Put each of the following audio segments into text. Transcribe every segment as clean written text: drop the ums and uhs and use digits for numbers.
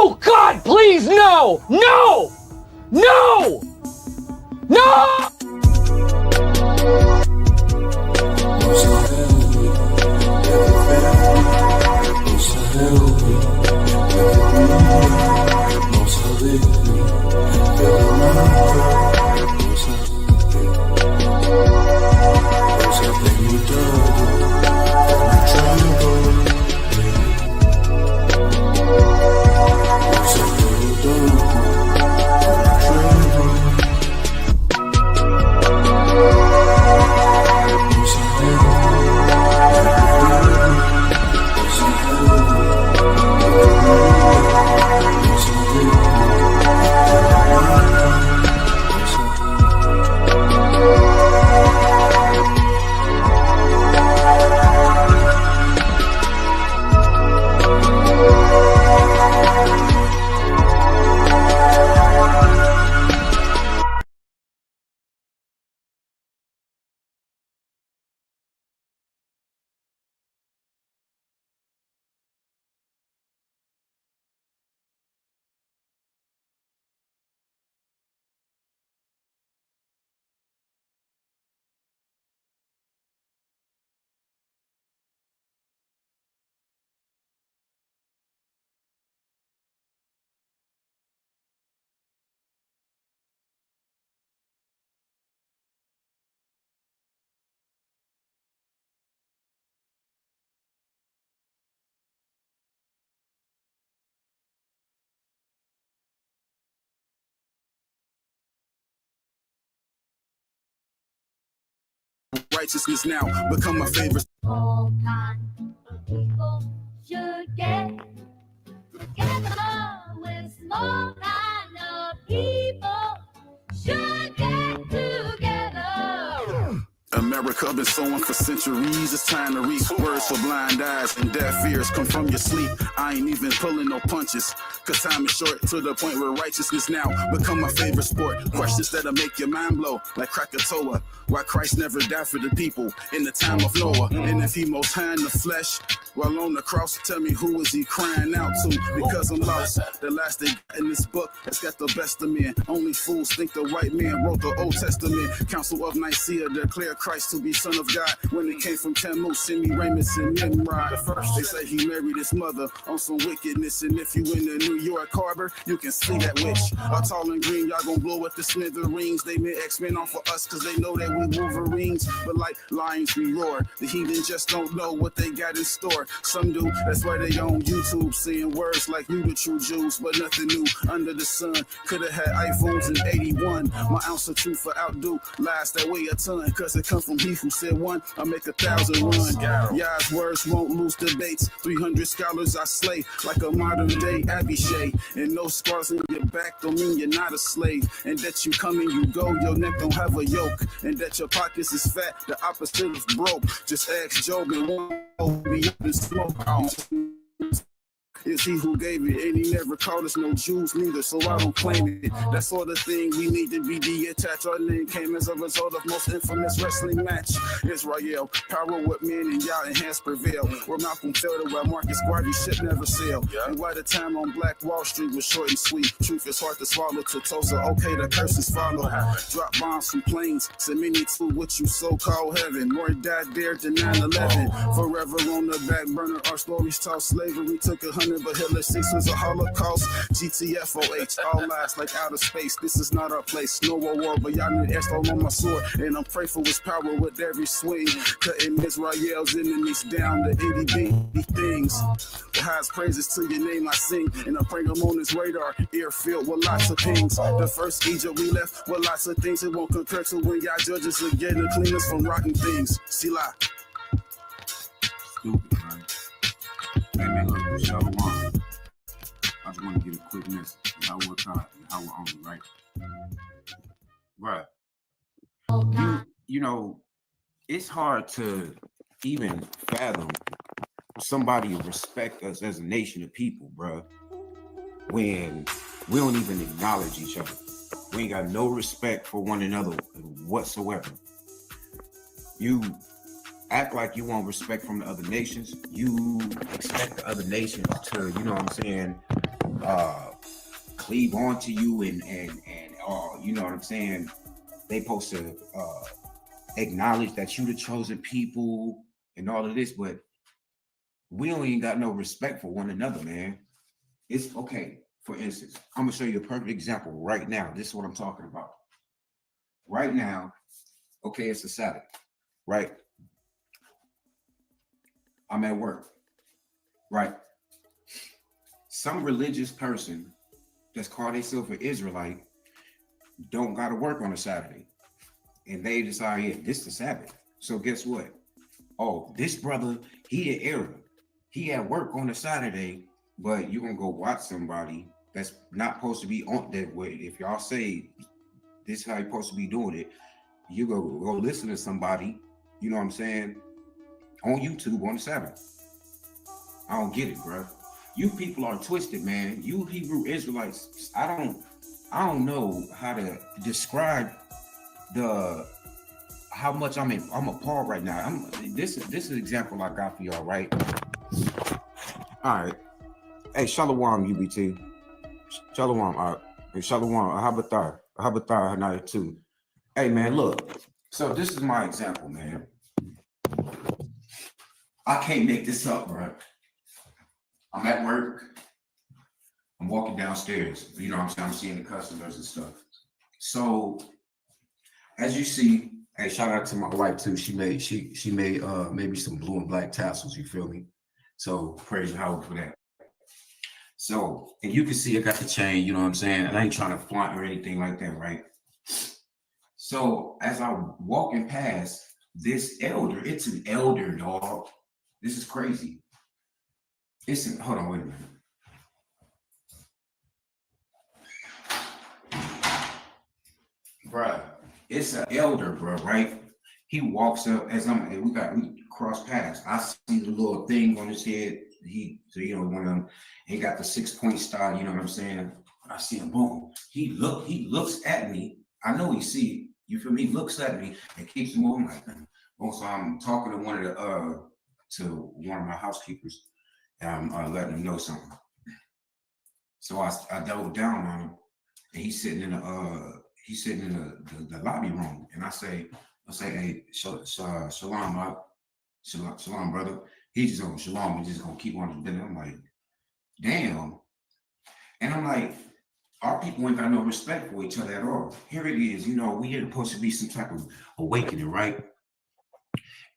No, God, please, no! No! No! No! Righteousness now become my favorite. All kinds of people should get together with small kind of people should get together. America been sowing for centuries. It's time to reap words for blind eyes and deaf ears. Come from your sleep. I ain't even pulling no punches. Cause time is short to the point where righteousness now become my favorite sport. Questions that'll make your mind blow like Krakatoa. Why Christ never died for the people in the time of Noah. And if he most high in the flesh while on the cross, tell me who is he crying out to? Because I'm lost. The last thing in this book has got the best of men. Only fools think the white man wrote the Old Testament. Council of Nicaea declared Christ to be son of God when it came from Tammuz, Semiramis, and Nimrod. They say he married his mother on some wickedness. And if you in the New York Harbor, you can see that witch. All tall and green, y'all gonna blow at the smithereens. They made X-Men on for us cause they know that we Wolverines. But like lions we roar. The heathen just don't know what they got in store. Some do, that's why they on YouTube saying words like you the true Jews. But nothing new under the sun. Could've had iPhones in 81. My ounce of truth for outdo lies that weigh a ton. Cause it come from he who said one, I make 1,000 run. Yah's words won't lose debates. 300 scholars I slay like a modern day Abishai. And no scars on your back don't mean you're not a slave. And that you come and you go, your neck don't have a yoke. And that your pockets is fat, the opposite is broke. Just ask Job and won't be up in smoke. It's he who gave it, and he never called us no Jews neither, so I don't claim it. That sort of thing we need to be detached. Our name came as a result of most infamous wrestling match. Israel, power with men and Yah enhance prevail. Where Malcolm fell to where Marcus Garvey ship never sail. And why the time on Black Wall Street was short and sweet. Truth is hard to swallow to Tulsa, okay, the curses follow. Drop bombs from planes, send many to what you so-called heaven. More died there than 9/11. Forever on the back burner, our stories taught slavery took 100. But Hitler 6 was a Holocaust. GTFOH, all lies like outer space. This is not our place. No war, but y'all need extra on my sword. And I'm praying for his power with every swing. Cutting Israel's enemies down to itty bitty things. The highest praises to your name I sing. And I'm praying I'm on his radar. Ear filled with lots of pings. The first Egypt we left with lots of things. It won't compare to when y'all judges are getting clean us from rotten things. Selah. Stupid, man. Hey man, look, this y'all want. I just want to get a quick message. How we're taught and how we're on, right? Right. You know, it's hard to even fathom somebody respect us as a nation of people, bro, when we don't even acknowledge each other. We ain't got no respect for one another whatsoever. You act like you want respect from the other nations. You expect the other nations to, you know what I'm saying, cleave onto you and you know what I'm saying? They supposed to acknowledge that you the chosen people and all of this, but we don't even got no respect for one another, man. It's okay. For instance, I'm gonna show you a perfect example right now. This is what I'm talking about. Right now, okay, it's a Sabbath, right? I'm at work, right? Some religious person that's called themselves an Israelite don't gotta work on a Saturday. And they decide, yeah, this is the Sabbath. So guess what? Oh, this brother, he an error. He at work on a Saturday, but you're gonna go watch somebody that's not supposed to be on that way. If y'all say this is how you're supposed to be doing it, you go listen to somebody, you know what I'm saying, on YouTube on the Sabbath. I don't get it, bro. You people are twisted, man. You Hebrew Israelites, I don't know how to describe how much I'm appalled right now. This is an example I got for y'all, right? All right. Hey, Shalom, UBT. Shalom, hey, Shalom, Ahabatar, Hanaya too. Hey, man, look. So this is my example, man. I can't make this up, bro. I'm at work. I'm walking downstairs. You know what I'm saying? I'm seeing the customers and stuff. So, as you see, hey, shout out to my wife too. She made maybe some blue and black tassels. You feel me? So praise Howard for that. So, and you can see I got the chain, you know what I'm saying? And I ain't trying to flaunt or anything like that, right? So as I'm walking past this elder, it's an elder, dog. This is crazy. Hold on, wait a minute. Bruh, it's an elder, bro, right? He walks up as we cross paths. I see the little thing on his head. One of them, he got the 6-point star, you know what I'm saying? I see him, boom. He looks at me. I know he see, you feel me? He looks at me and keeps moving like that. So I'm talking to one of my housekeepers, and I'm letting him know something. So I doubled down on him, and he's sitting in the lobby room, and I say, hey, shalom, brother. He's just gonna shalom, he's just gonna keep on the dinner. I'm like, damn. And I'm like, our people ain't got no respect for each other at all. Here it is, you know, we are supposed to be some type of awakening, right?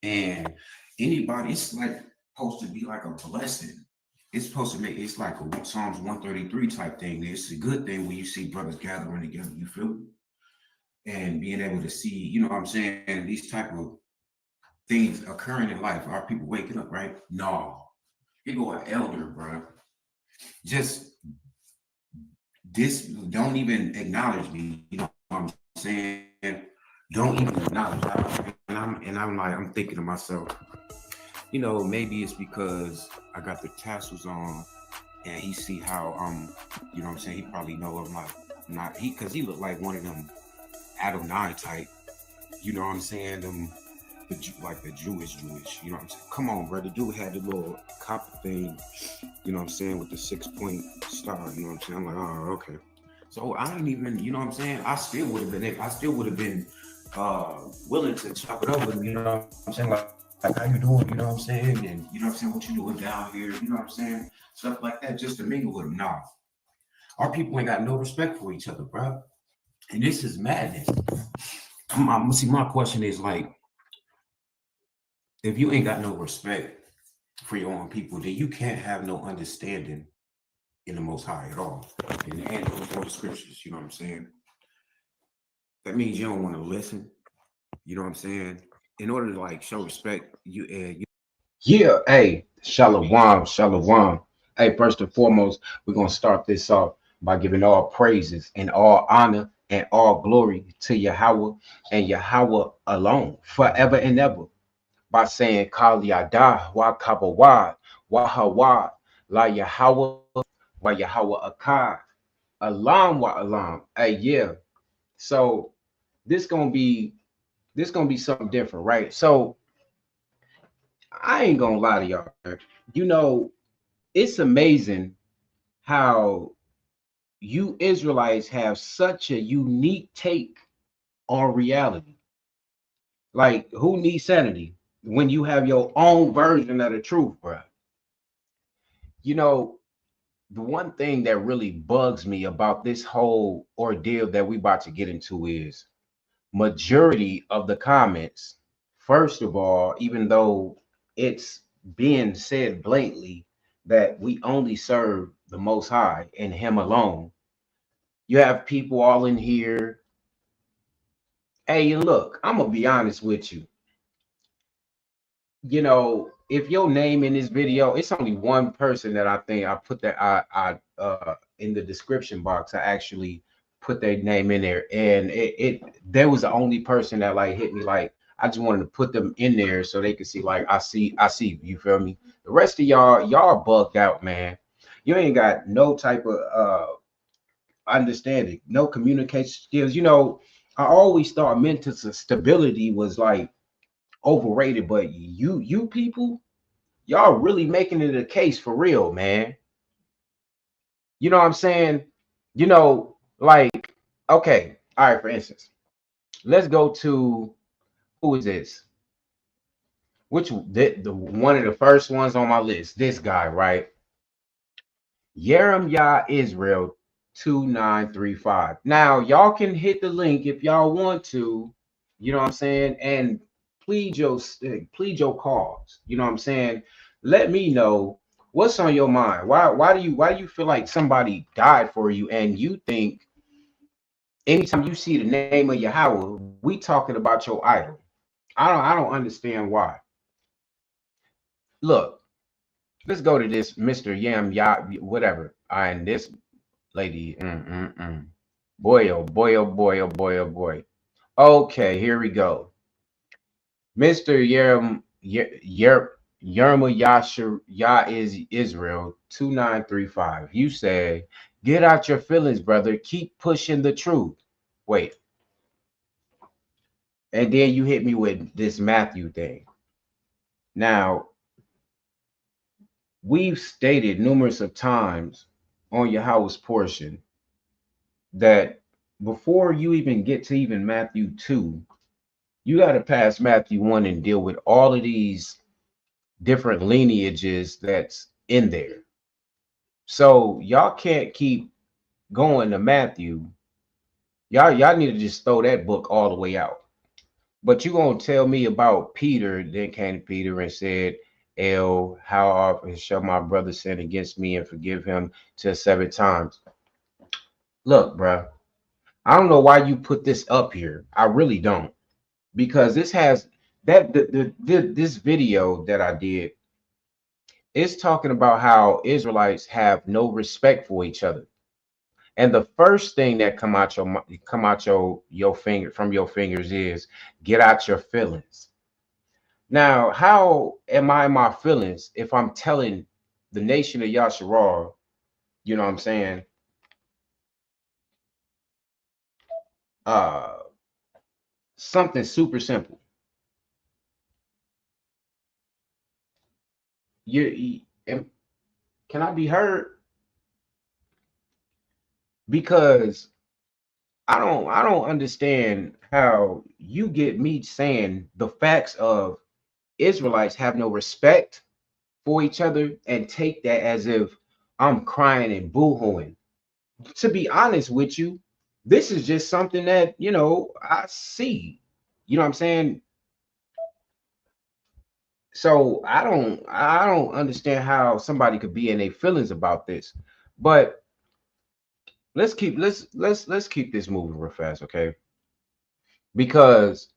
And anybody, it's like supposed to be like a blessing. It's supposed to make, it's like a Psalms 133 type thing. It's a good thing when you see brothers gathering together, you feel me? And being able to see, you know what I'm saying, these type of things occurring in life. Are people waking up, right? No. You go an elder, bro. Just this, don't even acknowledge me. You know what I'm saying? Don't even acknowledge. I'm thinking to myself, you know, maybe it's because I got the tassels on, and he see how you know what I'm saying. He probably know I'm like not because he looked like one of them Adonai type. You know what I'm saying? Like the Jewish, you know what I'm saying? Come on, bro. The dude had the little copper thing, you know what I'm saying, with the 6-point star, you know what I'm saying? I'm like, oh, okay. So I ain't even, you know what I'm saying? I still would have been willing to chop it up with him, you know what I'm saying? Like how you doing, you know what I'm saying? And you know what I'm saying, what you doing down here, you know what I'm saying? Stuff like that, just to mingle with him. Nah. Our people ain't got no respect for each other, bro. And this is madness. See, my question is like, if you ain't got no respect for your own people, then you can't have no understanding in the Most High at all. And for the scriptures, you know what I'm saying? That means you don't want to listen. You know what I'm saying? In order to like show respect, Yeah, hey, shalom. Hey, first and foremost, we're gonna start this off by giving all praises and all honor and all glory to Yahweh and Yahweh alone, forever and ever. By saying Kali Ada, Wa Kabawad, Wa Hawa, La Yahweh, Wa Yahweh Akkad, Alam Wa Alam. Hey, yeah. So this gonna be something different, right? So I ain't gonna lie to y'all. You know, it's amazing how you Israelites have such a unique take on reality. Like, who needs sanity when you have your own version of the truth, bro? You know, the one thing that really bugs me about this whole ordeal that we about to get into is majority of the comments. First of all, even though it's being said blatantly that we only serve the Most High and Him alone, you have people all in here. Hey, look, I'm gonna be honest with you. You know, if your name in this video, it's only one person that I think I put that I in the description box. I actually put their name in there, and it there was the only person that like hit me. Like, I just wanted to put them in there so they could see, like, I see, you feel me? The rest of y'all bugged out, man. You ain't got no type of understanding, no communication skills. You know, I always thought mental stability was like overrated, but you people, y'all really making it a case for real, man. You know what I'm saying? You know, like, okay, all right, for instance, let's go to, who is this? Which the one of the first ones on my list, this guy, right? Yeremiah Israel 2935. Now, y'all can hit the link if y'all want to, you know what I'm saying, and plead your cause. You know what I'm saying? Let me know what's on your mind. Why do you feel like somebody died for you, and you think anytime you see the name of Yahweh, we talking about your idol? I don't understand why. Look, let's go to this Mr. Yam Ya, whatever. And this lady, boy, oh boy, oh boy, oh boy, oh boy. Okay, here we go. Mr. Yerma is Israel 2935. You say, get out your feelings, brother. Keep pushing the truth. Wait. And then you hit me with this Matthew thing. Now, we've stated numerous of times on Yahweh's portion that before you even get to even Matthew 2, you got to pass Matthew 1 and deal with all of these different lineages that's in there. So y'all can't keep going to Matthew. Y'all need to just throw that book all the way out. But you gonna tell me about Peter? Then came Peter and said, how often shall my brother sin against me and forgive him till 7 times? Look, bro, I don't know why you put this up here. I really don't, because this has this video that I did is talking about how Israelites have no respect for each other. And the first thing that come out your finger from your fingers is get out your feelings. Now, how am I in my feelings if I'm telling the nation of Yasharal, you know what I'm saying, something super simple? Can I be heard? Because I don't understand how you get me saying the facts of Israelites have no respect for each other and take that as if I'm crying and boo-hooing. To be honest with you, this is just something that, you know, I see. You know what I'm saying? So I don't understand how somebody could be in their feelings about this. But let's keep this moving real fast, okay? Because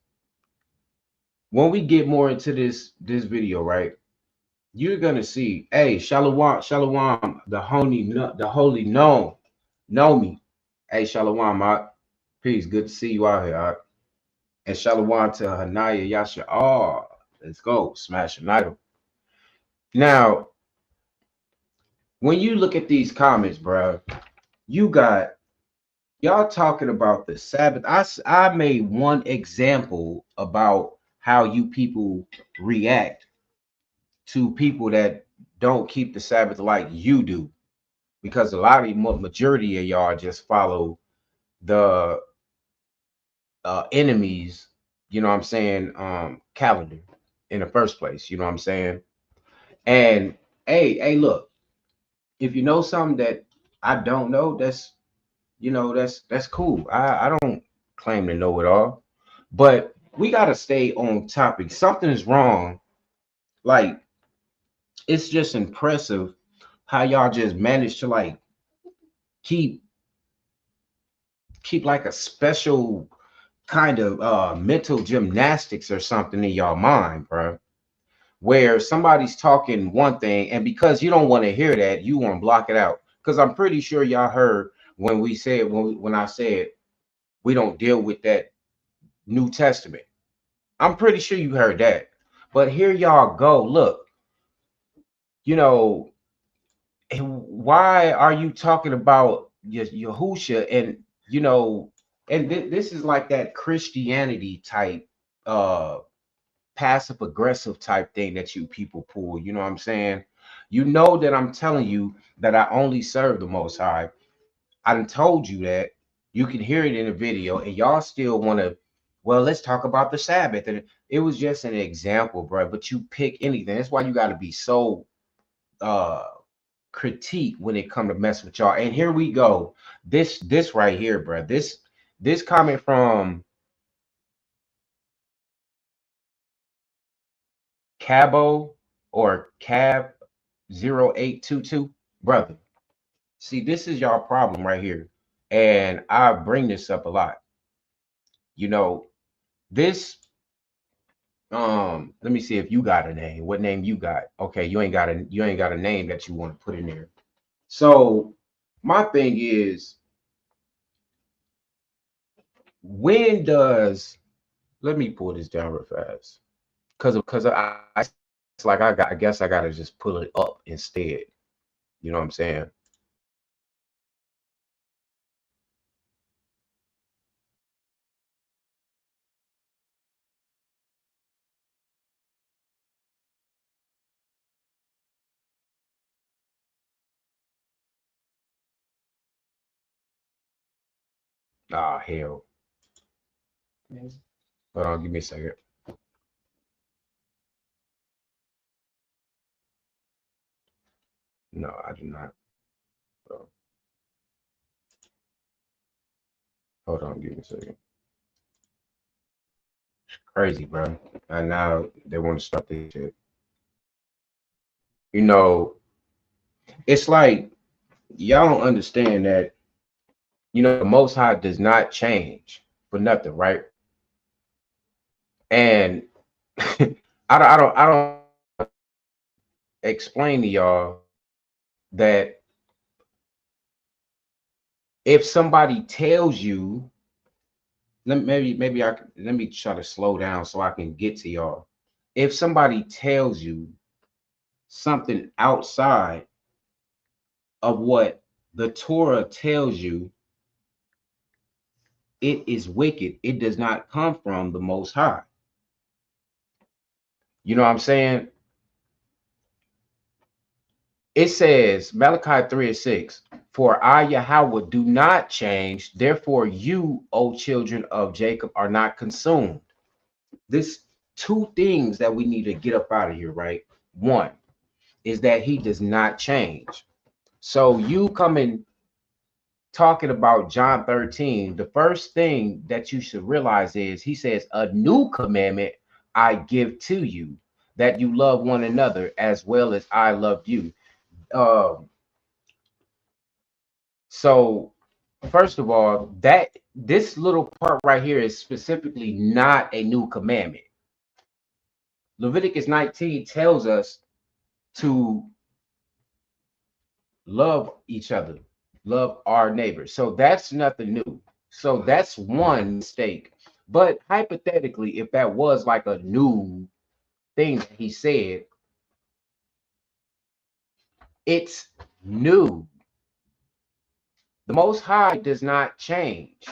when we get more into this video, right, you're gonna see, hey, Shalom, the holy know me. Hey, Shalom, peace, good to see you out here. And Shalom to Hanaya Yasha. Oh, let's go, smash an idol. Now, when you look at these comments, bro, you got y'all talking about the Sabbath. I made one example about how you people react to people that don't keep the Sabbath like you do. because a lot of majority of y'all just follow the enemies, you know what I'm saying, calendar in the first place, you know what I'm saying? And hey, look, if you know something that I don't know, that's that's cool. I don't claim to know it all, but we gotta stay on topic. Something is wrong. Like, it's just impressive how y'all just managed to like keep like a special kind of mental gymnastics or something in y'all mind, bro, where somebody's talking one thing, and because you don't want to hear that, you want to block it out. Because I'm pretty sure y'all heard when we said when I said we don't deal with that New Testament. I'm pretty sure you heard that. But here y'all go. Look, you know, why are you talking about Yahusha? And and this is like that Christianity type passive aggressive type thing that you people pull. You know what I'm saying? You know that I'm telling you that I only serve the Most High. I done told you that. You can hear it in the video, and y'all still want to. Well, let's talk about the Sabbath. And it was just an example, bro. But you pick anything. That's why you got to be so uh critique when it come to mess with y'all. And here we go. This right here, bro. This comment from Cabo or Cab 0822, brother. See, this is y'all problem right here. And I bring this up a lot. You know, this let me see if you got a name. What name you got? Okay, you ain't got a name that you want to put in there. So my thing is, when does, let me pull this down real fast. Because it's like I guess I gotta just pull it up instead. You know what I'm saying? Ah, hell. Hold on, give me a second. No, I do not. Hold on, give me a second. It's crazy, bro. And now they want to start this shit. You know, it's like y'all don't understand that, the Most High does not change for nothing, right? And I don't explain to y'all that if somebody tells you, let me try to slow down so I can get to y'all. If somebody tells you something outside of what the Torah tells you, it is wicked. It does not come from the Most High. You know what I'm saying? It says, Malachi 3:6, for I, Yahweh, do not change. Therefore, you, O children of Jacob, are not consumed. This two things that we need to get up out of here, right? One is that he does not change. So you coming talking about John 13, the first thing that you should realize is he says, a new commandment I give to you, that you love one another as well as I loved you. So first of all, that this little part right here is specifically not a new commandment. Leviticus 19 tells us to love each other, love our neighbors. So that's nothing new. So that's one mistake. But hypothetically, if that was like a new thing that he said, it's new. The Most High does not change.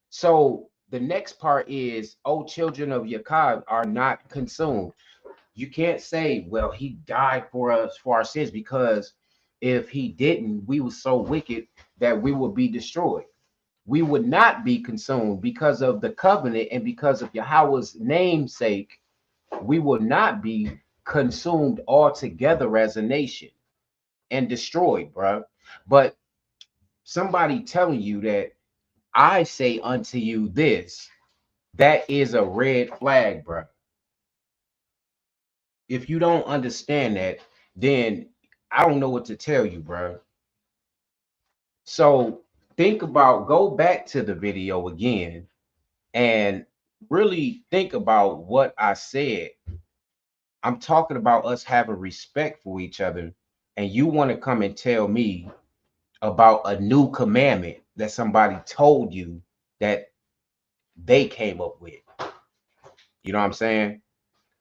So the next part is, oh, children of Yaakov are not consumed. You can't say, well, he died for us, for our sins, because if he didn't, we were so wicked that we would be destroyed. We would not be consumed because of the covenant and because of Yahweh's namesake. We will not be consumed altogether as a nation and destroyed, bro. But somebody telling you that I say unto you this, that is a red flag, bro. If you don't understand that, then I don't know what to tell you, bro. So think about, go back to the video again and really think about what I said. I'm talking about us having respect for each other, and you want to come and tell me about a new commandment that somebody told you that they came up with. You know what I'm saying?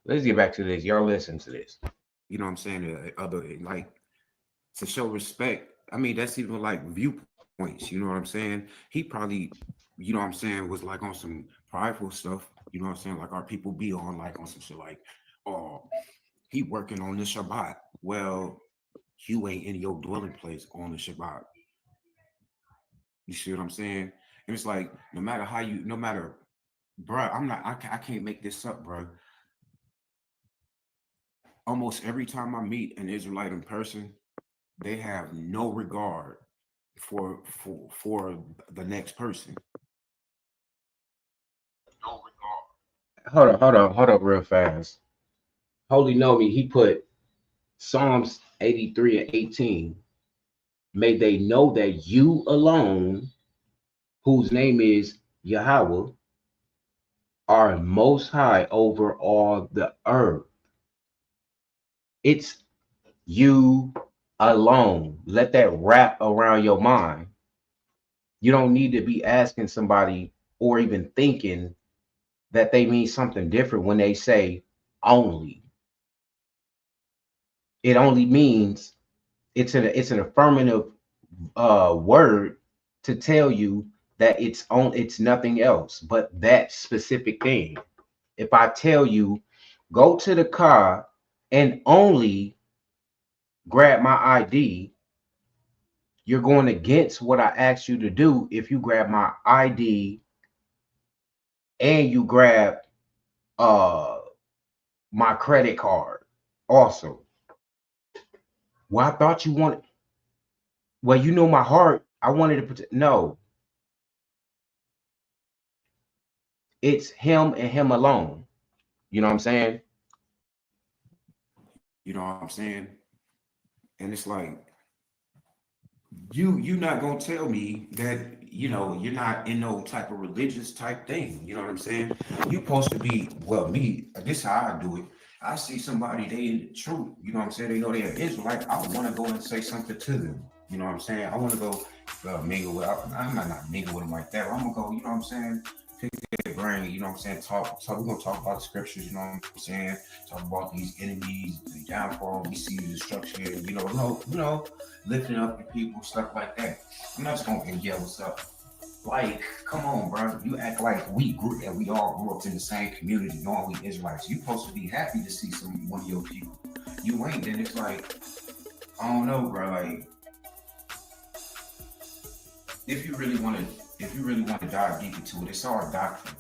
Let's get back to this. Y'all listen to this. You know what I'm saying? Other, like, to show respect. I mean, that's even like viewpoints. You know what I'm saying? He probably, you know what I'm saying, was like on some prideful stuff. You know what I'm saying? Like our people be on like on some shit like, oh, he working on the Shabbat. Well, you ain't in your dwelling place on the Shabbat. You see what I'm saying? And it's like, no matter how you, no matter, bro, I can't make this up, bro. Almost every time I meet an Israelite in person, they have no regard for the next person. No regard. Hold up real fast. Holy Nomi, he put Psalms 83 and 18. May they know that you alone, whose name is Yahweh, are most high over all the earth. It's you alone. Let that wrap around your mind. You don't need to be asking somebody or even thinking that they mean something different when they say only. It only means it's an affirmative word to tell you that it's nothing else but that specific thing. If I tell you, go to the car and only grab my ID, you're going against what I asked you to do. If you grab my ID and you grab my credit card also. Well, I thought you wanted, well, you know my heart, I wanted to put, no. It's him and him alone. You know what I'm saying? You know what I'm saying? And it's like, you not gonna tell me that, you know, you're not in no type of religious type thing. You know what I'm saying? You supposed to be, well, me, this is how I do it. I see somebody, they in the truth, you know what I'm saying? They know they're Israelite. I want to go and say something to them. You know what I'm saying? I want to go mingle with, I'm not mingle with them like that. I'm gonna go, you know what I'm saying? Pick their brain, you know what I'm saying? Talk. We're gonna talk about the scriptures, you know what I'm saying? Talk about these enemies, the downfall, we see the destruction, you know, lifting up your people, stuff like that. I'm not just gonna yell what's up. Like, come on, bro. You act like we all grew up in the same community, knowing we Israelites. You supposed to be happy to see one of your people. You ain't, then it's like, I don't know, bro. Like, if you really want to dive deep into it, it's all doctrine.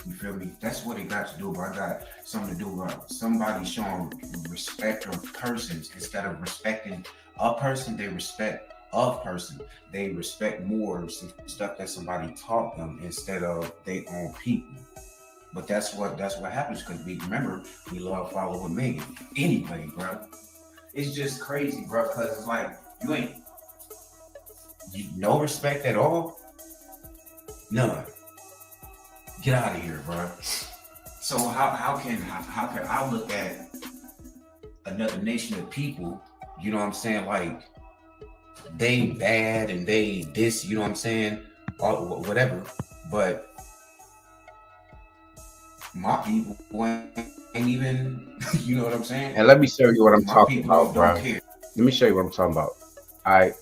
You feel me? That's what it got to do, bro. I got something to do with somebody showing respect of persons instead of respecting a person. They respect a person. They respect more stuff that somebody taught them instead of their own people. But that's what happens, because we love following men anyway, bro. It's just crazy, bro, because it's like you no respect at all. None. Get out of here, bro. So how can I look at another nation of people, you know what I'm saying, like they bad and they this, you know what I'm saying, or whatever, but my people ain't even, you know what I'm saying? And let me show you what I'm talking about, bro. Let me show you what I'm talking about. All right.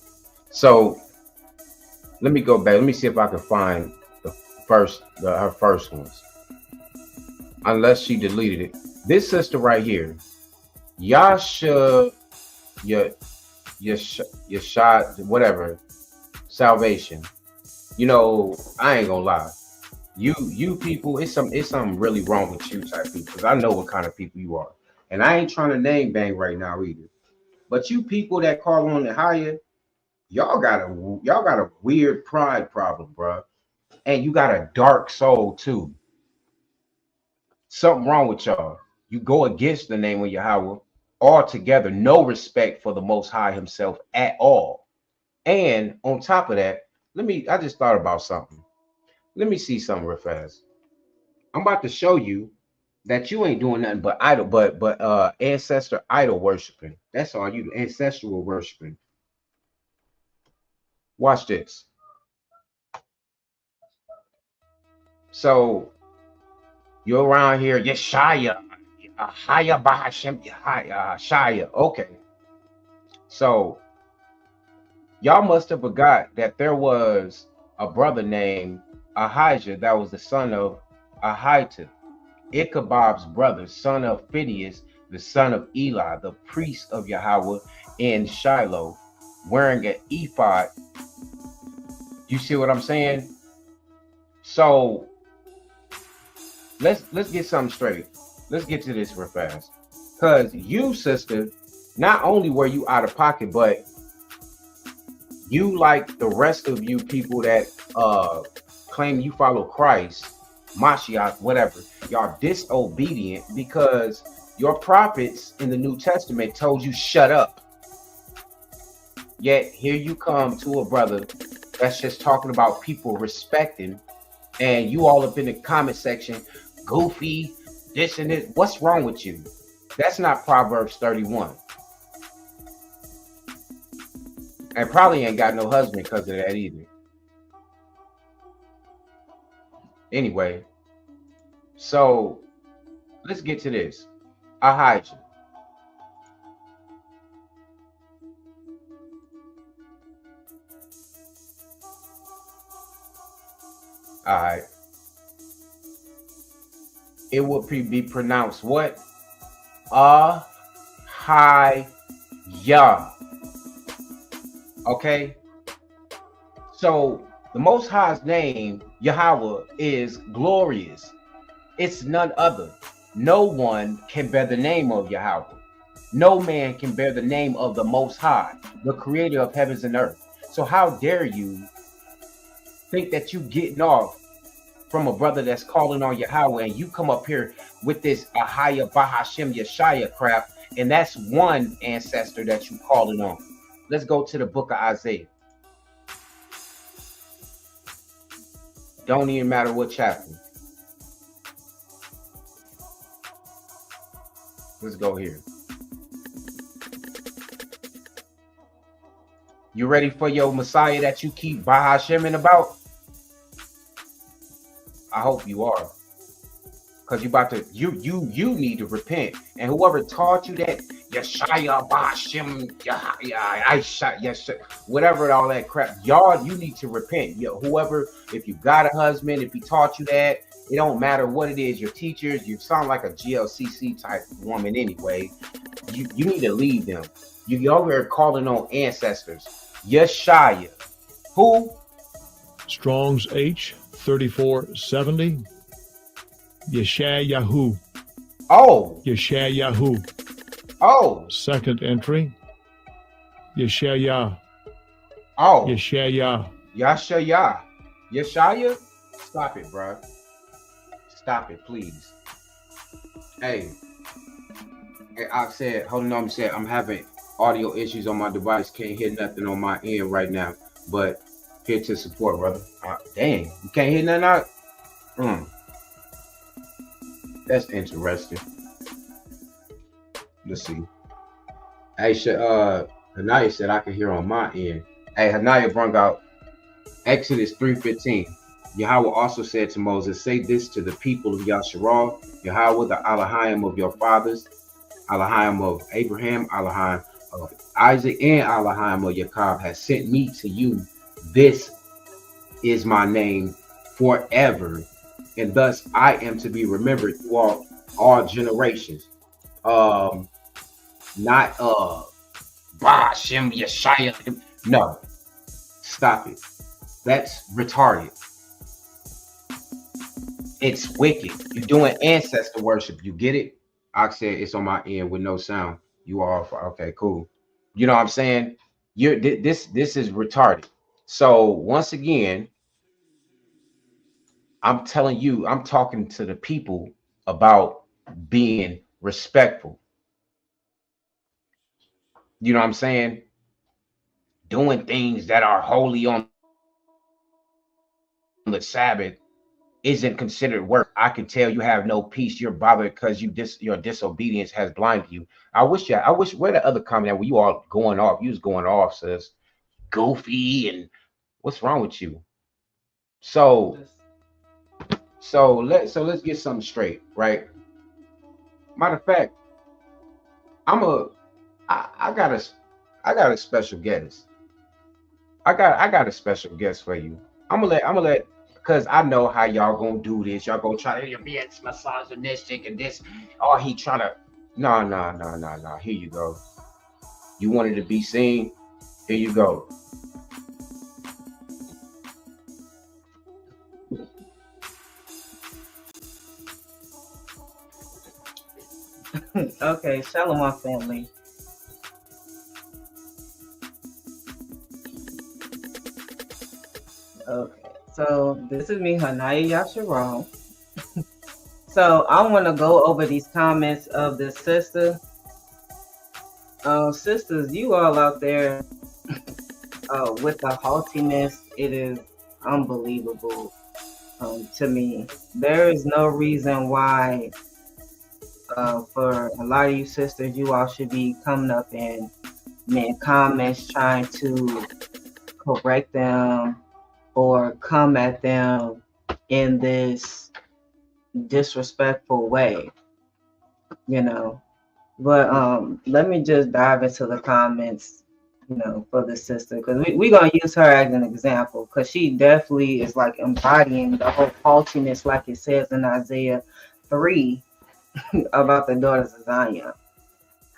So let me go back. Let me see if I can find her first ones. Unless she deleted it. This sister right here, Yasha Yeshua, whatever, salvation. You know, I ain't gonna lie. You people, it's something really wrong with you type people. Because I know what kind of people you are. And I ain't trying to name bang right now either. But you people that call on the higher, y'all got a weird pride problem, bro. And you got a dark soul too. Something wrong with y'all. You go against the name of Yahweh altogether. No respect for the Most High Himself at all. And on top of that, I just thought about something. Let me see something real fast. I'm about to show you that you ain't doing nothing but ancestor idol worshiping. That's all you do, ancestral worshiping. Watch this. So you're around here, Yeshaya, Ahaya Bahashem, Shaya. Okay. So y'all must have forgot that there was a brother named Ahijah that was the son of Ahitub, Ichabod's brother, son of Phinehas, the son of Eli, the priest of Yahweh in Shiloh, wearing an ephod. You see what I'm saying? So let's get something straight. Let's get to this real fast. Because you, sister, not only were you out of pocket, but you, like the rest of you people that claim you follow Christ, Mashiach, whatever, y'all disobedient because your prophets in the New Testament told you shut up. Yet here you come to a brother that's just talking about people respecting, and you all up in the comment section, goofy, this and this. What's wrong with you? That's not Proverbs 31. And probably ain't got no husband because of that either. Anyway, so let's get to this. Ahijah. All right. It will be pronounced what? Ahijah. Okay. So the Most High's name, Yahweh, is glorious. It's none other. No one can bear the name of Yahweh. No man can bear the name of the Most High, the creator of heavens and earth. So how dare you think that you getting off from a brother that's calling on Yahweh, and you come up here with this Ahaya Bahashem Yeshaya crap, and that's one ancestor that you calling on. Let's go to the book of Isaiah. Don't even matter what chapter. Let's go here. You ready for your Messiah that you keep Bahasheming about? I hope you are. Because you about to, you need to repent. And whoever taught you that, Yeshaya, Bahashem, Yeshaya, whatever all that crap, y'all, you need to repent. Whoever, if you got a husband, if he taught you that, it don't matter what it is, your teachers, you sound like a GLCC type woman anyway. You need to leave them. You over here calling on ancestors. Yeshaya. Who? Strong's H 3470. Yeshayahu. Oh. Yeshayahu. Oh. Second entry. Yeshaya. Oh. Yeshaya. Yeshaya. Yeshaya? Stop it, bro. Stop it, please. Hey, I said, hold on, I'm having audio issues on my device. Can't hear nothing on my end right now, but here to support, brother. Dang, you can't hear nothing out? That's interesting. Let's see. Hey, Hanaya said I can hear on my end. Hey, Hanaya brought out Exodus 3:15. Yahweh also said to Moses, say this to the people of Yasharal, Yahweh, the Elohim of your fathers, Elohim of Abraham, Elohim of Isaac, and Elohim of Jacob has sent me to you. This is my name forever, and thus I am to be remembered through all generations. Not Shem Yeshaya. No, stop it. That's retarded. It's wicked. You're doing ancestor worship. You get it? I said it's on my end with no sound. You are okay, cool. You know what I'm saying? This is retarded. So once again, I'm telling you, I'm talking to the people about being respectful. You know what I'm saying? Doing things that are holy on the Sabbath isn't considered work. I can tell you have no peace. You're bothered because your disobedience has blinded you. I wish where the other comment where you all going off. You was going off, sis. Goofy, and what's wrong with you? So let's get something straight, right? Matter of fact, I got a special guest. I got a special guest for you. I'm gonna let because I know how y'all gonna do this. Y'all gonna try to be misogynistic and this. Oh, he trying to. No. Here you go. You wanted to be seen. Here you go. Okay, Shalom family. Okay, so this is me, Hanaya Yasharal. So I want to go over these comments of this sister. Sisters, you all out there with the haughtiness, it is unbelievable to me. There is no reason why for a lot of you sisters, you all should be coming up in comments trying to correct them or come at them in this disrespectful way, you know. But let me just dive into the comments, you know, for the sister, because we're gonna use her as an example, because she definitely is like embodying the whole haughtiness, like it says in Isaiah 3 about the daughters of Zion.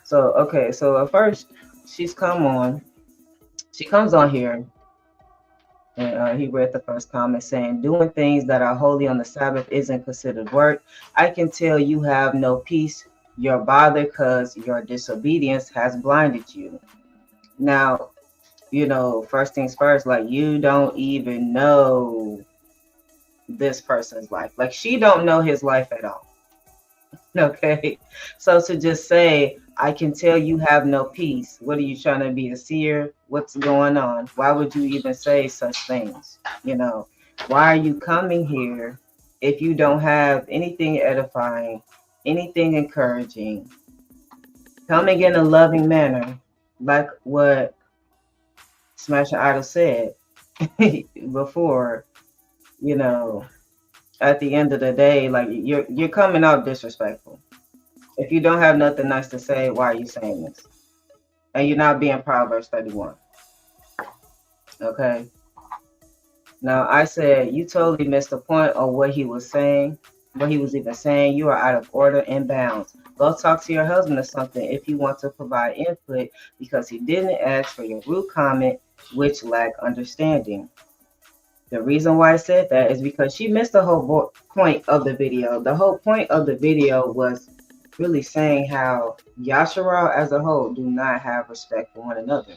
So okay, so at first she comes on here, and he read the first comment saying, doing things that are holy on the Sabbath isn't considered work. I can tell you have no peace. You're bothered because your disobedience has blinded you. Now, you know, first things first, like, you don't even know this person's life. Like, she don't know his life at all. Okay, so to just say, I can tell you have no peace. What are you trying to be, a seer? What's going on? Why would you even say such things? You know, why are you coming here if you don't have anything edifying, anything encouraging, coming in a loving manner, like what Smasher Idol said before, you know, at the end of the day, like, you're coming out disrespectful. If you don't have nothing nice to say, why are you saying this? And you're not being Proverbs 31. Okay. Now, I said you totally missed the point of what he was saying, what he was even saying. You are out of order and bounds. Go talk to your husband or something if you want to provide input, because he didn't ask for your rude comment, which lacked understanding. The reason why I said that is because she missed the whole point of the video. The whole point of the video was really saying how Yasharal as a whole do not have respect for one another.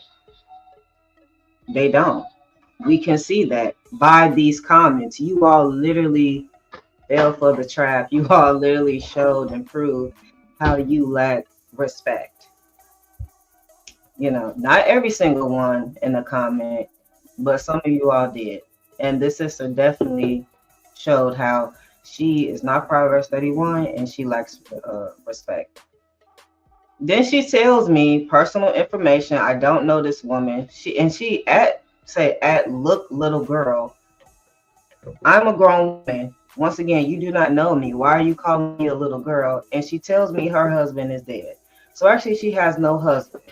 They don't. We can see that by these comments. You all literally fell for the trap. You all literally showed and proved how you lack respect. You know, not every single one in the comment, but some of you all did. And this sister definitely showed how she is not Proverbs 31 and she lacks respect. Then she tells me personal information. I don't know this woman. She look, little girl. I'm a grown woman. Once again, you do not know me. Why are you calling me a little girl? And she tells me her husband is dead. So actually, she has no husband.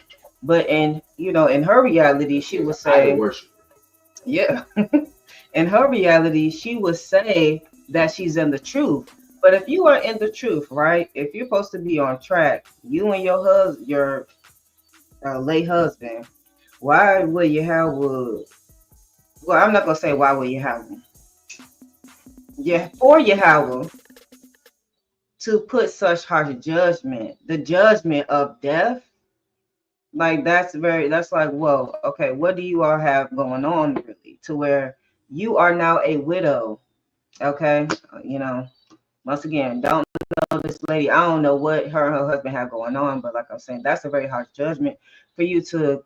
But in her reality, she would say, yeah. In her reality, she would say that she's in the truth. But if you are in the truth, right? If you're supposed to be on track, you and your husband, late husband, why would Yahweh? Well, I'm not gonna say why would Yahweh. Yeah, for Yahweh to put such harsh judgment, the judgment of death, like that's like, whoa, okay, what do you all have going on really? To where you are now a widow, okay? Once again, don't know this lady. I don't know what her and her husband have going on, but like I'm saying, that's a very harsh judgment for you to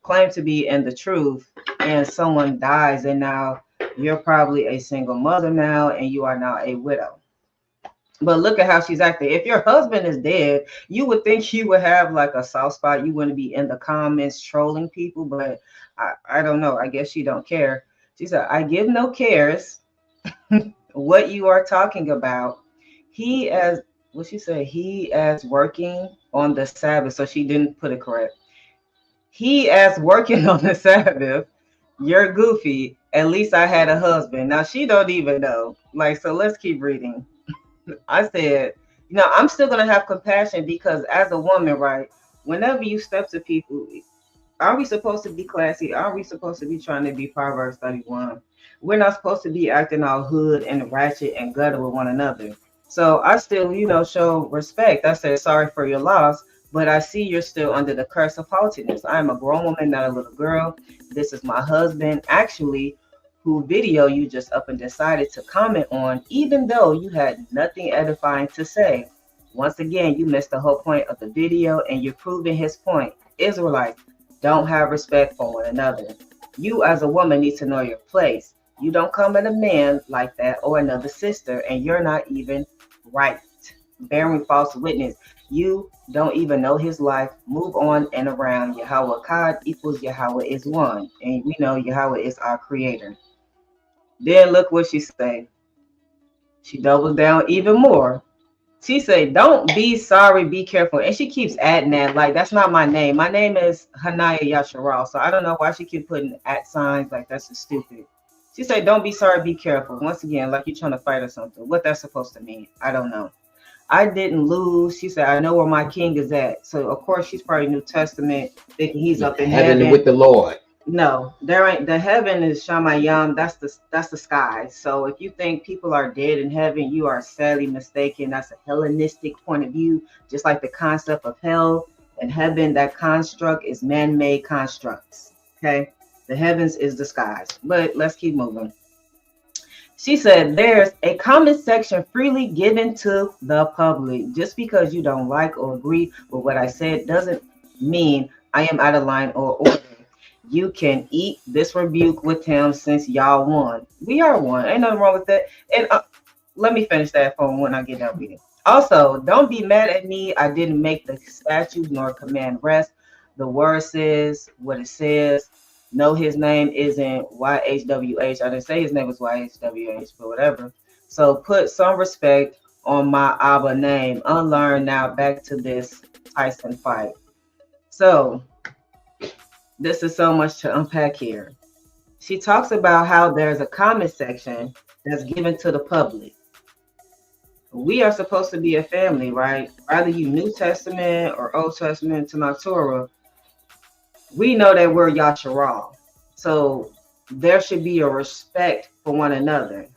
claim to be in the truth, and someone dies, and now you're probably a single mother now, and you are now a widow. But look at how she's acting. If your husband is dead, you would think he would have like a soft spot. You wouldn't be in the comments trolling people, but I don't know. I guess she don't care. She said, I give no cares what you are talking about. He as what she said, he as working on the Sabbath. So she didn't put it correct. He as working on the Sabbath. You're goofy. At least I had a husband. Now she don't even know. Like, so let's keep reading. I said, I'm still going to have compassion because as a woman, right, whenever you step to people, are we supposed to be classy? Are we supposed to be trying to be Proverbs 31? We're not supposed to be acting all hood and ratchet and gutter with one another. So I still, show respect. I said, sorry for your loss, but I see you're still under the curse of haughtiness. I'm a grown woman, not a little girl. This is my husband. Actually, who video you just up and decided to comment on, even though you had nothing edifying to say. Once again, you missed the whole point of the video and you're proving his point. Israelites don't have respect for one another. You as a woman need to know your place. You don't come at a man like that or another sister, and you're not even right. Bearing false witness. You don't even know his life. Move on and around. Yahweh Kad equals Yahweh is one. And we know Yahweh is our creator. Then look what she say. She doubles down even more. She say, don't be sorry, be careful. And she keeps adding that, like, that's not my name. My name is Hanaya Yasharal. So I don't know why she keep putting at signs, like that's just stupid. She said, don't be sorry, be careful. Once again, like you're trying to fight or something. What that's supposed to mean, I don't know. I didn't lose. She said, I know where my king is at. So of course she's probably New Testament, thinking he's up in heaven with the Lord. No, there ain't. The heaven is Shamayam. That's the sky. So if you think people are dead in heaven, you are sadly mistaken. That's a Hellenistic point of view. Just like the concept of hell and heaven, that construct is man-made constructs. Okay, the heavens is the skies. But let's keep moving. She said, there's a comment section freely given to the public. Just because you don't like or agree with what I said doesn't mean I am out of line or order. You can eat this rebuke with him since y'all won. We are one. Ain't nothing wrong with that. And let me finish that phone when I get done reading. Also, don't be mad at me. I didn't make the statute nor command rest. The word says what it says. No, his name isn't YHWH. I didn't say his name was YHWH, but whatever. So put some respect on my Abba name. Unlearn now. Back to this Tyson fight. So this is so much to unpack here. She talks about how there's a comment section that's given to the public. We are supposed to be a family, right? Either you New Testament or Old Testament to my Torah. We know that we're Yasharal. So there should be a respect for one another.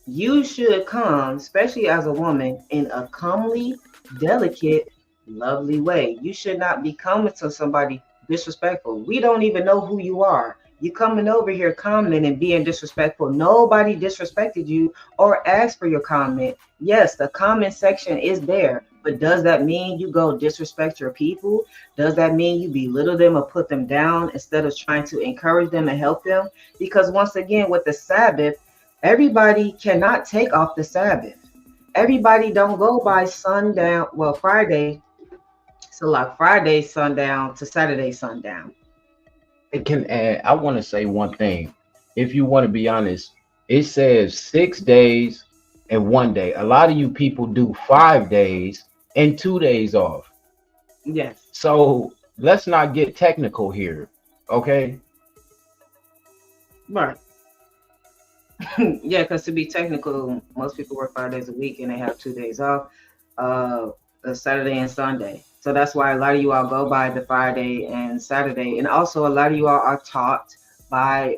You should come, especially as a woman, in a comely, delicate, lovely way. You should not be coming to somebody disrespectful. We don't even know who you are. You coming over here commenting and being disrespectful. Nobody disrespected you or asked for your comment. Yes, the comment section is there, but does that mean you go disrespect your people? Does that mean you belittle them or put them down instead of trying to encourage them and help them? Because once again, with the Sabbath, everybody cannot take off the Sabbath. Everybody don't go by sundown. Well, Friday. So like Friday sundown to Saturday sundown. It can add, I want to say one thing. If you want to be honest, it says 6 days and 1 day. A lot of you people do 5 days and 2 days off. Yes. So let's not get technical here. Okay. Right. Yeah, because to be technical, most people work 5 days a week and they have 2 days off, Saturday and Sunday. So that's why a lot of you all go by the Friday and Saturday. And also a lot of you all are taught by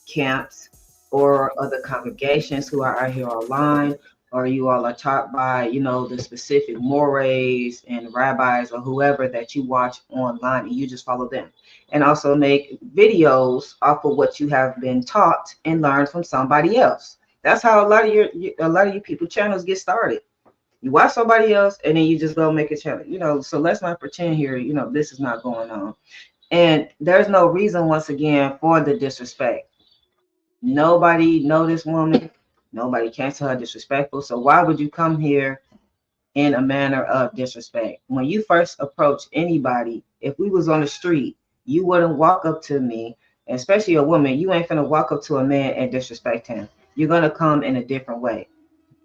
camps or other congregations who are out here online, or you all are taught by, you know, the specific mores and rabbis or whoever that you watch online, and you just follow them. And also make videos off of what you have been taught and learned from somebody else. That's how a lot of you people channels get started. You watch somebody else and then you just go make a channel, you know. So let's not pretend here, you know, this is not going on. And there's no reason, once again, for the disrespect. Nobody know this woman. Nobody cancel her disrespectful. So why would you come here in a manner of disrespect? When you first approach anybody, if we was on the street, you wouldn't walk up to me, especially a woman. You ain't finna walk up to a man and disrespect him. You're gonna come in a different way.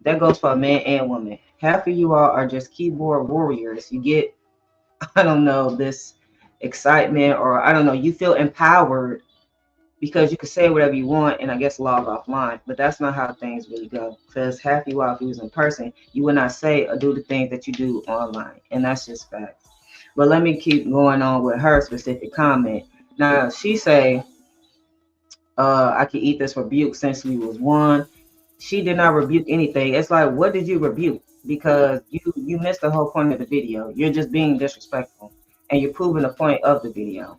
That goes for a man and woman. Half of you all are just keyboard warriors. You get, I don't know, this excitement, or I don't know, you feel empowered because you can say whatever you want and I guess log offline. But that's not how things really go. Because half of you all, if you was in person, you would not say or do the things that you do online. And that's just facts. But let me keep going on with her specific comment. Now she say, I can eat this rebuke since we was one. She did not rebuke anything. It's like, what did you rebuke? Because you missed the whole point of the video. You're just being disrespectful and you're proving the point of the video.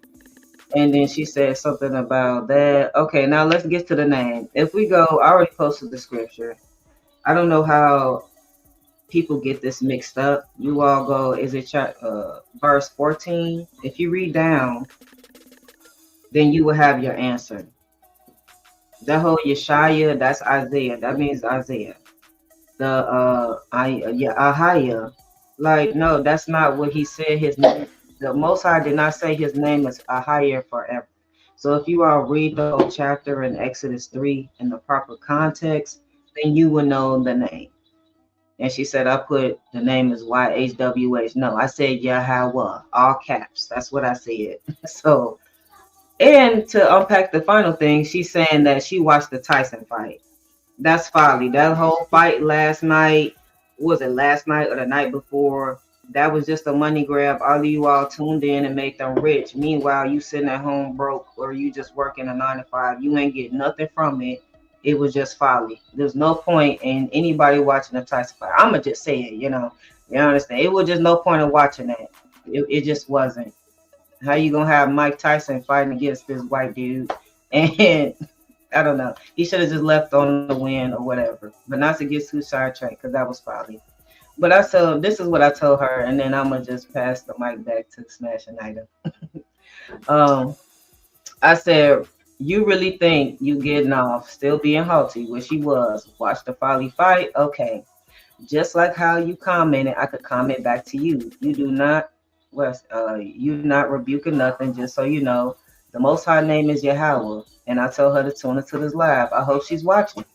And then she said something about that. Okay, now let's get to the name. If we go, I already posted the scripture. I don't know how people get this mixed up. You all go, is it verse 14? If you read down, then you will have your answer. That whole Yeshaya, that's Isaiah. That means Isaiah. The Ahaya, like, no, that's not what he said his name. The Most High did not say his name is Ahaya forever. So if you all read the whole chapter in Exodus 3 in the proper context, then you will know the name. And she said, I put the name is YHWH. No, I said Yahweh, all caps. That's what I said. So, and to unpack the final thing, she's saying that she watched the Tyson fight. That's folly. That whole fight last night, was it last night or the night before? That was just a money grab. All of you all tuned in and made them rich. Meanwhile, you sitting at home broke, or you just working a 9 to 5. You ain't get nothing from it. It was just folly. There's no point in anybody watching the Tyson fight. I'ma just say it, you know. You understand? It was just no point in watching that. It just wasn't. How you gonna have Mike Tyson fighting against this white dude? And I don't know. He should have just left on the win or whatever. But not to get too sidetracked, because that was folly. But I told, this is what I told her, and then I'm gonna just pass the mic back to Smash and Ida. I said, you really think you getting off still being haughty, which she was. Watch the folly fight. Okay. Just like how you commented, I could comment back to you. You do not, you not rebuking nothing, just so you know. The Most High name is Yahweh, and I told her to tune into this live. I hope she's watching.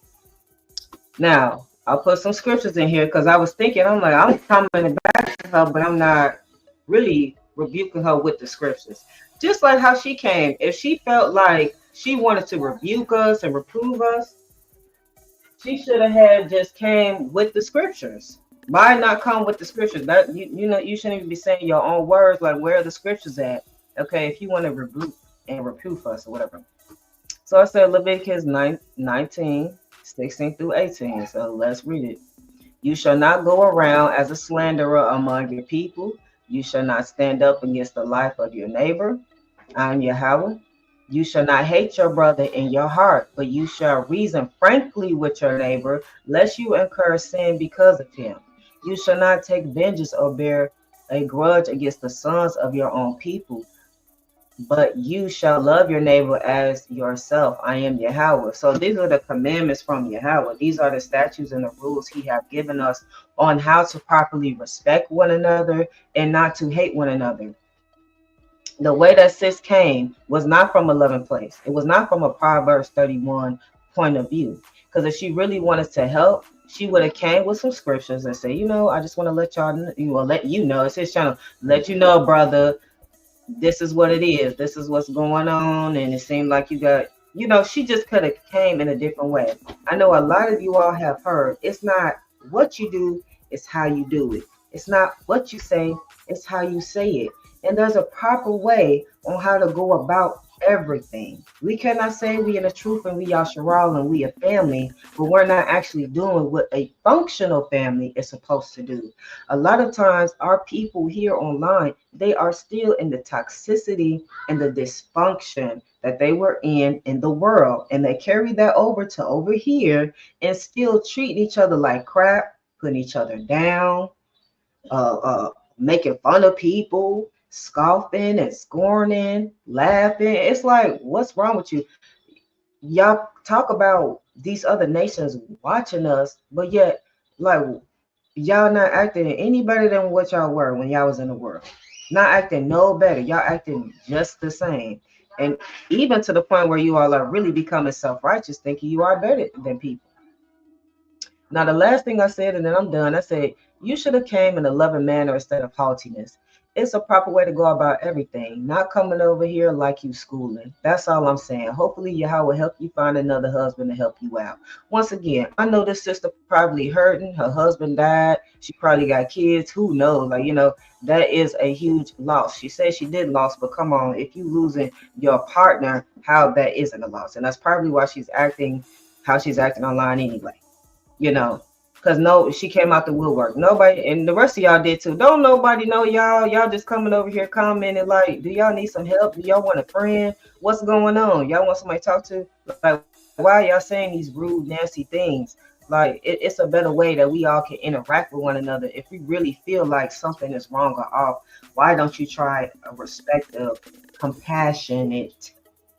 Now, I'll put some scriptures in here because I was thinking, I'm like, I'm commenting back to her, but I'm not really rebuking her with the scriptures. Just like how she came. If she felt like she wanted to rebuke us and reprove us, she should have had just came with the scriptures. Why not come with the scriptures? That you know, you shouldn't even be saying your own words, like, where are the scriptures at? Okay, if you want to rebuke and reprove us or whatever. So I said Leviticus 19, 16 through 18. So let's read it. You shall not go around as a slanderer among your people. You shall not stand up against the life of your neighbor. I am Yahweh. You shall not hate your brother in your heart, but you shall reason frankly with your neighbor, lest you incur sin because of him. You shall not take vengeance or bear a grudge against the sons of your own people, but you shall love your neighbor as yourself. I am Yahweh. So these are the commandments from Yahweh. These are the statutes and the rules he have given us on how to properly respect one another and not to hate one another. The way that sis came was not from a loving place. It was not from a Proverbs 31 point of view. Because if she really wanted to help, she would have came with some scriptures and say, you know, I just want to let y'all know, let you know, it's his channel, let you know, brother, this is what it is. This is what's going on. And it seemed like you got, you know, she just could have came in a different way. I know a lot of you all have heard, it's not what you do, it's how you do it. It's not what you say, it's how you say it. And there's a proper way on how to go about everything. We cannot say we in the truth and we Yasharal and we a family, but we're not actually doing what a functional family is supposed to do. A lot of times our people here online, they are still in the toxicity and the dysfunction that they were in the world, and they carry that over here and still treating each other like crap, putting each other down, making fun of people, scoffing and scorning, laughing. It's like, what's wrong with you? Y'all talk about these other nations watching us, but yet, like, y'all not acting any better than what y'all were when y'all was in the world. Not acting no better. Y'all acting just the same. And even to the point where you all are really becoming self-righteous, thinking you are better than people. Now, the last thing I said, and then I'm done, I said, you should have came in a loving manner instead of haughtiness. It's a proper way to go about everything, not coming over here like you schooling. That's all I'm saying. Hopefully Yahweh will help you find another husband to help you out. Once again, I know this sister probably hurting. Her husband died. She probably got kids. Who knows? Like, you know, that is a huge loss. She said she did loss, but come on, if you losing your partner, how that isn't a loss. And that's probably why she's acting how she's acting online anyway. You know, because no, she came out the woodwork. Nobody, and the rest of y'all did too. Don't nobody know y'all. Y'all just coming over here commenting like, do y'all need some help? Do y'all want a friend? What's going on? Y'all want somebody to talk to? Like, why are y'all saying these rude, nasty things? Like, it's a better way that we all can interact with one another. If we really feel like something is wrong or off, why don't you try a respectful, compassionate,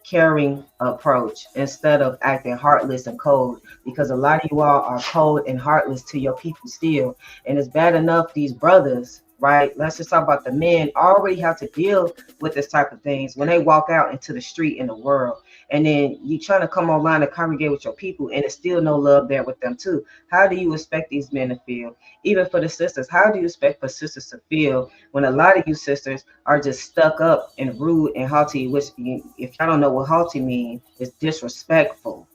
caring approach instead of acting heartless and cold? Because a lot of you all are cold and heartless to your people still. And it's bad enough these brothers, right? Let's just talk about the men already have to deal with this type of things when they walk out into the street in the world. And then you trying to come online and congregate with your people, and it's still no love there with them too. How do you expect these men to feel? Even for the sisters, how do you expect for sisters to feel when a lot of you sisters are just stuck up and rude and haughty, which, if y'all don't know what haughty means, is disrespectful.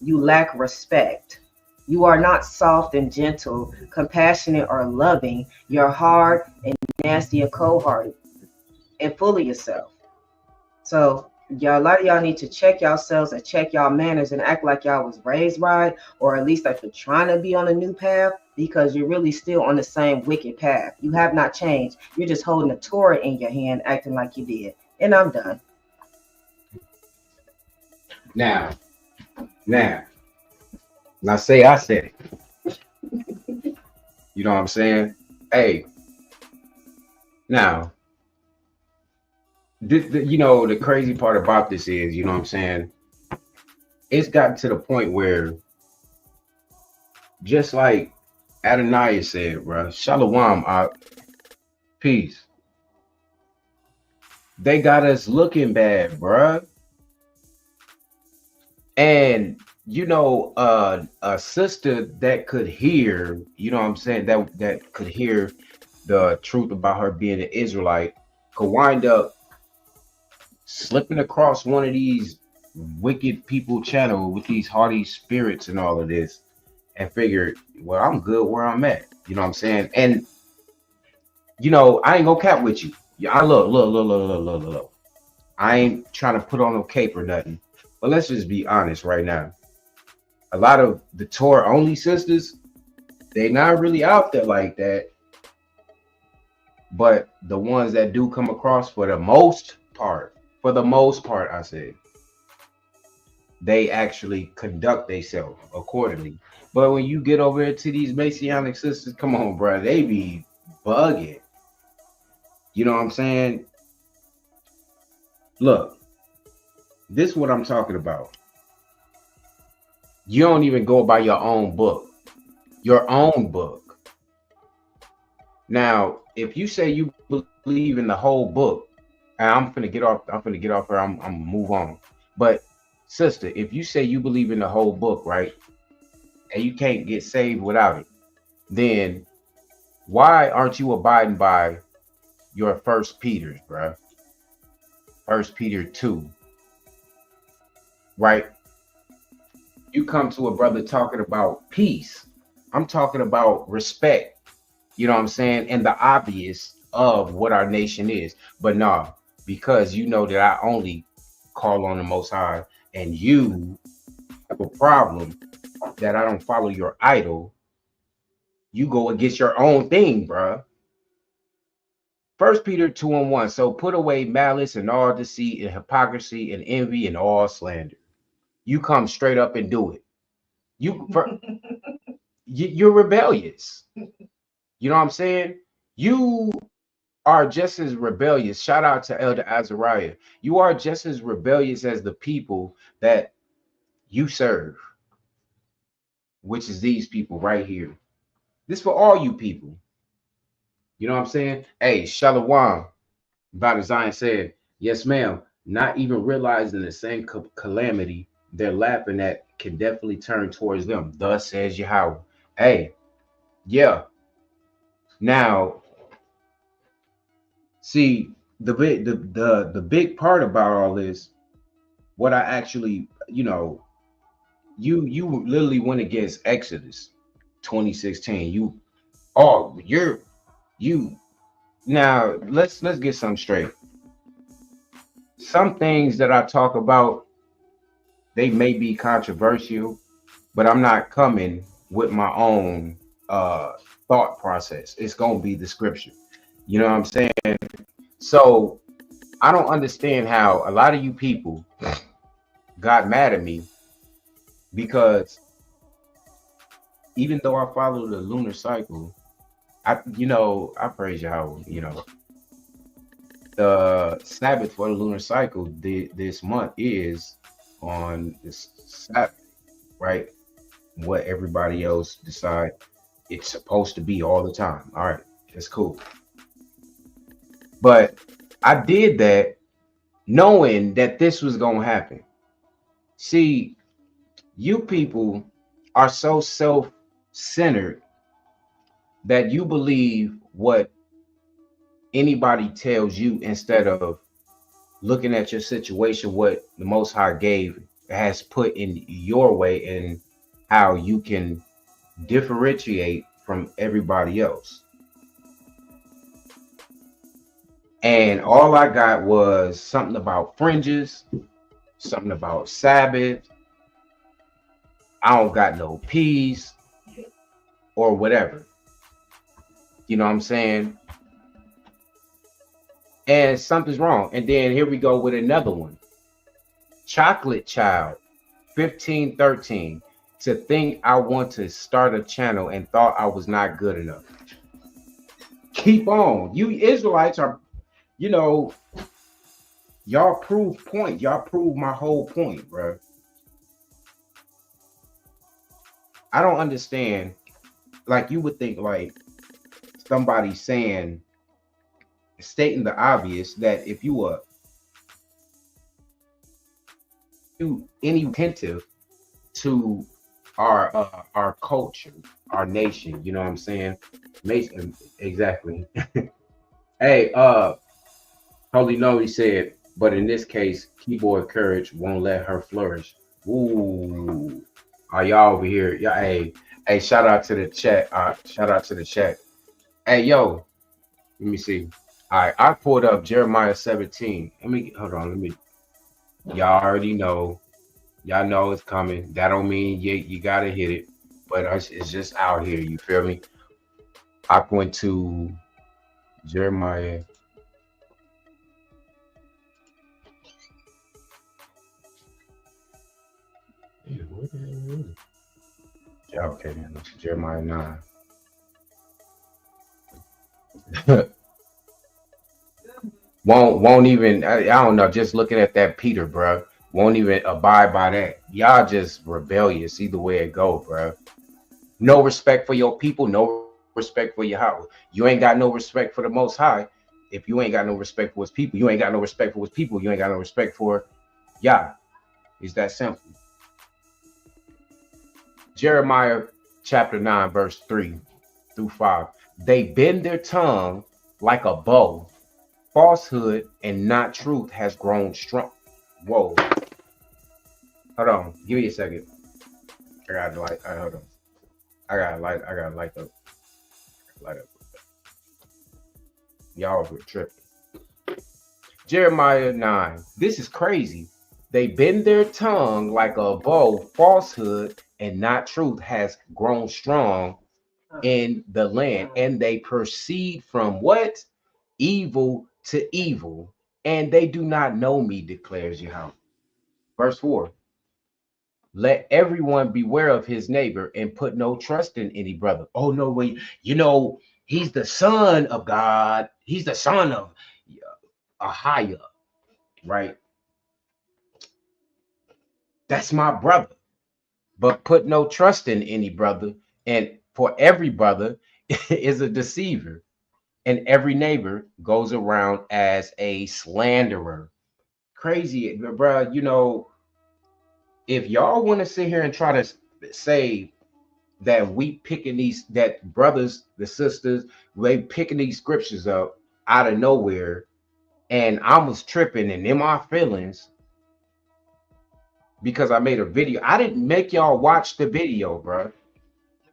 You lack respect. You are not soft and gentle, compassionate, or loving. You're hard and nasty and cold-hearted and full of yourself. So y'all, a lot of y'all need to check yourselves and check y'all manners and act like y'all was raised right, or at least like you're trying to be on a new path, because you're really still on the same wicked path. You have not changed. You're just holding a Torah in your hand, acting like you did. And I'm done. Now, say I said it. You know what I'm saying? Hey, now, you know, the crazy part about this is, you know what I'm saying, it's gotten to the point where, just like Adonai said, bro, Shalom, peace. They got us looking bad, bro. And you know, a sister that could hear, you know what I'm saying, that could hear the truth about her being an Israelite, could wind up slipping across one of these wicked people channel with these hardy spirits and all of this, and figure, well, I'm good where I'm at. You know what I'm saying? And you know, I ain't gonna cap with you. Yeah, look. I ain't trying to put on no cape or nothing, but let's just be honest right now. A lot of the Torah only sisters, they not really out there like that. But the ones that do come across, for the most part, I said, they actually conduct themselves accordingly. But when you get over to these Messianic sisters, come on, bro, they be bugging. You know what I'm saying? Look, this is what I'm talking about. You don't even go by your own book. Your own book. Now, if you say you believe in the whole book, and I'm finna get off here, I'm gonna move on. But sister, if you say you believe in the whole book, right, and you can't get saved without it, then why aren't you abiding by your 1 Peter, bro? 1 Peter 2, right? You come to a brother talking about peace. I'm talking about respect. You know what I'm saying? And the obvious of what our nation is. But nah, because you know that I only call on the Most High, and you have a problem that I don't follow your idol, you go against your own thing, bruh. 1 Peter 2:1. So put away malice and all deceit and hypocrisy and envy and all slander. You come straight up and do it. You're rebellious. You know what I'm saying? You are just as rebellious. Shout out to Elder Azariah. You are just as rebellious as the people that you serve, which is these people right here. This for all you people. You know what I'm saying? Hey, Shalom. About as Zion said, yes, ma'am. Not even realizing the same calamity they're laughing at can definitely turn towards them. Thus says Yahweh. Hey, yeah. Now, see, the big part about all this, what I actually, you know, you literally went against Exodus 2016. Now let's get something straight. Some things that I talk about, they may be controversial, but I'm not coming with my own thought process. It's gonna be the scripture. You know what I'm saying? So I don't understand how a lot of you people got mad at me because even though I follow the lunar cycle, I praise Yahweh. You know, the Sabbath for the lunar cycle this month is on this Sabbath, right? What everybody else decide it's supposed to be all the time. All right, that's cool. But I did that knowing that this was gonna happen. See, you people are so self-centered that you believe what anybody tells you instead of looking at your situation, what the Most High has put in your way, and how you can differentiate from everybody else. And all I got was something about fringes, something about Sabbath. I don't got no peace or whatever. You know what I'm saying? And something's wrong. And then here we go with another one. Chocolate Child 1513. To think I want to start a channel and thought I was not good enough. Keep on. You Israelites are, you know, y'all prove point. Y'all prove my whole point, bro. I don't understand. Like, you would think like somebody stating the obvious, that if you are any attentive to our culture, our nation, you know what I'm saying? Exactly. Hey, Holy Noli said, but in this case, keyboard courage won't let her flourish. Ooh, are y'all over here? Yeah, hey, shout out to the chat. Shout out to the chat. Hey, yo, let me see. All right, I pulled up Jeremiah 17. Y'all already know. Y'all know it's coming. That don't mean you gotta hit it, but it's just out here. You feel me? I went to Jeremiah. Yeah, what the hell is it? Yeah, okay, then. That's Jeremiah 9. won't even. I don't know. Just looking at that Peter, bro. Won't even abide by that. Y'all just rebellious either way it go, bro. No respect for your people, no respect for your house. You ain't got no respect for the Most High. If you ain't got no respect for his people, you ain't got no respect for his people. You ain't got no respect for Yah. It's that simple. Jeremiah chapter 9, verse 3 through 5. They bend their tongue like a bow. Falsehood and not truth has grown strong. Whoa. Hold on. Give me a second. I got light. Hold on. I got light up. Light up. Y'all were tripping. Jeremiah 9. This is crazy. They bend their tongue like a bow. Falsehood and not truth has grown strong in the land, and they proceed from what? Evil to evil, and they do not know me, declares Yahweh. Verse 4. Let everyone beware of his neighbor and put no trust in any brother. Oh, no, wait. You know, he's the son of God. He's the son of Ahiah, right? That's my brother. But put no trust in any brother. And for every brother is a deceiver. And every neighbor goes around as a slanderer. Crazy, bro. You know, if y'all want to sit here and try to say that we picking these, that brothers, the sisters, they picking these scriptures up out of nowhere, and I was tripping and in my feelings because I made a video. I didn't make y'all watch the video, bro.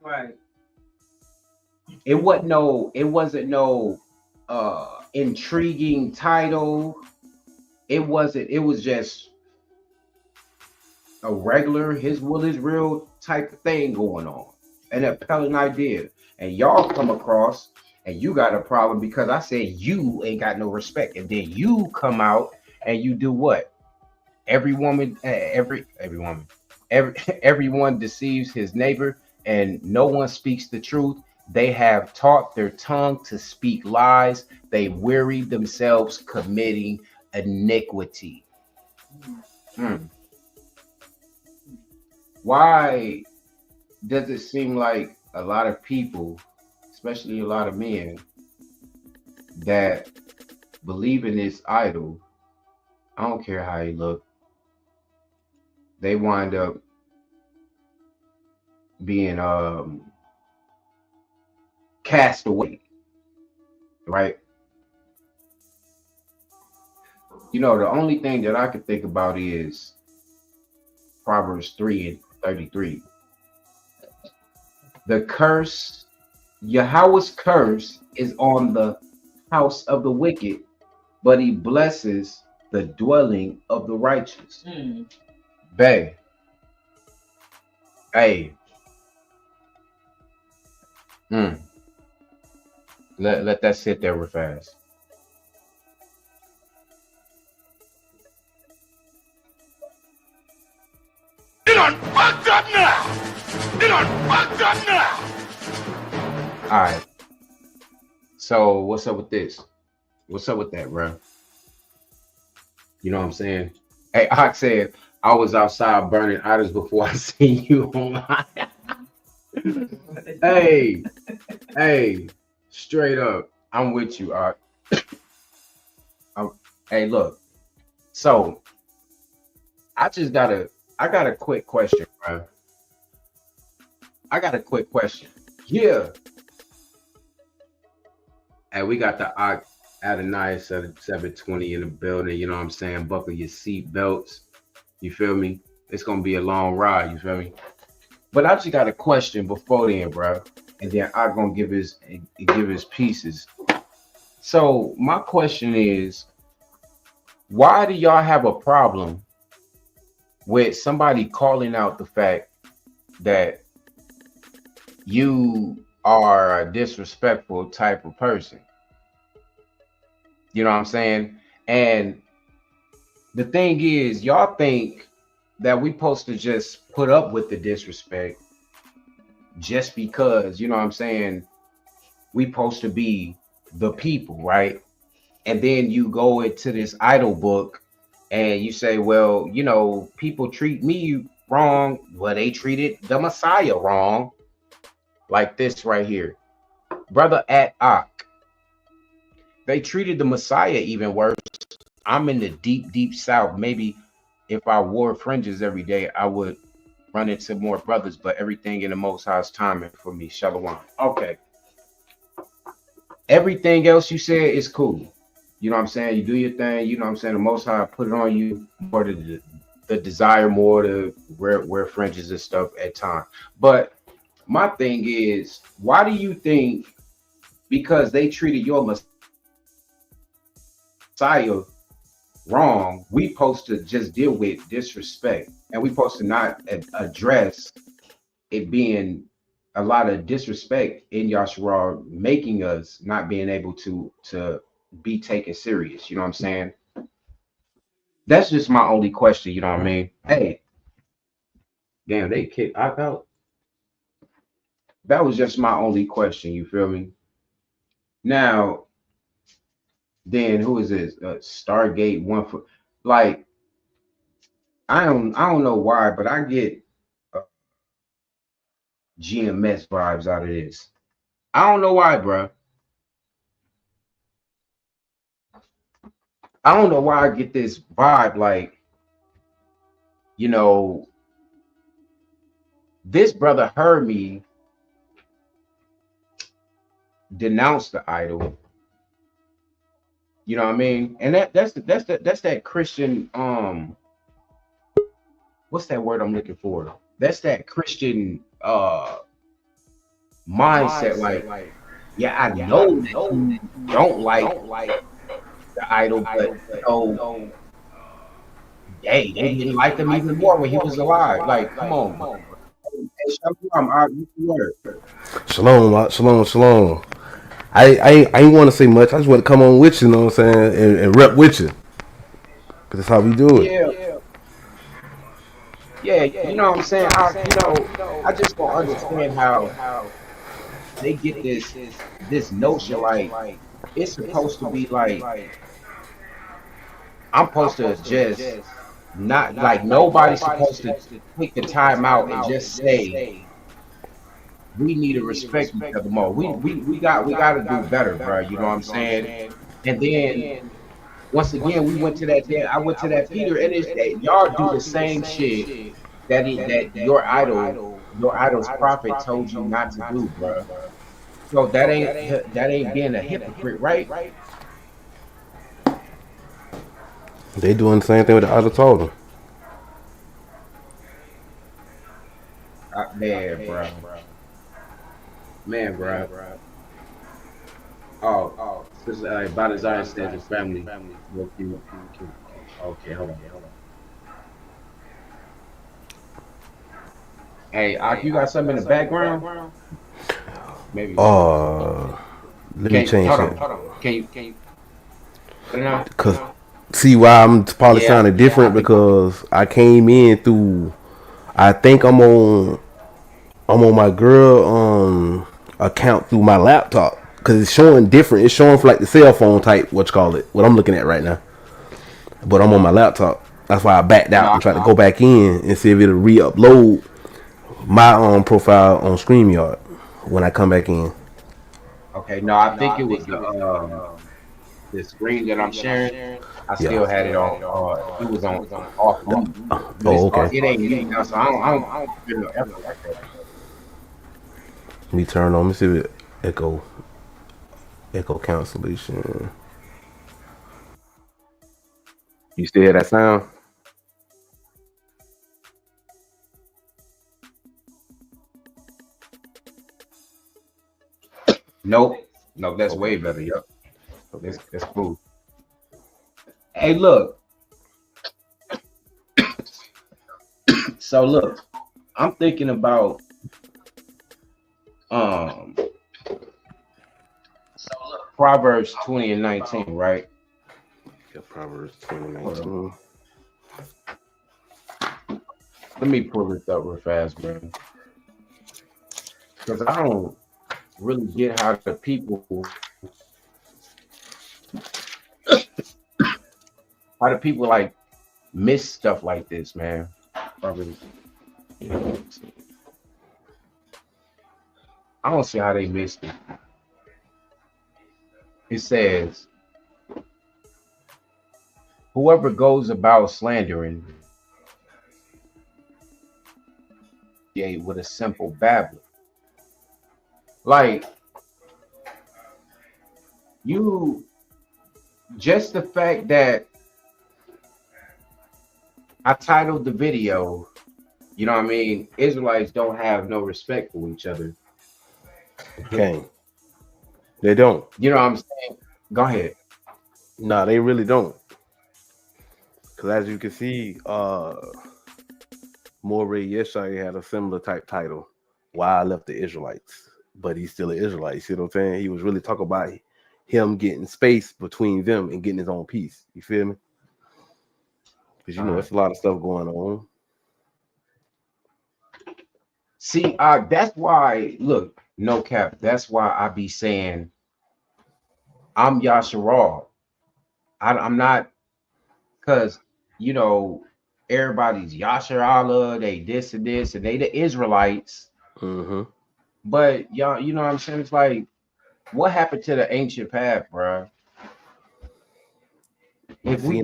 Right. It wasn't no intriguing title. It was just a regular his will is real type of thing going on. An appellant idea. And y'all come across and you got a problem because I said you ain't got no respect. And then you come out and you do what? Everyone deceives his neighbor and no one speaks the truth. They have taught their tongue to speak lies. They weary themselves committing iniquity. Why does it seem like a lot of people, especially a lot of men, that believe in this idol, I don't care how he look, they wind up being cast away, right? You know, the only thing that I could think about is Proverbs 3:33. The curse, Yahweh's curse is on the house of the wicked, but he blesses the dwelling of the righteous. Bae. Hey. Let that sit there real fast. You done fucked up now! You done fucked up now! All right. So what's up with this? What's up with that, bro? You know what I'm saying? Hey, Ox said I was outside burning idols before I seen you online. Hey, straight up, I'm with you, Ox. Hey, look. So I got a quick question, bro. I got a quick question. Yeah. And we got the Adonai 720 in the building. You know what I'm saying? Buckle your seat belts. You feel me? It's gonna be a long ride. You feel me? But I just got a question before then, bro. And then I'm gonna give his pieces. So my question is, why do y'all have a problem with somebody calling out the fact that you are a disrespectful type of person? You know what I'm saying? And the thing is, y'all think that we supposed to just put up with the disrespect just because, you know what I'm saying, we supposed to be the people, right? And then you go into this idol book and you say, well, you know, people treat me wrong. Well, they treated the Messiah wrong. Like this right here. Brother at Ak. They treated the Messiah even worse. I'm in the deep, deep South. Maybe if I wore fringes every day, I would run into more brothers, but everything in the Most High's timing for me. Shalom. Okay. Everything else you said is cool. You know what I'm saying? You do your thing. You know what I'm saying? The Most High put it on you more to the desire more to wear fringes and stuff at time. But my thing is, why do you think because they treated your Messiah wrong, we supposed to just deal with disrespect, and we supposed to not address it being a lot of disrespect in Yahshua, making us not being able to be taken serious. You know what I'm saying? That's just my only question. You know what I mean? Hey, damn, they kicked Ak out. That was just my only question. You feel me? Now, then who is this? Stargate one for like I don't know why, but I get GMS vibes out of this. I don't know why, bro. I don't know why I get this vibe. Like, you know, this brother heard me denounce the idol. You know what I mean? And that's that Christian what's that word I'm looking for? That's that Christian mindset. Like, yeah, I know that you don't like the idol, but so hey, they didn't like him even more when he was alive. Like, come on. Hey, Shalom. I ain't want to say much. I just want to come on with you, know what I'm saying, and rep with you, cause that's how we do it. Yeah, you know what I'm saying? I just don't understand how they get this notion like it's supposed to be like I'm supposed to just not like nobody's supposed to take the time out and just say we need to respect each other more. We got to do better, bro. You know what I'm saying? And then once again, we went to that. I went to that Peter, and it's that y'all do the same shit that your idol's prophet told you not to do, bro. So that ain't being a hypocrite, right? They doing the same thing with the idol told them. Man, bro. Oh, this is Balazar said his family. Okay, hold on. Hey, you got something in the background? Maybe. Let me change it. Hold on. Can you? Cause see why I'm probably sounding different because I came in through. I think I'm on my girl account through my laptop because it's showing different. It's showing for like the cell phone type. What I'm looking at right now. But I'm on my laptop. That's why I backed out and tried to go back in and see if it'll re-upload my profile on StreamYard when I come back in. Okay, no, I think it was the screen that I'm sharing. I still had it on. It was on off. Oh, okay. It ain't me now, so I don't feel no effort like that. Let me turn on. Let me see if it echo cancellation. You still hear that sound? Nope, that's way better. Yep, that's cool. Hey, look. So look, I'm thinking about Proverbs 20 and 19, right? Yeah, Proverbs 20 and 19. Let me pull this up real fast, man. Because I don't really get how the people like miss stuff like this, man. I don't see how they missed it. It says, whoever goes about slandering with a simple babble. Like, just the fact that I titled the video, you know what I mean? Israelites don't have no respect for each other. Okay. They don't. You know what I'm saying? Go ahead. Nah, they really don't. Because as you can see, Moreh Yeshai had a similar type title. Why I left the Israelites, but he's still an Israelite. You see what I'm saying? He was really talking about him getting space between them and getting his own peace. You feel me? Because you know it's a lot of stuff going on. See, that's why. Look, no cap. That's why I be saying I'm Yasharal. I'm not, because you know everybody's Yasher Allah. They this and this, and they the Israelites. Mm-hmm. But y'all, you know what I'm saying? It's like, what happened to the ancient path, bro? If we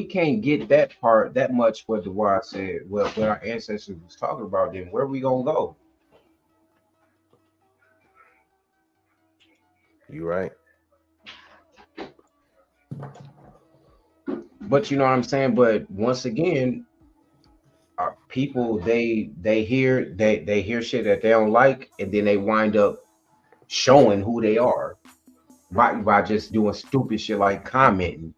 can't get that part, that much, what the word said, what our ancestors was talking about, then where we gonna go? You right. But you know what I'm saying? But once again, our people they hear shit that they don't like, and then they wind up showing who they are by just doing stupid shit like commenting.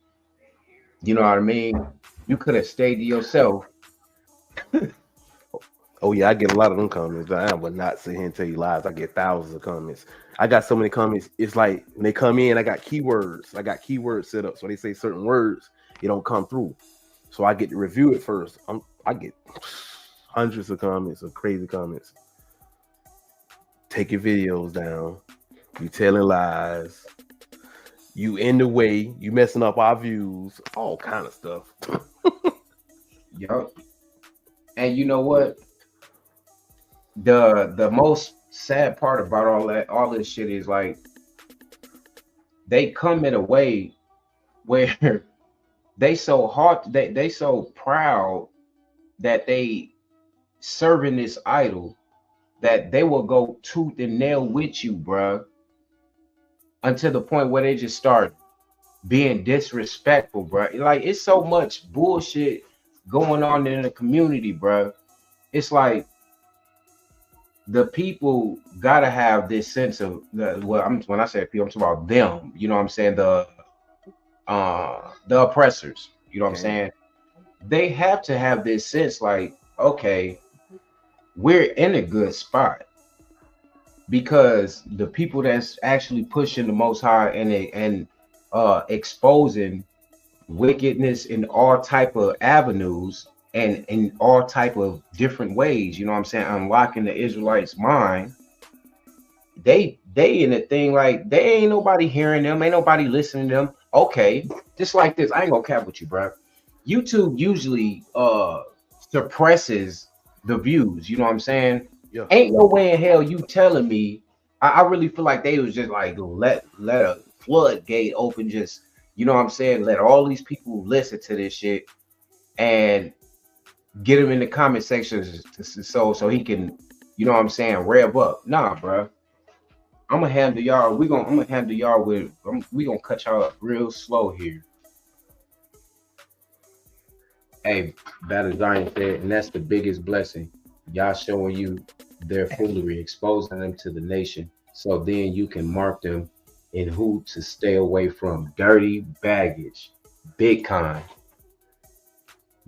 You know what I mean? You could have stayed to yourself. Oh yeah, I get a lot of them comments. I would not sit here and tell you lies. I get thousands of comments. I got so many comments. It's like when they come in, I got keywords. I got keywords set up, so they say certain words, it don't come through. So I get to review it first. I get hundreds of comments, of crazy comments. Take your videos down. You telling lies. You in the way. You messing up our views. All kind of stuff. Yup. And you know what? The most sad part about all this shit is like they come in a way where they so hard, they so proud that they serving this idol that they will go tooth and nail with you, bruh, until the point where they just start being disrespectful, bruh. Like, it's so much bullshit going on in the community, bruh. It's like the people gotta have this sense of when I say people, I'm talking about them. You know what I'm saying? The oppressors. You know what I'm saying? They have to have this sense like, okay, we're in a good spot because the people that's actually pushing the Most High and exposing wickedness in all type of avenues and in all type of different ways, you know what I'm saying, unlocking the Israelites' mind, they in a thing like they ain't nobody hearing them, ain't nobody listening to them. Okay, just like this, I ain't gonna cap with you, bro. YouTube usually suppresses the views, you know what I'm saying? Yeah. Ain't no way in hell you telling me. I really feel like they was just like let a floodgate open, just, you know what I'm saying, let all these people listen to this shit and get him in the comment sections so he can, you know what I'm saying, rev up. Nah, bro. I'm gonna handle y'all. I'm gonna handle y'all with. We gonna cut y'all up real slow here. Hey, Battle Zion said, and that's the biggest blessing. Y'all showing you their foolery, exposing them to the nation, so then you can mark them in who to stay away from. Dirty baggage. Big con.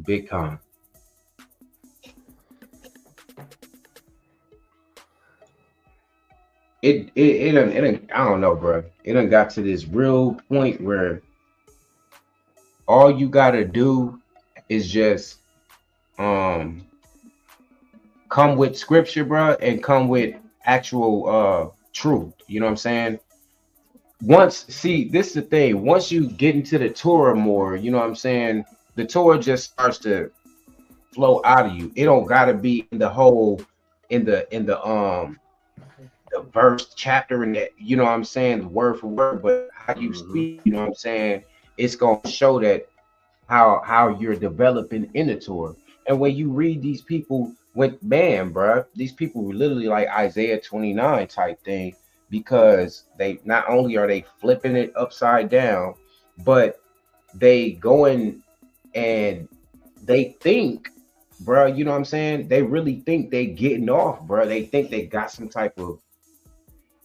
Big con. It I don't know, bro. It done got to this real point where all you gotta do is just come with scripture, bro, and come with actual truth. You know what I'm saying? See, this is the thing. Once you get into the Torah more, you know what I'm saying, the Torah just starts to flow out of you. It don't gotta be in the whole in the verse chapter and that, you know what I'm saying, word for word, but how you speak, you know what I'm saying, it's gonna show that how you're developing in the Torah. And when you read these people with bro, these people were literally like Isaiah 29 type thing, because they not only are they flipping it upside down, but they going and they think, bro, you know what I'm saying, they really think they getting off, bro. They think they got some type of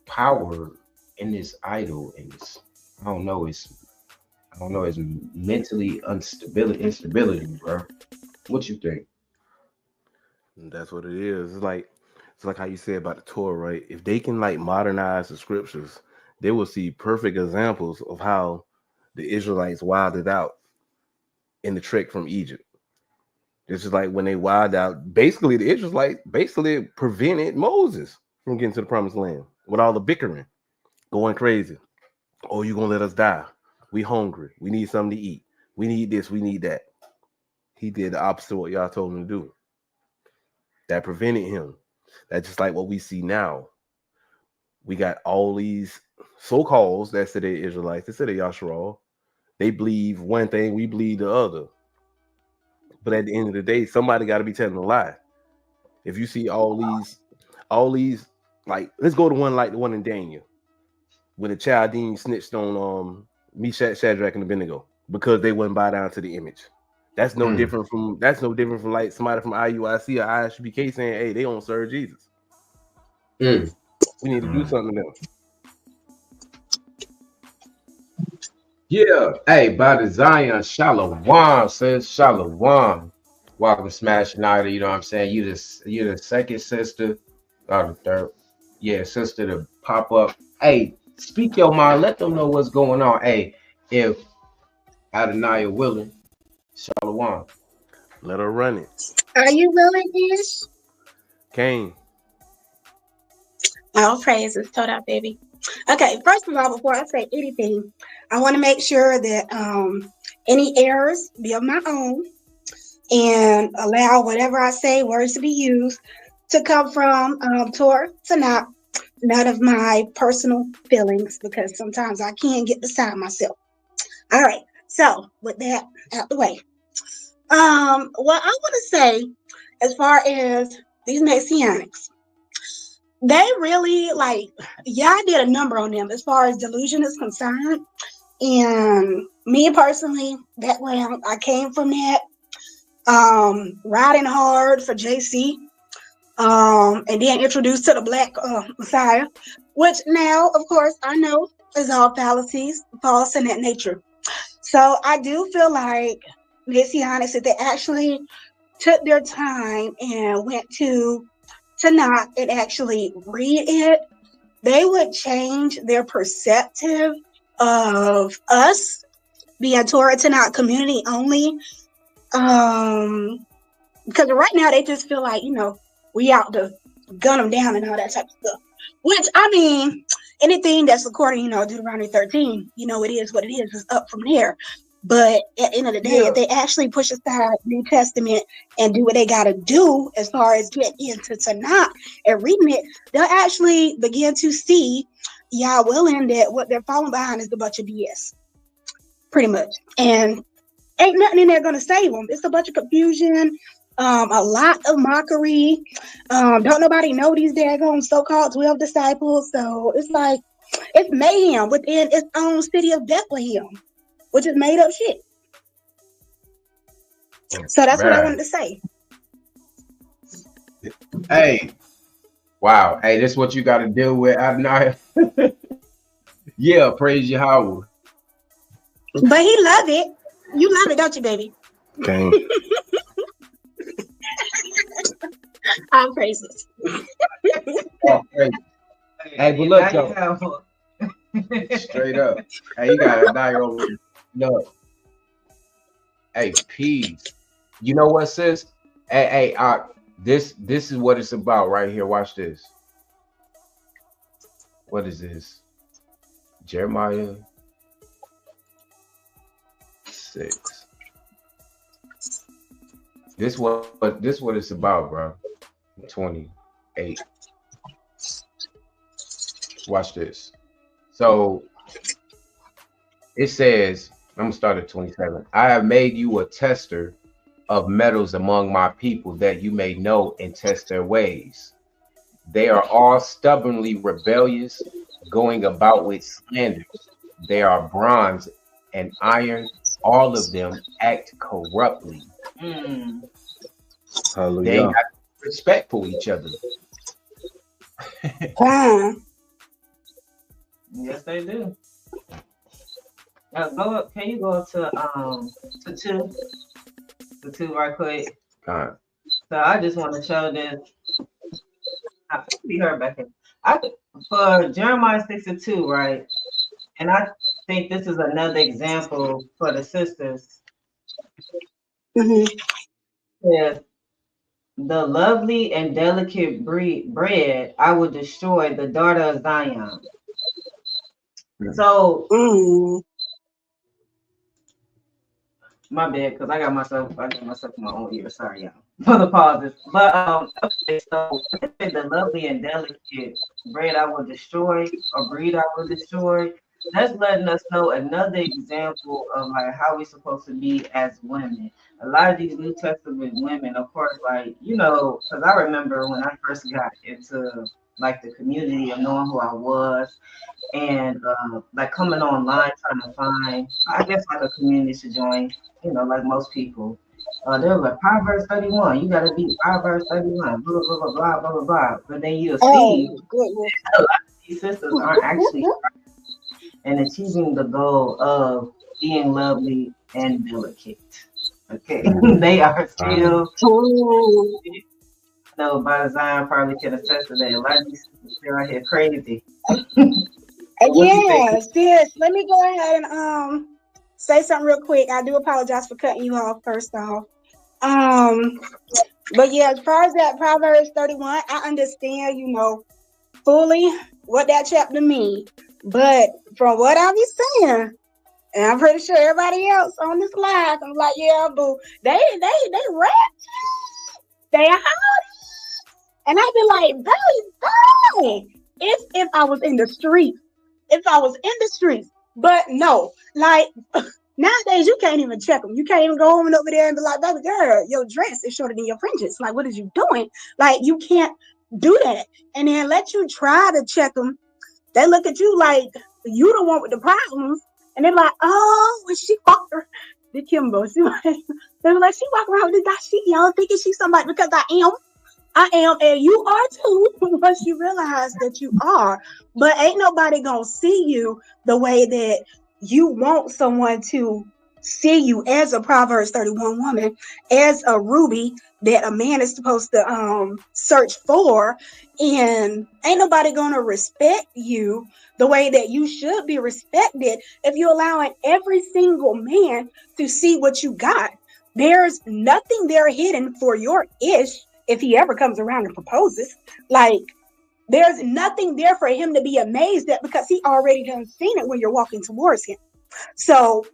power in this idol, and it's, I don't know, it's I don't know, it's mentally instability, bro. What you think? And that's what it is. It's like how you said about the Torah, right? If they can like modernize the scriptures, they will see perfect examples of how the Israelites wilded out in the trek from Egypt. This is like when they wild out. Basically, the Israelites basically prevented Moses from getting to the promised land with all the bickering, going crazy. Oh, you gonna let us die? We hungry. We need something to eat. We need this. We need that. He did the opposite of what y'all told him to do. That prevented him. That's just like what we see now. We got all these so-called that say they're Israelites. They say they're Yashar. They believe one thing, we believe the other. But at the end of the day, somebody got to be telling a lie. If you see all these, like, let's go to one like the one in Daniel, when the Chaldeans snitched on Meshach, Shadrach, and Abednego because they wouldn't bow down to the image. That's no different from like somebody from IUIC or ISBK saying, "Hey, they don't serve Jesus." We need to do something to them. Yeah, hey, by the Zion, Shalom says Shalom. Welcome, Smash Nighter. You know what I'm saying? You're the second sister, or the third, sister to pop up. Hey, speak your mind. Let them know what's going on. Hey, if Adonai willing, Shalom. Let her run it. Are you willing, Ish? Cain. All praises. Told out, baby. Okay, first of all, before I say anything, I want to make sure that any errors be of my own and allow whatever I say, words to be used, to come from Torah to not none of my personal feelings, because sometimes I can't get beside myself. All right, so with that out the way, what I want to say as far as these Messianics, they really I did a number on them as far as delusion is concerned. And me personally, that way I came from that, riding hard for JC, and then introduced to the Black Messiah, which now, of course, I know is all fallacies, false in that nature. So I do feel like Messianics, if they actually took their time and went to Tanakh and actually read it, they would change their perceptive of us being Torah Tanakh community only. Because right now they just feel like, we out to gun them down and all that type of stuff. Which, I mean, anything that's according, Deuteronomy 13, it is what it is. It's up from there. But at the end of the day, if they actually push aside New Testament and do what they got to do as far as getting into Tanakh and reading it, they'll actually begin to see, Yah willing, that what they're falling behind is a bunch of BS, pretty much. And ain't nothing in there going to save them. It's a bunch of confusion, a lot of mockery. Don't nobody know these daggone so-called 12 disciples. So it's like, it's mayhem within its own city of Bethlehem, which is made up shit. So that's what I wanted to say. Hey, wow. Hey, this is what you got to deal with, Adonai. Yeah, praise Yahweh. But he love it. You love it, don't you, baby? Okay. All praises. Oh, praise. Hey, but look, though. Straight up. Hey, you got Adonai over. No. Hey, peace. You know what, sis? Hey, this is what it's about right here. Watch this. What is this? Jeremiah 6. This what it's about, bro. 28. Watch this. So it says, I'm gonna start at 27. I have made you a tester of metals among my people, that you may know and test their ways. They are all stubbornly rebellious, going about with slanders. They are bronze and iron. All of them act corruptly. Hallelujah. They got respect for each other. Yes, they do. Go up. Can you go to two? The two right quick. God. So I just want to show this. I be heard back here. For Jeremiah 6:2, right? And I think this is another example for the sisters. Mhm. Yeah. The lovely and delicate bread I will destroy, the daughter of Zion. So my bad, because I got myself in my own ear. Sorry, y'all, for the pauses. But okay, so the lovely and delicate bread I will destroy, or breed I will destroy. That's letting us know another example of like how we're supposed to be as women. A lot of these New Testament women, of course, like because I remember when I first got into like the community of knowing who I was, and like coming online trying to find, I guess, like a community to join. Like most people, they're like Proverbs 31. You gotta beat Proverbs 31. Blah blah blah blah blah blah blah. But then you'll see a lot of these sisters aren't actually and achieving the goal of being lovely and delicate. Okay, they are still. No, by Zion probably can attest to that. A lot of these sisters still out here crazy. Yes, yes. Let me go ahead and say something real quick. I do apologize for cutting you off first off. But yeah, as far as that Proverbs 31, I understand, fully what that chapter means. But from what I be saying, and I'm pretty sure everybody else on this live, I'm like, yeah, boo, they rap, they hot, and I be like, baby, if I was in the streets, but no, like nowadays you can't even check them. You can't even go over there and be like, baby girl, your dress is shorter than your fringes. Like, what is you doing? Like, you can't do that, and then let you try to check them. They look at you like you the one with the problems, and they're like, oh, when she walked around, the Kimbo, they're like, she walk around with this guy, y'all thinking she's somebody, because I am, and you are too, once you realize that you are. But ain't nobody gonna see you the way that you want someone to see you, as a Proverbs 31 woman, as a ruby that a man is supposed to search for, and ain't nobody gonna respect you the way that you should be respected if you're allowing every single man to see what you got. There's nothing there hidden for your ish if he ever comes around and proposes. Like, there's nothing there for him to be amazed at, because he already done seen it when you're walking towards him. So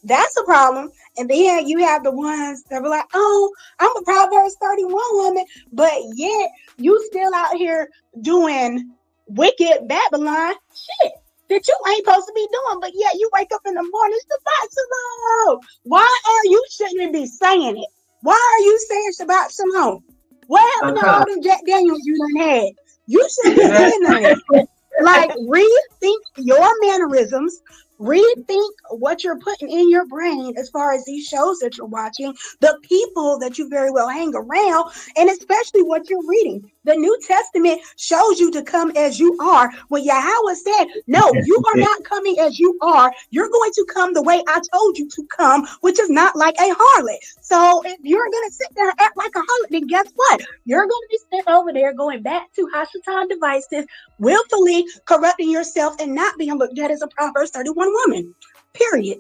that's a problem. And then you have the ones that were like, oh, I'm a Proverbs 31 woman, but yet you still out here doing wicked Babylon shit that you ain't supposed to be doing, but yet you wake up in the morning, Shabbat Shalom. Why are you shouldn't be saying it? Why are you saying Shabbat Shalom? What happened to all them Jack Daniels you done had? You shouldn't be saying that. Like, rethink your mannerisms, rethink what you're putting in your brain as far as these shows that you're watching, the people that you very well hang around, and especially what you're reading. The New Testament shows you to come as you are. When Yahweh said, no, you are not coming as you are. You're going to come the way I told you to come, which is not like a harlot. So if you're going to sit there and act like a harlot, then guess what? You're going to be sitting over there going back to Hashatan devices, willfully corrupting yourself and not being looked at as a Proverbs 31 woman. Period.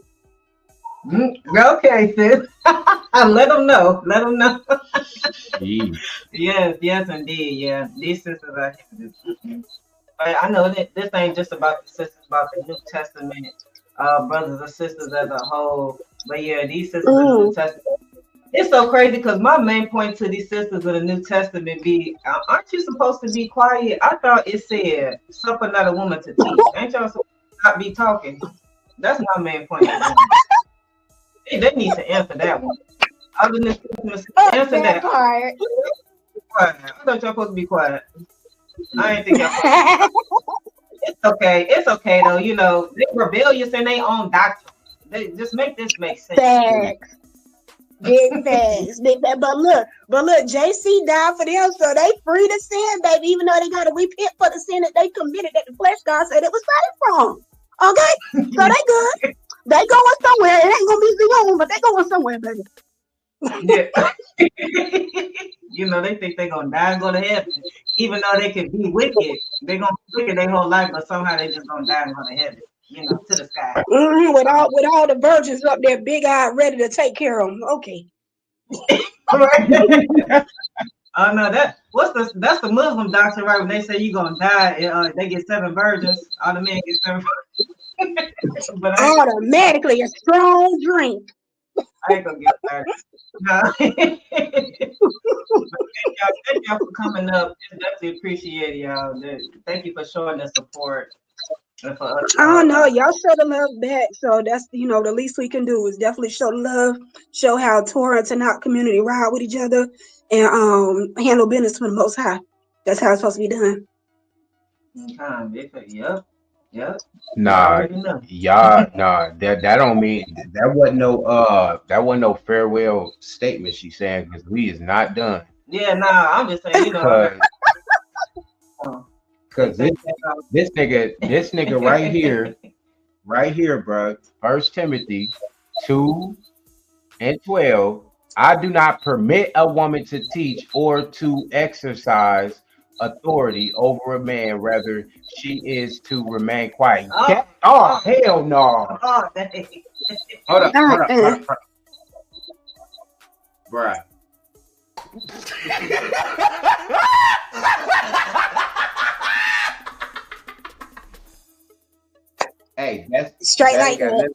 Okay, sis. Let them know. Yes, indeed. Yeah, these sisters are here. I know that this ain't just about the sisters, about the New Testament, brothers and sisters as a whole. But yeah, these sisters in the New Testament. It's so crazy, because my main point to these sisters in the New Testament be, aren't you supposed to be quiet? I thought it said, suffer not a woman to teach. Ain't y'all supposed to not be talking? That's my main point. They need to answer that one. Other than answer that. Quiet. I thought y'all supposed to be quiet. I ain't think y'all. It's okay though. They're rebellious in their own doctrine. They just make this make sense. Facts. Big facts. But look, JC died for them, so they free to sin, baby. Even though they gotta repent for the sin that they committed, that the flesh God said it was saved from. Okay, so they good. They going somewhere. It ain't gonna be Zion, but they going somewhere, baby. Yeah. You know, they think they're gonna die and go to heaven. Even though they can be wicked, they're gonna be wicked their whole life, but somehow they just gonna die and go to heaven, you know, to the sky. With all the virgins up there, big eyed, ready to take care of them. Okay. Oh no, that's the Muslim doctrine, right? When they say you're gonna die, they get 7 virgins. All the men get 7 virgins. But automatically a strong drink. I ain't gonna get started. No. Thank y'all for coming up. Definitely appreciate y'all. Thank you for showing the support. And for us. Oh no, y'all show the love back. So that's the least we can do is definitely show the love, show how Torah and Tanakh community ride with each other, and handle business for the Most High. That's how it's supposed to be done. Yep. Nah, that don't mean that wasn't no farewell statement she's saying, because we is not done. Yeah, nah, I'm just saying, you know. Cause this nigga right here, bro. 1 Timothy 2:12. I do not permit a woman to teach or to exercise authority over a man, rather she is to remain quiet. Oh hell no. Oh, Hold up. Bruh. Hey, that's straight like that.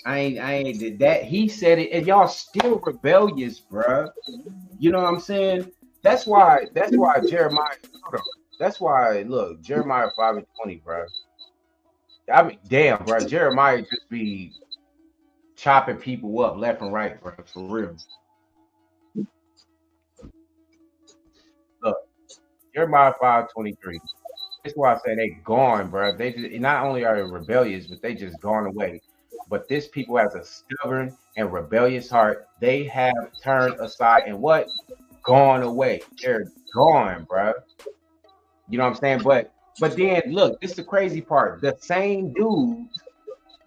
I ain't that. He said it, and y'all still rebellious, bruh. You know what I'm saying? That's why Jeremiah. That's why look, Jeremiah 5:20, bruh. I mean, damn, bruh. Jeremiah just be chopping people up left and right, bruh. For real. Look, Jeremiah 5:23. That's why I say they gone, bruh. They just not only are they rebellious, but they just gone away. But this people has a stubborn and rebellious heart. They have turned aside and what? Gone away. They're gone, bro. You know what I'm saying? But then look, this is the crazy part. The same dudes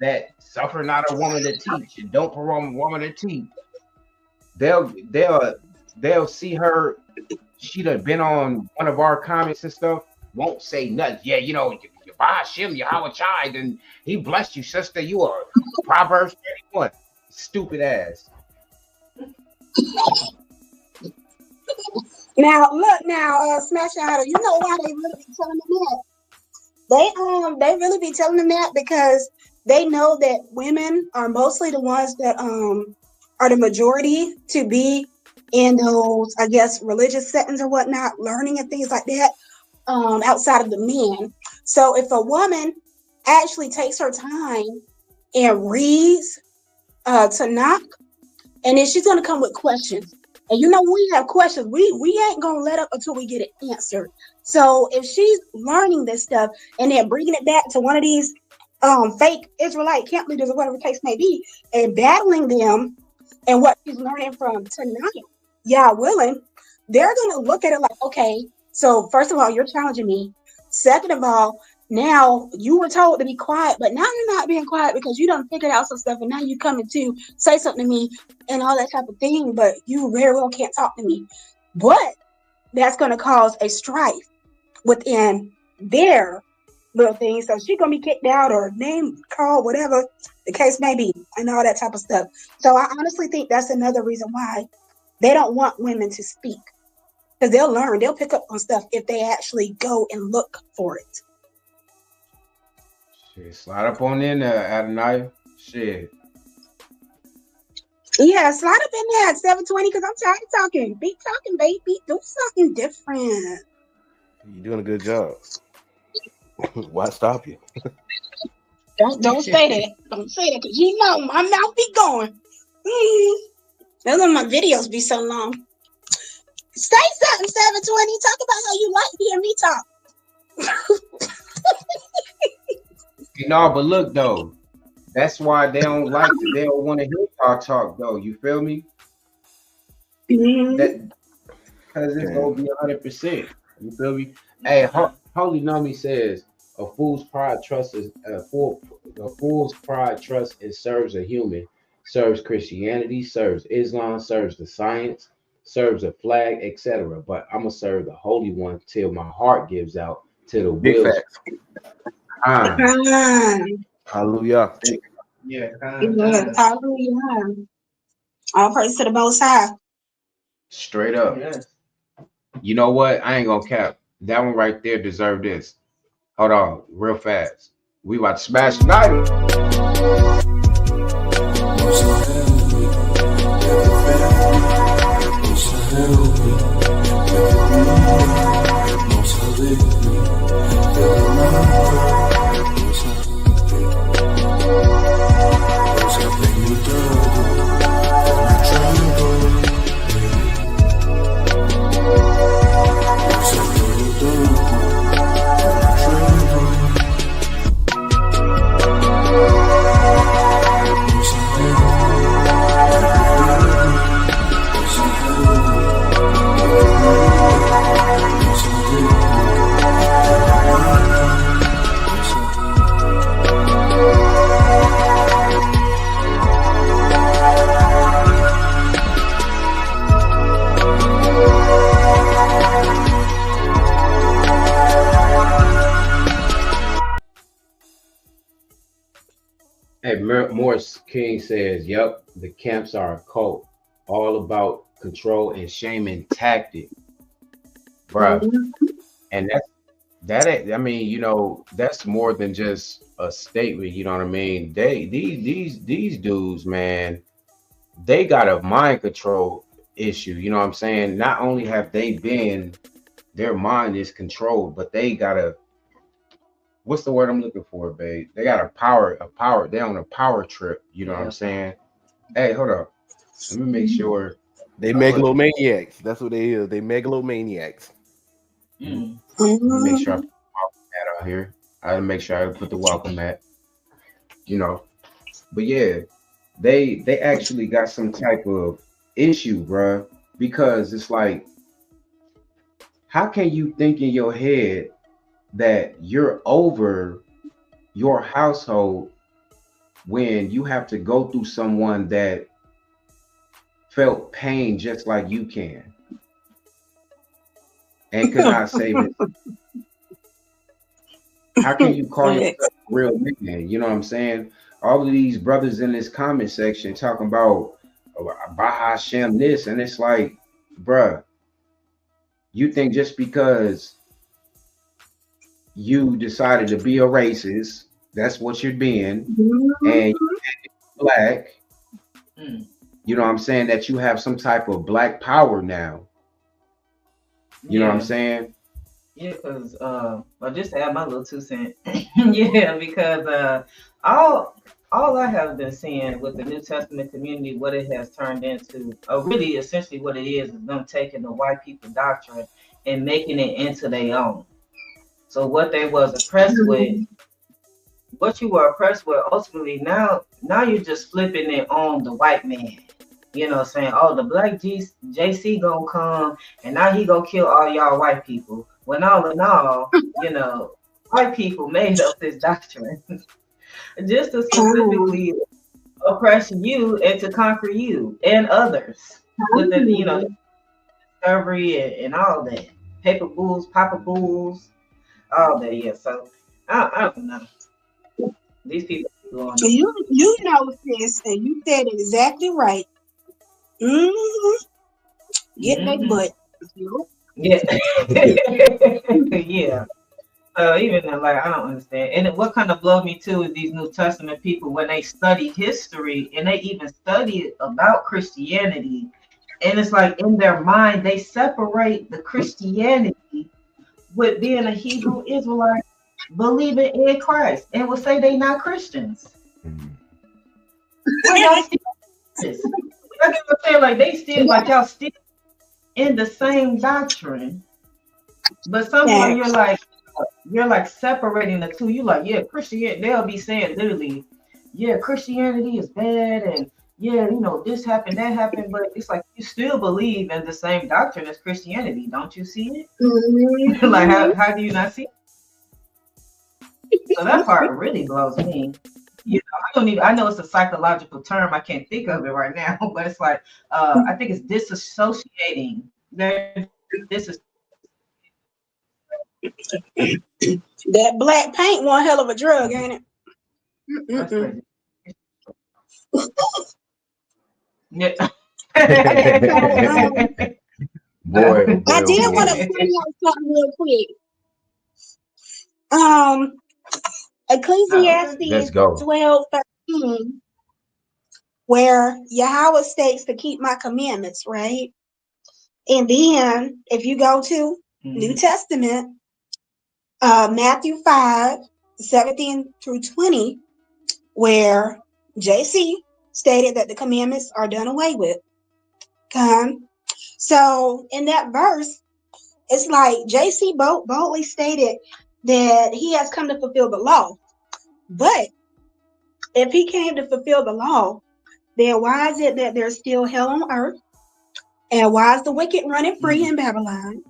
that suffer not a woman to teach and don't perform a woman to teach, they'll see her. She'd have been on one of our comments and stuff. Won't say nothing. Yeah, you know. Hashem, Yahweh Chai, then he blessed you, sister. You are Proverbs 31. Stupid ass. Now look, Smash Out. You know why they really be telling them that? They really be telling them that because they know that women are mostly the ones that are the majority to be in those, I guess, religious settings or whatnot, learning and things like that. Outside of the men. So if a woman actually takes her time and reads Tanakh, and then she's gonna come with questions. And when we have questions, we ain't gonna let up until we get an answer. So if she's learning this stuff and then bringing it back to one of these fake Israelite camp leaders or whatever the case may be, and battling them and what she's learning from Tanakh, Yah willing, they're gonna look at it like, okay. So first of all, you're challenging me. Second of all, now you were told to be quiet, but now you're not being quiet because you done figured out some stuff, and now you coming to say something to me and all that type of thing, but you very well can't talk to me. But that's going to cause a strife within their little thing. So she's going to be kicked out or name called, whatever the case may be, and all that type of stuff. So I honestly think that's another reason why they don't want women to speak. Because they'll learn, they'll pick up on stuff if they actually go and look for it. Shit, slide up on in there, Adonai. Shit. Yeah, slide up in there at 720 because I'm tired of talking. Be talking, baby. Do something different. You're doing a good job. Why stop you? Don't say that. Don't say that because my mouth be going. That's why my videos be so long. Say something, 720. Talk about how you like hearing me talk. No, but look though, that's why they don't like it. They don't want to hear our talk though. You feel me? Mm-hmm. That because it's gonna be 100%. You feel me? Hey, Holy Nami says, A fool's pride trusts a fool's pride trusts and serves a human, serves Christianity, serves Islam, serves the science, serves a flag, etc. But I'm gonna serve the Holy One till my heart gives out, till the Big wheels. facts. Hallelujah. Yeah. Hallelujah. All praise to the Most High. Straight up. Yes. You know what? I ain't gonna cap. That one right there deserved this. Hold on, real fast. We about to smash tonight. Hey, Morris King says, "Yep, the camps are a cult, all about control and shaming tactic, bruh." And that. I mean, you know, that's more than just a statement. You know what I mean? These dudes, man, they got a mind control issue. You know what I'm saying? Not only have they been, their mind is controlled, but they got a, what's the word I'm looking for, babe? They got a power, they're on a power trip, you know what I'm saying? Hey, hold up. Let me make sure. They megalomaniacs. That's what they is. They megalomaniacs. Let me make sure I put the welcome mat out here. I gotta make sure I put the welcome mat, you know. But yeah, they actually got some type of issue, bruh, because it's like, how can you think in your head that you're over your household when you have to go through someone that felt pain just like you can and could not save it? How can you call yourself a real man? You know what I'm saying? All of these brothers in this comment section talking about Baha Hashem this, and it's like, bruh, you think just because you decided to be a racist, that's what you're being, and you're black, you know what I'm saying, that you have some type of black power now. You know what I'm saying? Yeah, because well, just to add my little 2 cents. Yeah, because all I have been seeing with the New Testament community, what it has turned into, really essentially what it is them taking the white people doctrine and making it into their own. So what they was oppressed with, what you were oppressed with, ultimately now you're just flipping it on the white man. You know, saying, oh, the black JC gonna come and now he gonna kill all y'all white people. When all in all, you know, white people made up this doctrine just to specifically oppress you and to conquer you and others with the, you know, discovery and all that. Paper bulls, Papa bulls, all that. Yeah, so I don't know. These people So you know this, and you said it exactly right. Get that butt. Yeah. Yeah. So even then, like, I don't understand. And what kind of blows me too is these New Testament people, when they study history and they even study about Christianity, and it's like in their mind they separate the Christianity with being a Hebrew Israelite believing in Christ, and will say they not Christians. Well, y'all still, I get what I'm saying, like they still, like y'all still in the same doctrine, but somehow you're like separating the two. You like, yeah, Christianity. They'll be saying literally, yeah, Christianity is bad, and yeah, you know, this happened, that happened, but it's like you still believe in the same doctrine as Christianity. Don't you see it? Like, how do you not see it? So that part really blows me. You know, I don't even. I know it's a psychological term. I can't think of it right now, but it's like I think it's disassociating. This is That black paint one hell of a drug, ain't it? that's Mm-mm-mm. crazy. Yeah. Boy, I did boy. want to point out something real quick. Let's Ecclesiastes go. 12:13, where Yahweh states to keep my commandments, right? And then if you go to New Testament, Matthew 5:17 through 20, where JC stated that the commandments are done away with. So in that verse, it's like JC boldly stated that he has come to fulfill the law. But if he came to fulfill the law, then why is it that there's still hell on earth? And why is the wicked running free in Babylon?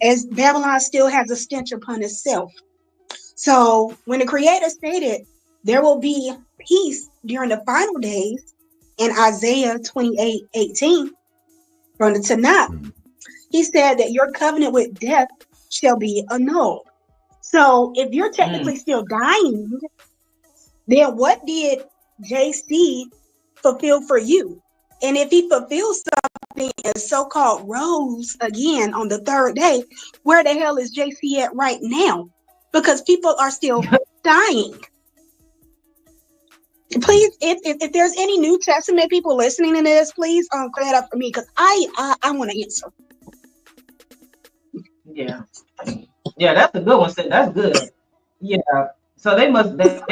As Babylon still has a stench upon itself. So when the Creator stated there will be peace during the final days in Isaiah 28:18 from the Tanakh, he said that your covenant with death shall be annulled. So if you're technically still dying, then what did JC fulfill for you? And if he fulfills something and so-called rose again on the third day, where the hell is JC at right now? Because people are still dying. Please, if there's any New Testament people listening to this, please clear it up for me, because I want to answer. Yeah, that's a good one. So that's good. Yeah. So they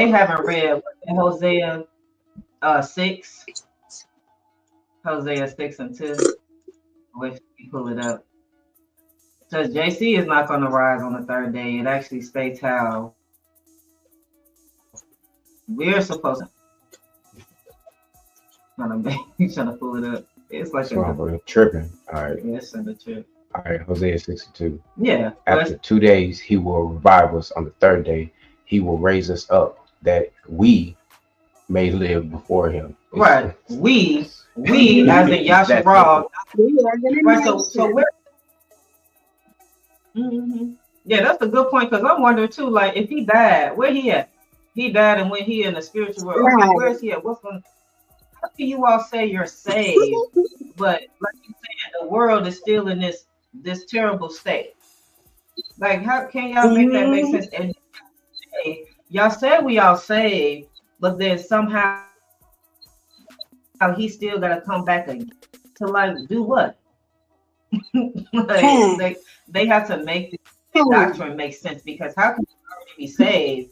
haven't read Hosea 6, Hosea 6:2. If you pull it up, because JC is not going to rise on the third day. It actually states how we're supposed to. Trying to pull it up. It's like Tripping. All right. Yes, in the trip. All right, Hosea 6:2. Yeah. After 2 days, he will revive us. On the third day, he will raise us up that we may live before him. Right. We as in Yasharal. Right. So we're. Yeah, that's a good point, because I'm wondering too, like, if he died, where he at? He died, and when he in the spiritual world, okay, where is he at? What's going? How can you all say you're saved, but like you said, the world is still in this terrible state? Like, how can y'all make that make sense? And y'all said we all saved, but then somehow he still got to come back again to, like, do what? Like, they have to make the doctrine make sense, because how can you already be saved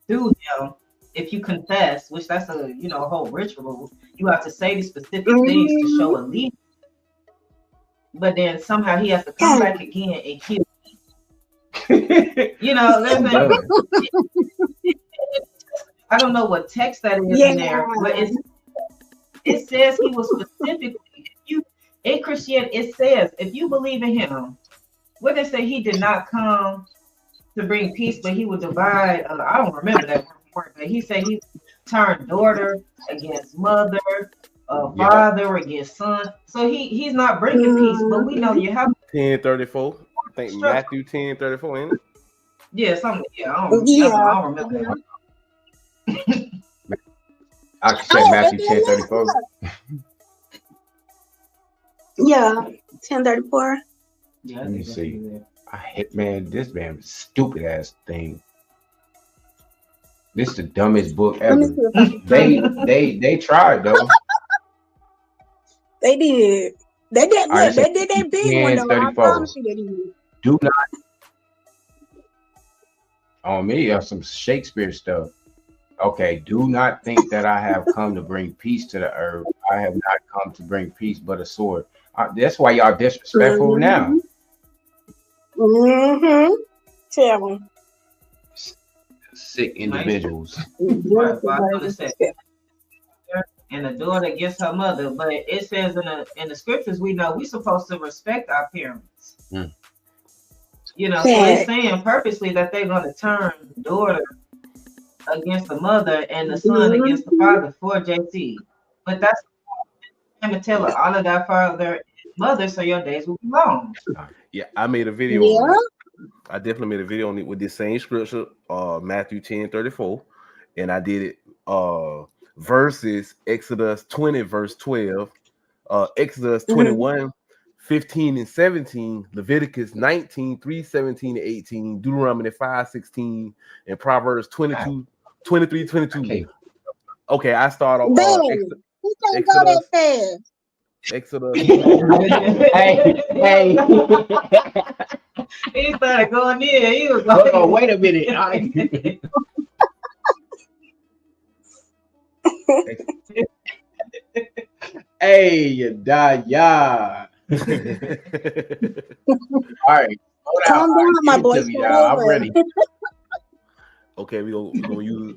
through them if you confess, which that's a whole ritual. You have to say these specific things to show allegiance, but then somehow he has to come back again and kill you. I don't know what text that is in there, but it says he was specifically, in Christianity, it says if you believe in him, what they say, he did not come to bring peace, but he would divide. I don't remember that word, but he said he turned daughter against mother, father against son. So he's not bringing peace, but we know you have 10:34. I think Matthew 10:34, ain't it? Yeah, something. Yeah, I don't remember that. I can check Matthew 10:34. Yeah, 10:34. Yeah, let me see. This man, stupid ass thing. This is the dumbest book ever. They tried though. They did. They did. Right, They did their big one though. I promise you they did. Do not. On me, some Shakespeare stuff. Okay, do not think that I have come to bring peace to the earth. I have not come to bring peace but a sword. That's why y'all disrespectful now. Tell them. Sick individuals. And the daughter against her mother, but it says in the scriptures, we know we're supposed to respect our parents. So it's saying purposely that they're going to turn daughter against the mother and the son against the father for JC. But that's him to tell her honor thy father and mother so your days will be long. Yeah, I made a video on it. I definitely made a video on it with this same scripture, Matthew 10:34, and I did it verses Exodus 20 verse 12, Exodus 21 15 and 17, Leviticus 19 3 17 and 18, Deuteronomy 5 16, and Proverbs 22 23 22. Okay, I start off Exodus. Exodus. Hey. He started going in. He was Hold like, on, wait a minute. Hey, you die, yeah. All right. Calm down, my boy. I'm ready. Okay, we're gonna use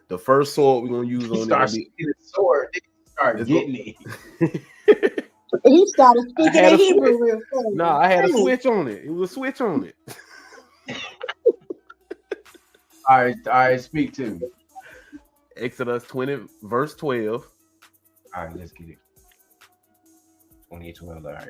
the first sword we're gonna use on Start it. the sword. Start getting it. He started speaking in Hebrew real quick. No, I had a switch on it. It was a switch on it. All right, speak to me. Exodus 20 verse 12. All right, let's get it. 20:12. All right.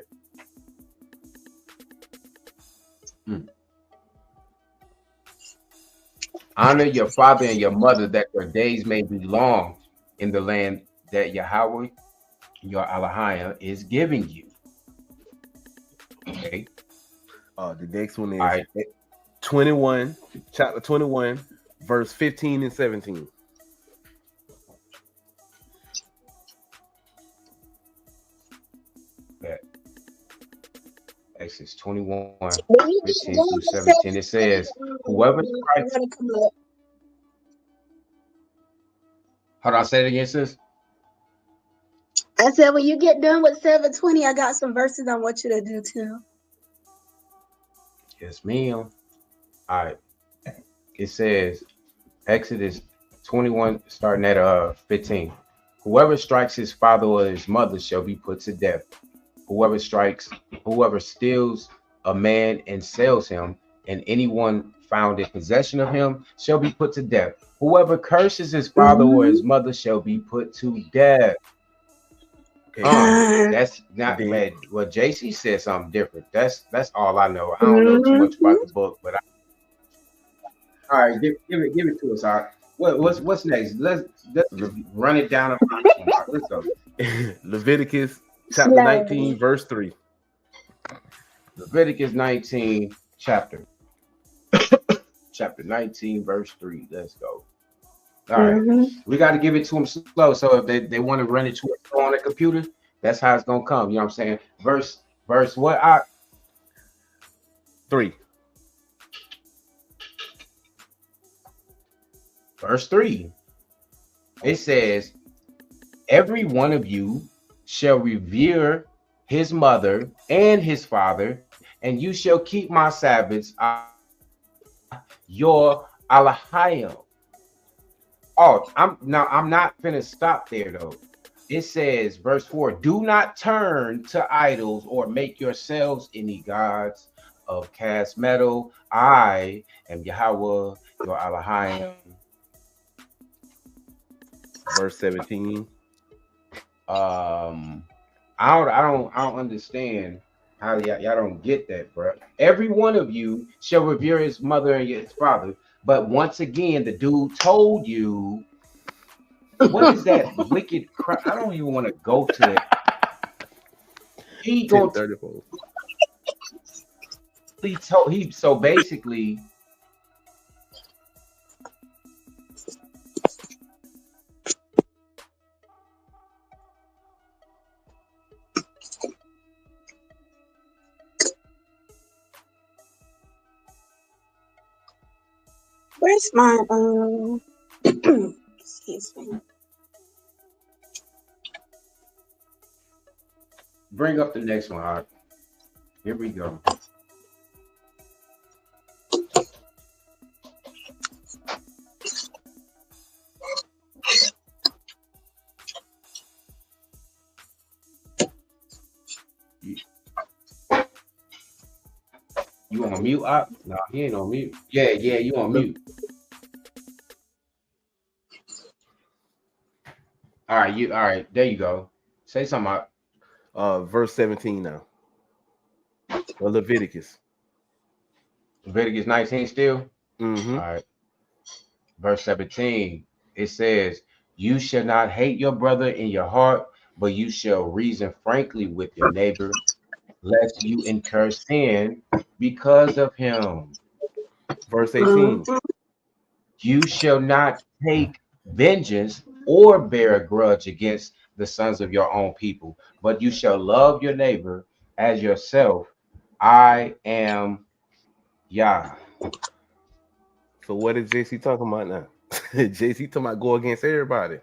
Honor your father and your mother, that your days may be long in the land that Yahweh, your Elohim, is giving you. Okay. The next one is 21, chapter 21, verse 15 and 17. Exodus 21, 15 through 17. It says, whoever strikes. Hold on, say it again, sis. I said, when you get done with 720, I got some verses I want you to do too. Yes, ma'am. All right. It says, Exodus 21, starting at 15. Whoever strikes his father or his mother shall be put to death. Whoever steals a man and sells him, and anyone found in possession of him shall be put to death. Whoever curses his father or his mother shall be put to death. Okay. That's not bad. Well, JC said something different. That's all I know. I don't know too much about the book, but all right, give it to us. All right. What's next? Let's run it down. Let's go. Leviticus chapter 19, verse 3. Leviticus 19, chapter 19, verse 3. Let's go. All right. We got to give it to them slow. So if they want to run it to us on a computer, that's how it's going to come. You know what I'm saying? Verse what? 3. Verse 3. It says, every one of you shall revere his mother and his father, and you shall keep my Sabbaths, your Elohim. Oh, I'm not finna stop there though. It says, verse 4, do not turn to idols or make yourselves any gods of cast metal. I am Yahweh, your Elohim. Verse 17. I don't understand how y'all don't get that, bro. Every one of you shall revere his mother and his father. But once again, the dude told you, what is that wicked crap? I don't even want to go to it. So basically, where's my excuse me. Bring up the next one. All right. Here we go. You on mute? No, he ain't on mute. Yeah, you on mute. All right. There you go. Say something. Verse 17 now. Leviticus. Leviticus 19 still. Mm-hmm. All right. Verse 17. It says, "You shall not hate your brother in your heart, but you shall reason frankly with your neighbor, lest you incur sin because of him." Verse 18. "You shall not take vengeance or bear a grudge against the sons of your own people, but you shall love your neighbor as yourself. I am Yah." So what is JC talking about now? JC talking about go against everybody.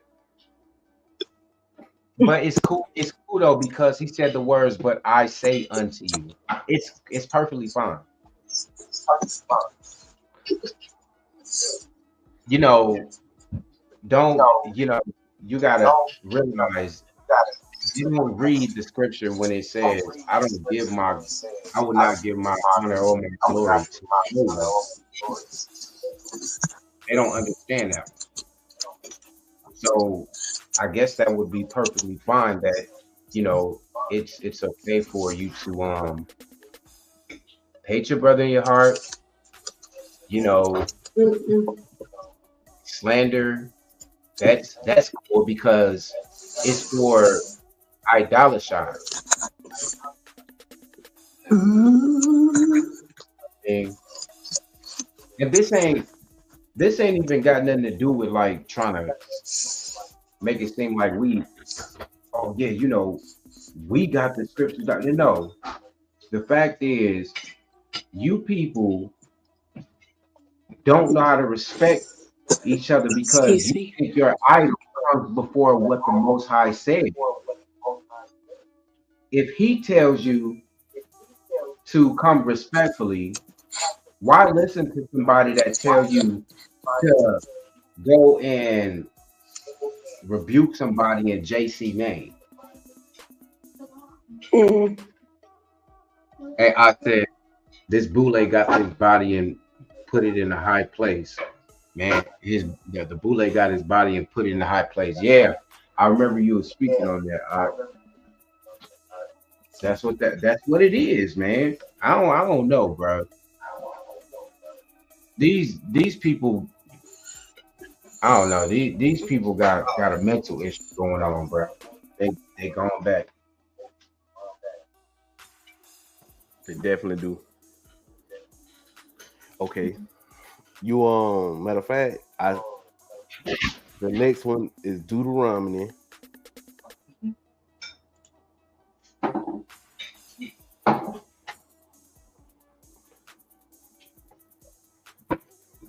But it's cool. It's cool though, because he said the words, "But I say unto you." It's perfectly fine. You know, you gotta realize you don't read the scripture when it says, I will not give my honor or my glory to anyone." They don't understand that. So I guess that would be perfectly fine that, it's okay for you to hate your brother in your heart, slander. That's cool because it's for idolatry. And this ain't even got nothing to do with like trying to make it seem like we got the scriptures down. No, the fact is, you people don't know how to respect each other because you think your idol comes before what the Most High said. If he tells you to come respectfully, why listen to somebody that tells you to go and rebuke somebody in JC name? And I said, this Boule got his body and put it in a high place. Man, the Boule got his body and put it in a high place. Yeah, I remember you were speaking on that. That's what it is, man. I don't know, bro. These people, I don't know. These people got a mental issue going on, bro. They going back. They definitely do. Okay. You matter of fact, the next one is Deuteronomy.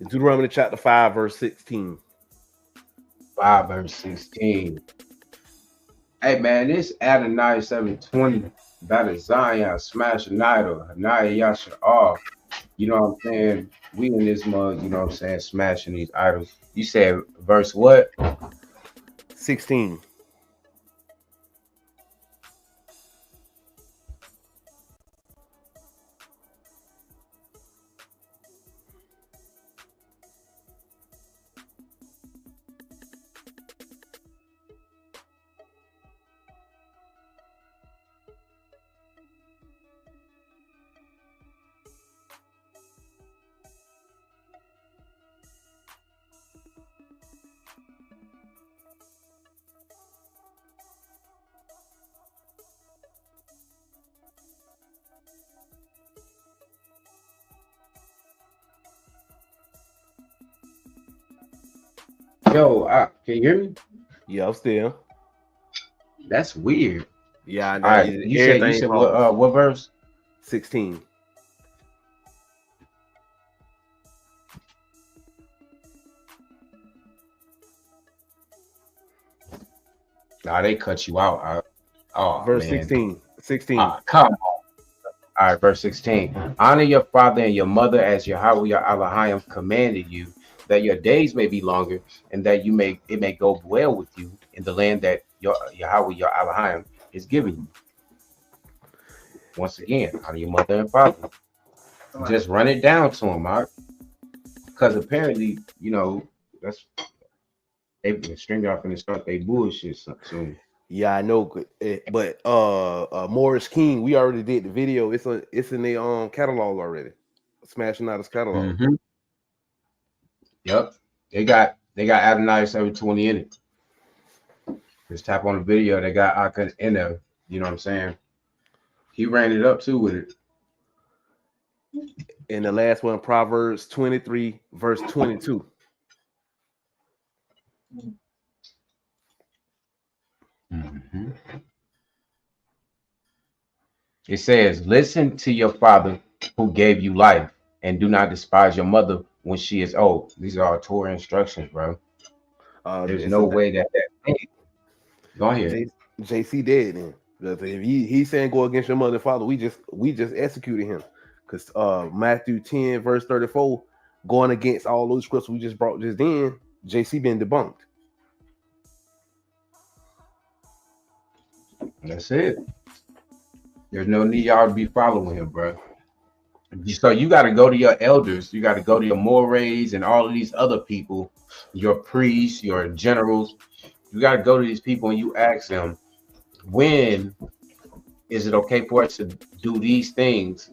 Deuteronomy chapter 5, verse 16. 5 verse 16. Hey man, this Adonai 720 Battle Zion smash an idol. Hanaya Yasha off. You know what I'm saying? We in this mug, you know what I'm saying, smashing these idols. You said verse what? 16. Yo, can you hear me? Yeah, I'm still. That's weird. Yeah, I know. All right, you said what verse? 16. Nah, they cut you out. Verse man. 16. 16. Come on. All right, verse 16. Honor your father and your mother as Yahweh your Elohim commanded you, that your days may be longer, and that it may go well with you in the land that Yahweh your Elohim is giving you. Once again, honor your mother and father. Just run it down to them, Mark. Because apparently, StreamYard finna start they bullshit soon. Yeah, I know, but Morris King, we already did the video. It's in the catalog already. Smashing out his catalog. Mm-hmm. Yep, they got Adonai 720 in it. Just tap on the video. They got Aka in there. You know what I'm saying? He ran it up too with it. And the last one, Proverbs 23, verse 22. Mm-hmm. It says, "Listen to your father who gave you life, and do not despise your mother when she is old." These are our Torah instructions, bro. There's no way that. Hey, go ahead. JC dead then. Because if he's saying go against your mother and father, we just executed him. Because Matthew 10, verse 34, going against all those scripts we just brought just then, JC been debunked. That's it. There's no need y'all to be following him, bro. So you got to go to your elders. You got to go to your mores and all of these other people, your priests, your generals. You got to go to these people and you ask them, when is it okay for us to do these things?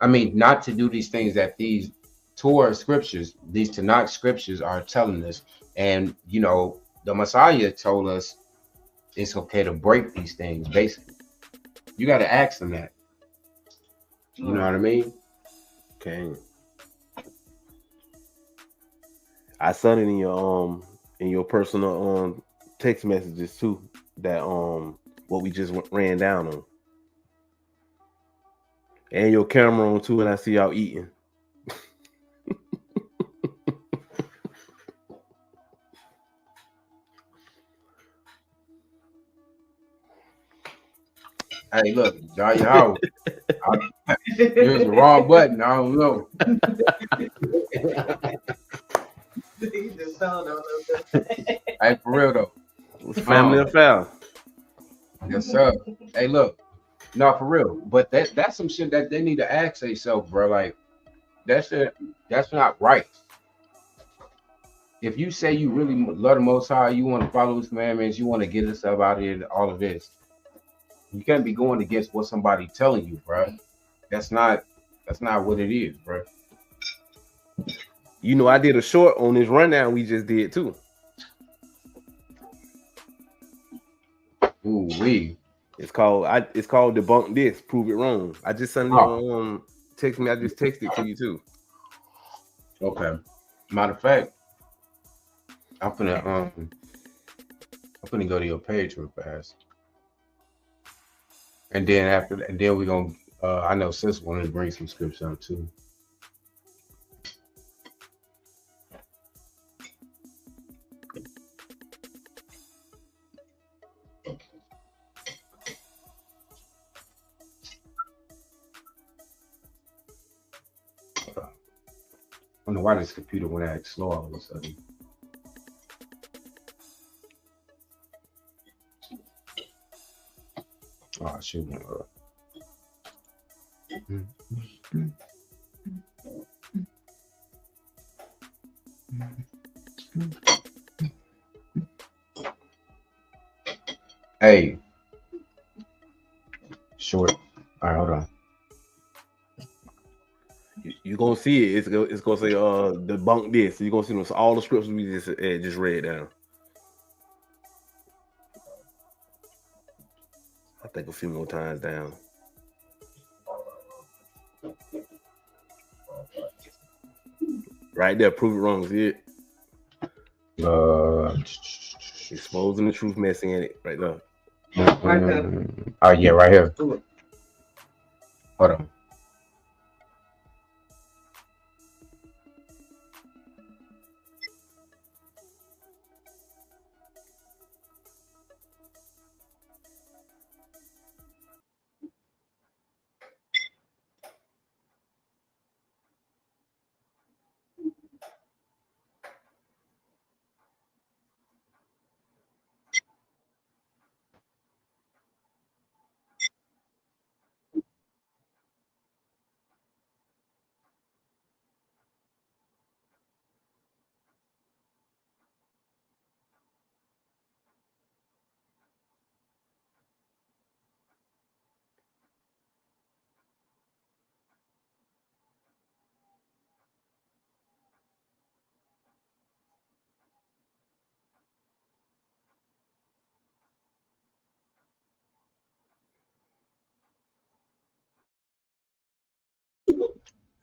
I mean, not to do these things that these Torah scriptures, these Tanakh scriptures are telling us. And, you know, the Messiah told us it's okay to break these things, basically. You got to ask them that. You know what I mean? Okay. I sent it in your personal text messages too. That what we just ran down on. And your camera on too, and I see y'all eating. Hey, look, y'all. Here's the wrong button. I don't know. Hey, for real though. It's family affair. Yes, sir. Hey, look. No, for real. But that's some shit that they need to ask themselves, bro. Like, that's not right. If you say you really love the Most High, you want to follow His commandments, you want to get yourself out of here, all of this, you can't be going against what somebody telling you, bro. That's not what it is, bro. You know, I did a short on this rundown we just did too. Ooh wee. It's called Debunk This, Prove It Wrong. I just sent you text me. I just texted to you too. Okay. Matter of fact, I'm finna go to your page real fast. And then after that, and then we're gonna I know sis wanted to bring some scripts out too. I don't know why this computer went out slow all of a sudden. Oh, shoot. Hey. Short. All right, hold on. You're gonna see it. It's gonna say debunk this. You're gonna see all the scripts we just read down. I think a few more times down. Right there, prove it wrong. See it? Exposing the truth, messing in it. Right there. Oh yeah, right here. Hold on.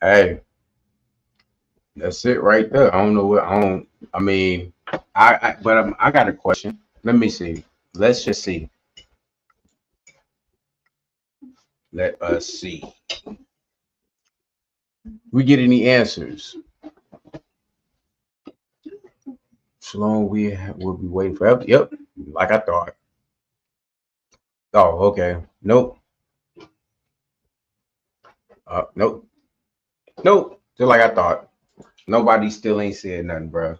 Hey, that's it right there. I don't know what I don't. I mean, I got a question. Let me see. Let's just see. Let us see. We get any answers? Shalom, will be waiting forever. Yep, like I thought. Oh, okay. Nope. Nope. Nope. Just like I thought. Nobody still ain't said nothing, bro.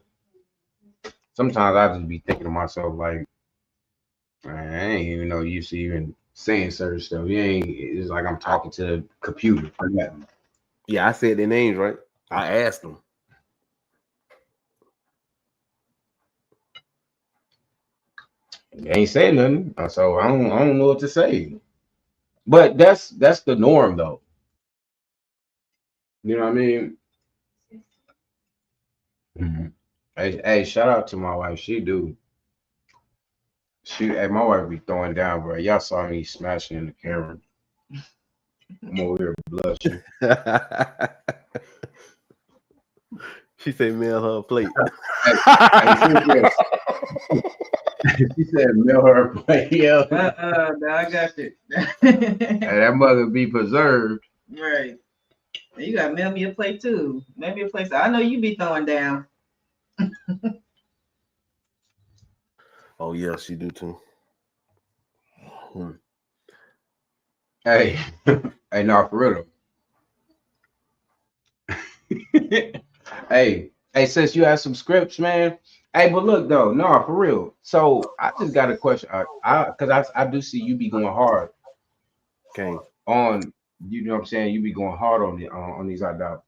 Sometimes I just be thinking to myself, like, man, I ain't even know you see even saying certain stuff. You ain't. It's like I'm talking to the computer for nothing. Yeah, I said their names right. I asked them. They ain't saying nothing, so I don't know what to say. But that's the norm, though. You know what I mean? Mhm. Hey, shout out to my wife. She, hey, my wife be throwing down, bro. Y'all saw me smashing in the camera. I'm over here blushing. She said, mail her a plate. She said, mail her a plate. Yeah. I got it. Hey, that mother be preserved. Right. You got to mail me a plate too. Mail me a plate. I know you be throwing down. Oh, yeah, she do too. Hey, hey, no, for real. Hey, since you have some scripts, man. Hey, but look though, no, for real. So I just got a question. Because I do see you be going hard. Okay. On, you know what I'm saying? You be going hard on these idolaters.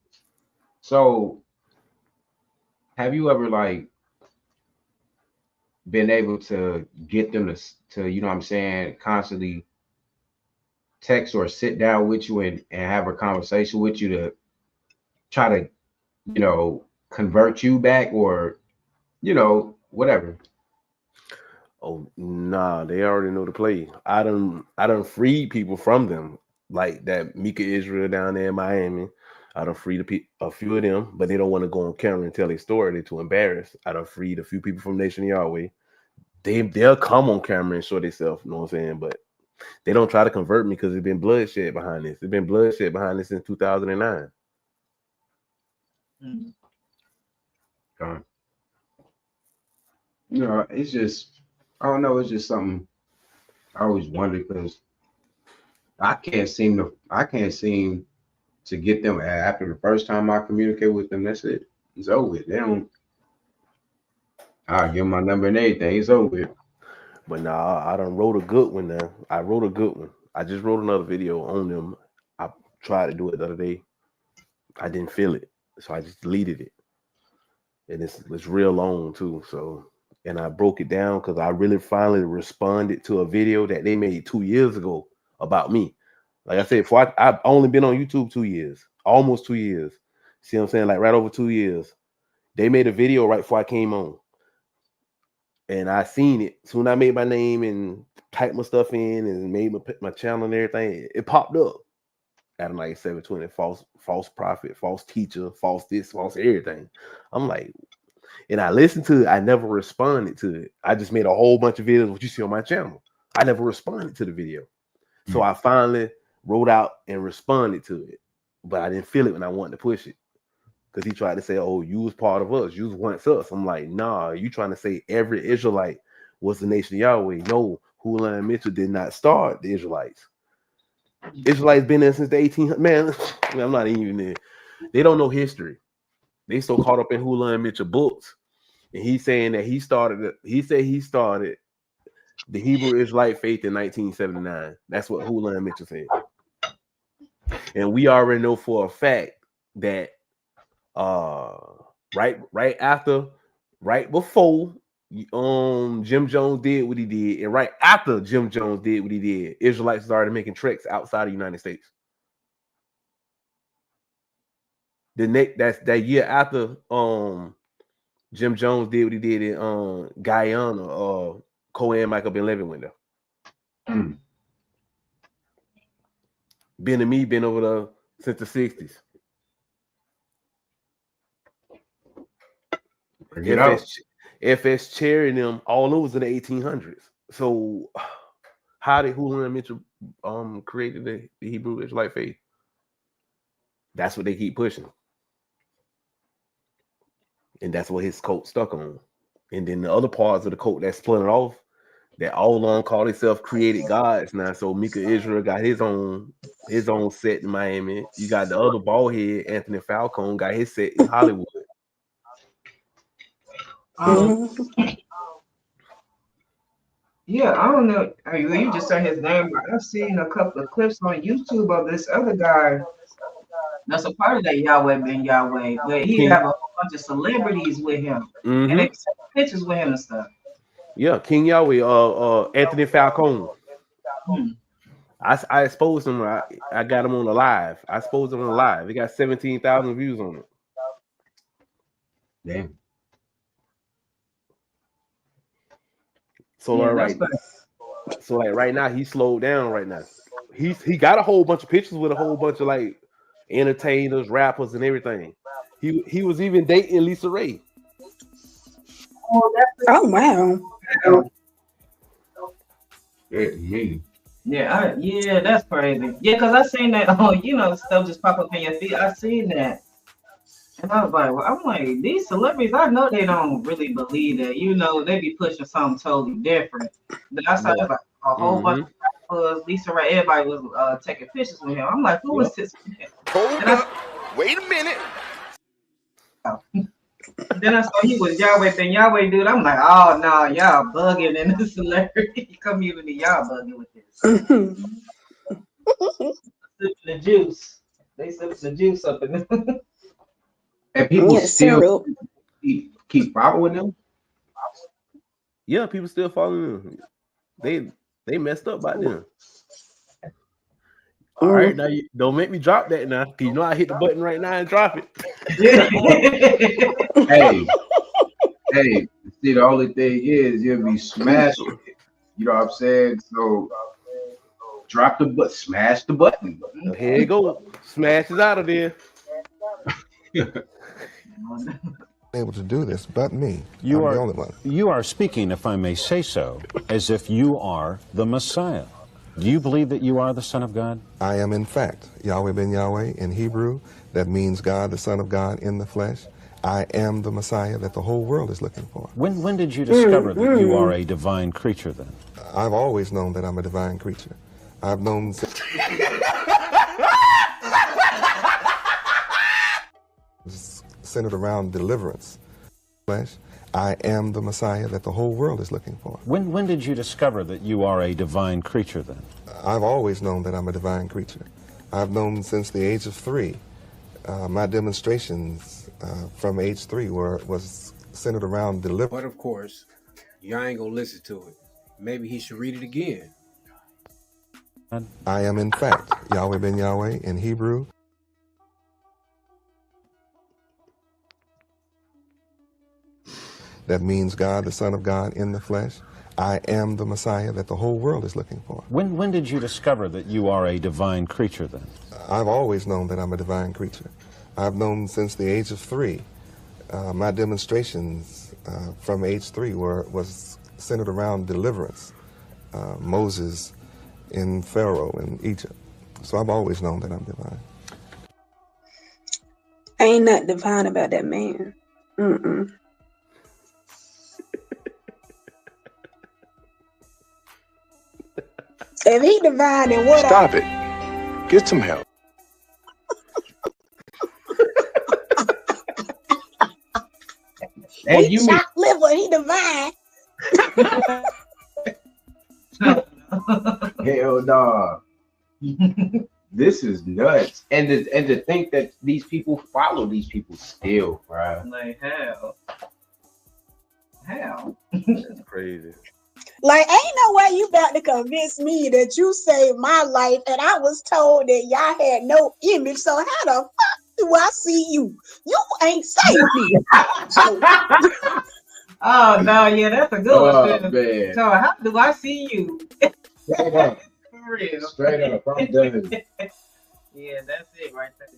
So have you ever like been able to get them to you know what I'm saying, constantly text or sit down with you and have a conversation with you to try to, you know, convert you back or, you know, whatever? Oh, nah, they already know the play. I done freed people from them, like that Mika Israel down there in Miami. I done freed a few of them, but they don't want to go on camera and tell their story. They're too embarrassed. I done freed a few people from Nation of Yahweh. They'll come on camera and show themselves, you know what I'm saying? But they don't try to convert me because there's been bloodshed behind this. There's been bloodshed behind this since 2009. You know, it's just, I don't know, it's just something I always wonder because I can't seem to get them after the first time I communicate with them. That's it. It's over with. They don't. I give them my number and everything. It's over with. But nah, I done wrote a good one now. I wrote a good one. I just wrote another video on them. I tried to do it the other day. I didn't feel it, so I just deleted it. And it's real long too. So, and I broke it down because I really finally responded to a video that they made 2 years ago about me. Like I said, I've only been on YouTube 2 years, almost 2 years. See what I'm saying? Like right over 2 years. They made a video right before I came on. And I seen it. Soon I made my name and typed my stuff in and made my channel and everything. It popped up. Adonai 720, false prophet, false teacher, false this, false everything. I'm like, and I listened to it. I never responded to it. I just made a whole bunch of videos, what you see on my channel. I never responded to the video. So I finally wrote out and responded to it. But I didn't feel it when I wanted to push it. Because he tried to say, oh, you was part of us. You was once us. I'm like, nah, you trying to say every Israelite was the nation of Yahweh. No, Hula and Mitchell did not start the Israelites. Israelites been there since the 1800s. Man, I'm not even there. They don't know history. They so caught up in Hula and Mitchell books. And he's saying that he said he started the Hebrew Israelite faith in 1979. That's what Hula and Mitchell said. And we already know for a fact that right before Jim Jones did what he did, and right after Jim Jones did what he did, Israelites started making treks outside of the United States. That's that year after Jim Jones did what he did in Guyana, Cohen Michael Ben Levin went there. Ben and me been over there since the 60s. Get out. FS Cherry and them, all those in the 1800s. So how did Hula and Mitchell created the Hebrew Israelite faith? That's what they keep pushing. And that's what his cult stuck on. And then the other parts of the cult that splintered off, that all along called themselves created gods now. So Mika Israel got his own set in Miami. You got the other bald head, Anthony Falcone, got his set in Hollywood. Yeah, I don't know. I mean, you just said his name, but I've seen a couple of clips on YouTube of this other guy that's a part of that Yahweh Ben Yahweh, where he have a whole bunch of celebrities with him, and they take pictures with him and stuff. Yeah, King Yahweh, Anthony Falcone. I exposed him. I got him on the live. I exposed him on the live. He got 17,000 views on it. Damn. So like right now he slowed down right now. He got a whole bunch of pictures with a whole bunch of like entertainers, rappers, and everything. He was even dating Lisa Ray. Oh wow. Yeah, that's crazy. Yeah, because I seen that. Oh, you know, stuff just pop up in your feed. I seen that, and I was like, well, I'm like, these celebrities, I know they don't really believe that. You know, they be pushing something totally different. But I saw like a whole bunch of rappers, Lisa Ray, everybody was taking pictures with him. I'm like, who is this? Hold up. Wait a minute. Then I saw he was Yahweh Ben Yahweh, dude. I'm like, oh no, y'all bugging in the celebrity community. Y'all bugging with this. Sipping the juice. They sipping the juice up in there. And people still keep following them. Yeah, people still following them. They messed up by them. All right, now you don't make me drop that now. Cause you know I hit the button right now and drop it. hey, see, the only thing is you'll be smashing it. You know what I'm saying? So drop the button, smash the button. Here you go. Smash is out of there. Able to do this, but me. I'm the only one. You are speaking, if I may say so, as if you are the Messiah. Do you believe that you are the Son of God? I am, in fact, Yahweh Ben Yahweh in Hebrew. That means God, the Son of God in the flesh. I am the Messiah that the whole world is looking for. When did you discover that you are a divine creature then? I've always known that I'm a divine creature. I've known centered around deliverance. Flesh. I am the Messiah that the whole world is looking for. When did you discover that you are a divine creature then? I've always known that I'm a divine creature. I've known since the age of 3. My demonstrations from age 3 was centered around deliverance. But of course, y'all ain't gonna listen to it. Maybe he should read it again. I am, in fact, Yahweh Ben Yahweh in Hebrew. That means God, the Son of God in the flesh. I am the Messiah that the whole world is looking for. When did you discover that you are a divine creature then? I've always known that I'm a divine creature. I've known since the age of 3. My demonstrations from age 3 was centered around deliverance. Moses in Pharaoh in Egypt. So I've always known that I'm divine. Ain't nothing divine about that man. If he divine, then what? Stop it. Get some help. Hey, he shot liver, he divine. Hell no. This is nuts. And to think that these people follow these people still, bro. Like hell. That's crazy. Like, ain't no way you about to convince me that you saved my life and I was told that y'all had no image. So how the fuck do I see you? You ain't saved me. Oh no, yeah, that's a good one. Man. So how do I see you? Straight up. For real. Straight up. I'm done. Yeah, that's it right there.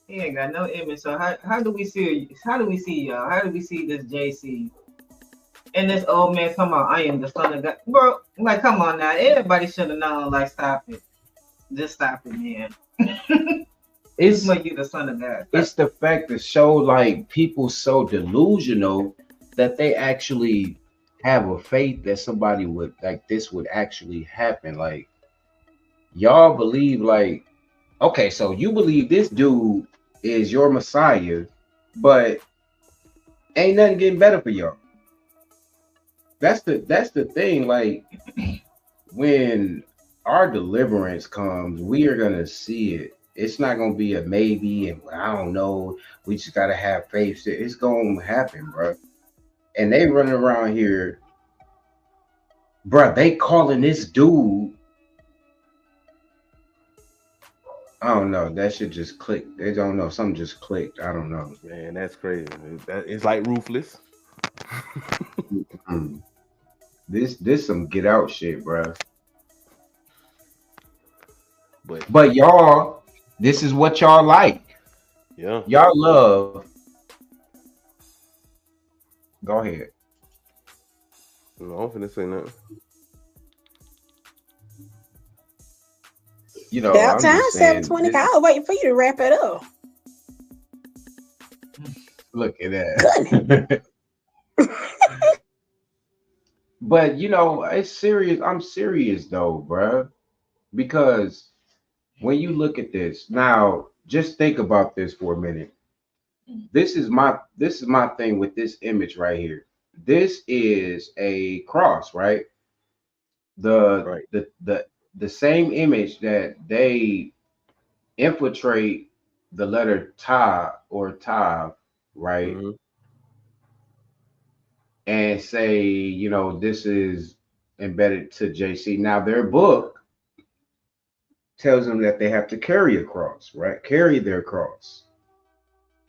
Yeah. He ain't got no image. So how do we see y'all? How do we see this JC? And this old man come on, I am the son of God. Bro, like come on now. Everybody should have known, like stop it. Just stop it, man. It's like you the son of God. It's the fact that show like people so delusional that they actually have a faith that somebody would like this would actually happen. Like y'all believe like, okay, so you believe this dude is your Messiah, but ain't nothing getting better for y'all. That's the thing. Like when our deliverance comes, we are gonna see it. It's not gonna be a maybe and I don't know. We just gotta have faith. It's gonna happen, bro. And they running around here, bro. They calling this dude. I don't know. That shit just clicked. They don't know. Something just clicked. I don't know. Man, that's crazy. It's like Ruthless. This some get out shit, bro. But y'all, this is what y'all like. Yeah. Y'all love. Go ahead. No, I'm finna say nothing. You know, About I'm time, just saying, 7:20. I was waiting for you to wrap it up. Look at that. But you know, it's serious. I'm serious though, bruh. Because when you look at this, now just think about this for a minute. This is my thing with this image right here. This is a cross, right? The same image that they infiltrate the letter Ta or Tav, right? Mm-hmm. And say, you know, this is embedded to JC. Now their book tells them that they have to carry a cross, right? Carry their cross.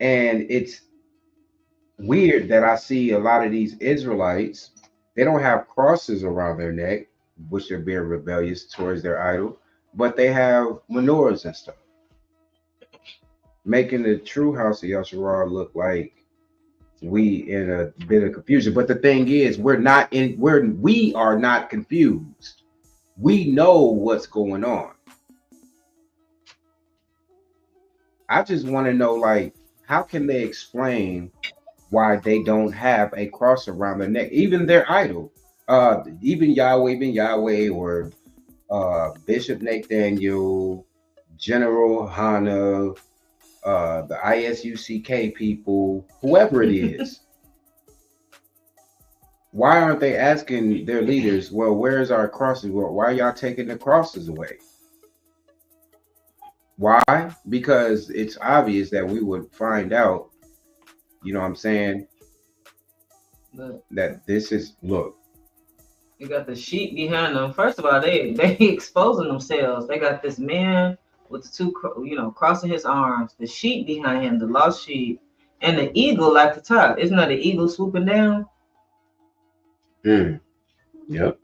And it's weird that I see a lot of these Israelites, they don't have crosses around their neck, which they're being rebellious towards their idol, but they have menorahs and stuff, making the true house of Yahshua look like we in a bit of confusion. But the thing is, we are not confused. We know what's going on. I just want to know, like, how can they explain why they don't have a cross around their neck? Even their idol, even Yahweh, or Bishop Nathaniel, General Hana, the ISUCK people, whoever it is. Why aren't they asking their leaders, well, where's our crosses? Well, why are y'all taking the crosses away? Why? Because it's obvious that we would find out, you know what I'm saying, that this is, look. You got the sheep behind them. First of all, they exposing themselves. They got this man with the two, crossing his arms, the sheep behind him, the lost sheep, and the eagle like the top. Isn't that the eagle swooping down? Yep.